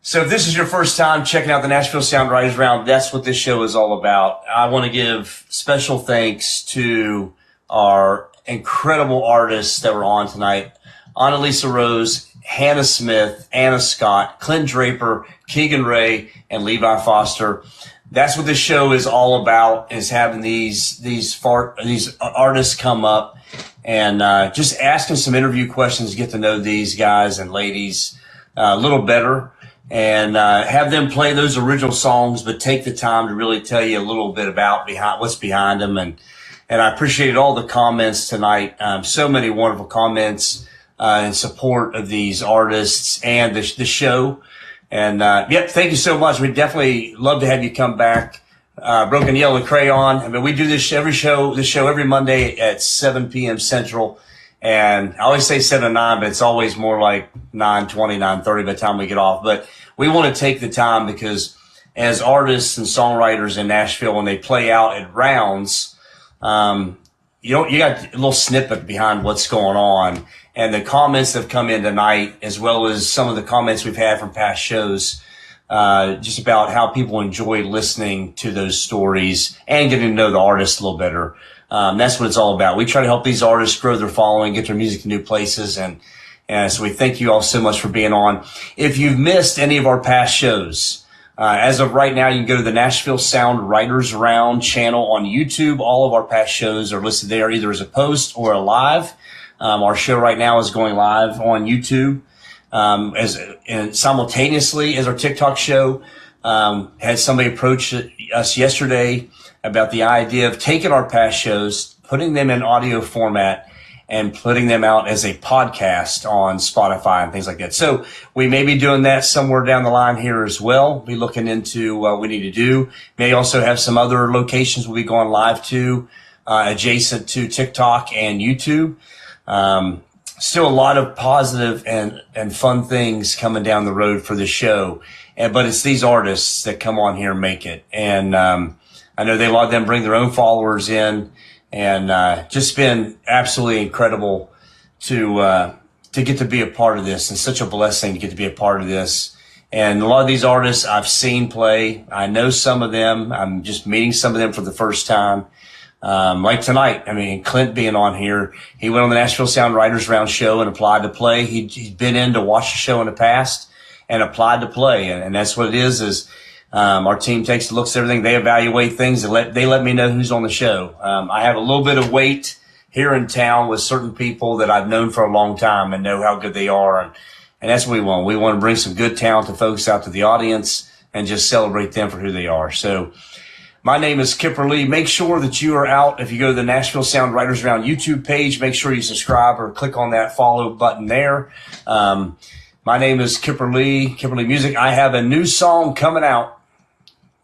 So if this is your first time checking out the Nashville Sound Writers Round, that's what this show is all about. I want to give special thanks to our incredible artists that were on tonight. Annalisa Rose, Hannah Smith, Anna Scott, Clint Draper, Keegan Ray, and Levi Foster. That's what this show is all about, is having these artists come up and just asking some interview questions, get to know these guys and ladies a little better. And have them play those original songs, but take the time to really tell you a little bit about what's behind them. And I appreciated all the comments tonight. So many wonderful comments in support of these artists and the show. And thank you so much. We'd definitely love to have you come back. Broken Yellow Crayon. I mean, we do this show every Monday at 7 p.m. Central. And I always say 7 to 9, but it's always more like 9:20, 9:30 by the time we get off. But we want to take the time because as artists and songwriters in Nashville, when they play out at rounds, you got a little snippet behind what's going on. And the comments that have come in tonight, as well as some of the comments we've had from past shows, just about how people enjoy listening to those stories and getting to know the artist a little better. That's what it's all about. We try to help these artists grow their following, get their music to new places. And so we thank you all so much for being on. If you've missed any of our past shows, as of right now, you can go to the Nashville Sound Writers Round channel on YouTube. All of our past shows are listed there either as a post or a live. Our show right now is going live on YouTube. And simultaneously as our TikTok show, had somebody approach us yesterday about the idea of taking our past shows, putting them in audio format, and putting them out as a podcast on Spotify and things like that. So we may be doing that somewhere down the line here as well. Be looking into what we need to do. May also have some other locations we'll be going live to. adjacent to TikTok and YouTube. Still a lot of positive and fun things coming down the road for the show. But it's these artists that come on here and make it. And I know a lot of them bring their own followers in, and just been absolutely incredible to get to be a part of this, and such a blessing to get to be a part of this. And a lot of these artists I've seen play. I know some of them. I'm just meeting some of them for the first time. Like tonight, I mean, Clint being on here, he went on the Nashville Sound Writers Round show and applied to play. He'd been in to watch the show in the past and applied to play. And that's what it is our team takes a look at everything. They evaluate things and they let me know who's on the show. I have a little bit of weight here in town with certain people that I've known for a long time and know how good they are. And that's what we want. We want to bring some good talented folks out to the audience and just celebrate them for who they are. So my name is Kipper Lee. Make sure that you are out. If you go to the Nashville Sound Writers Round YouTube page, make sure you subscribe or click on that follow button there. My name is Kipper Lee Music. I have a new song coming out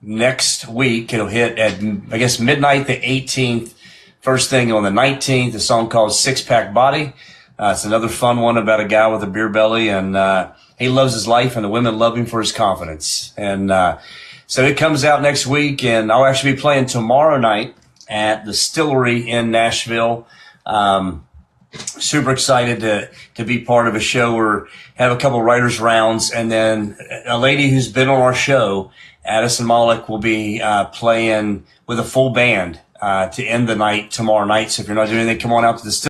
next week. It'll hit at, I guess, midnight the 18th. First thing on the 19th, a song called Six Pack Body. It's another fun one about a guy with a beer belly, and he loves his life, and the women love him for his confidence. And so it comes out next week, and I'll actually be playing tomorrow night at the Distillery in Nashville. Super excited to be part of a show where have a couple writers rounds, and then a lady who's been on our show, Addison Mollick, will be playing with a full band to end the night tomorrow night. So if you're not doing anything, come on out to the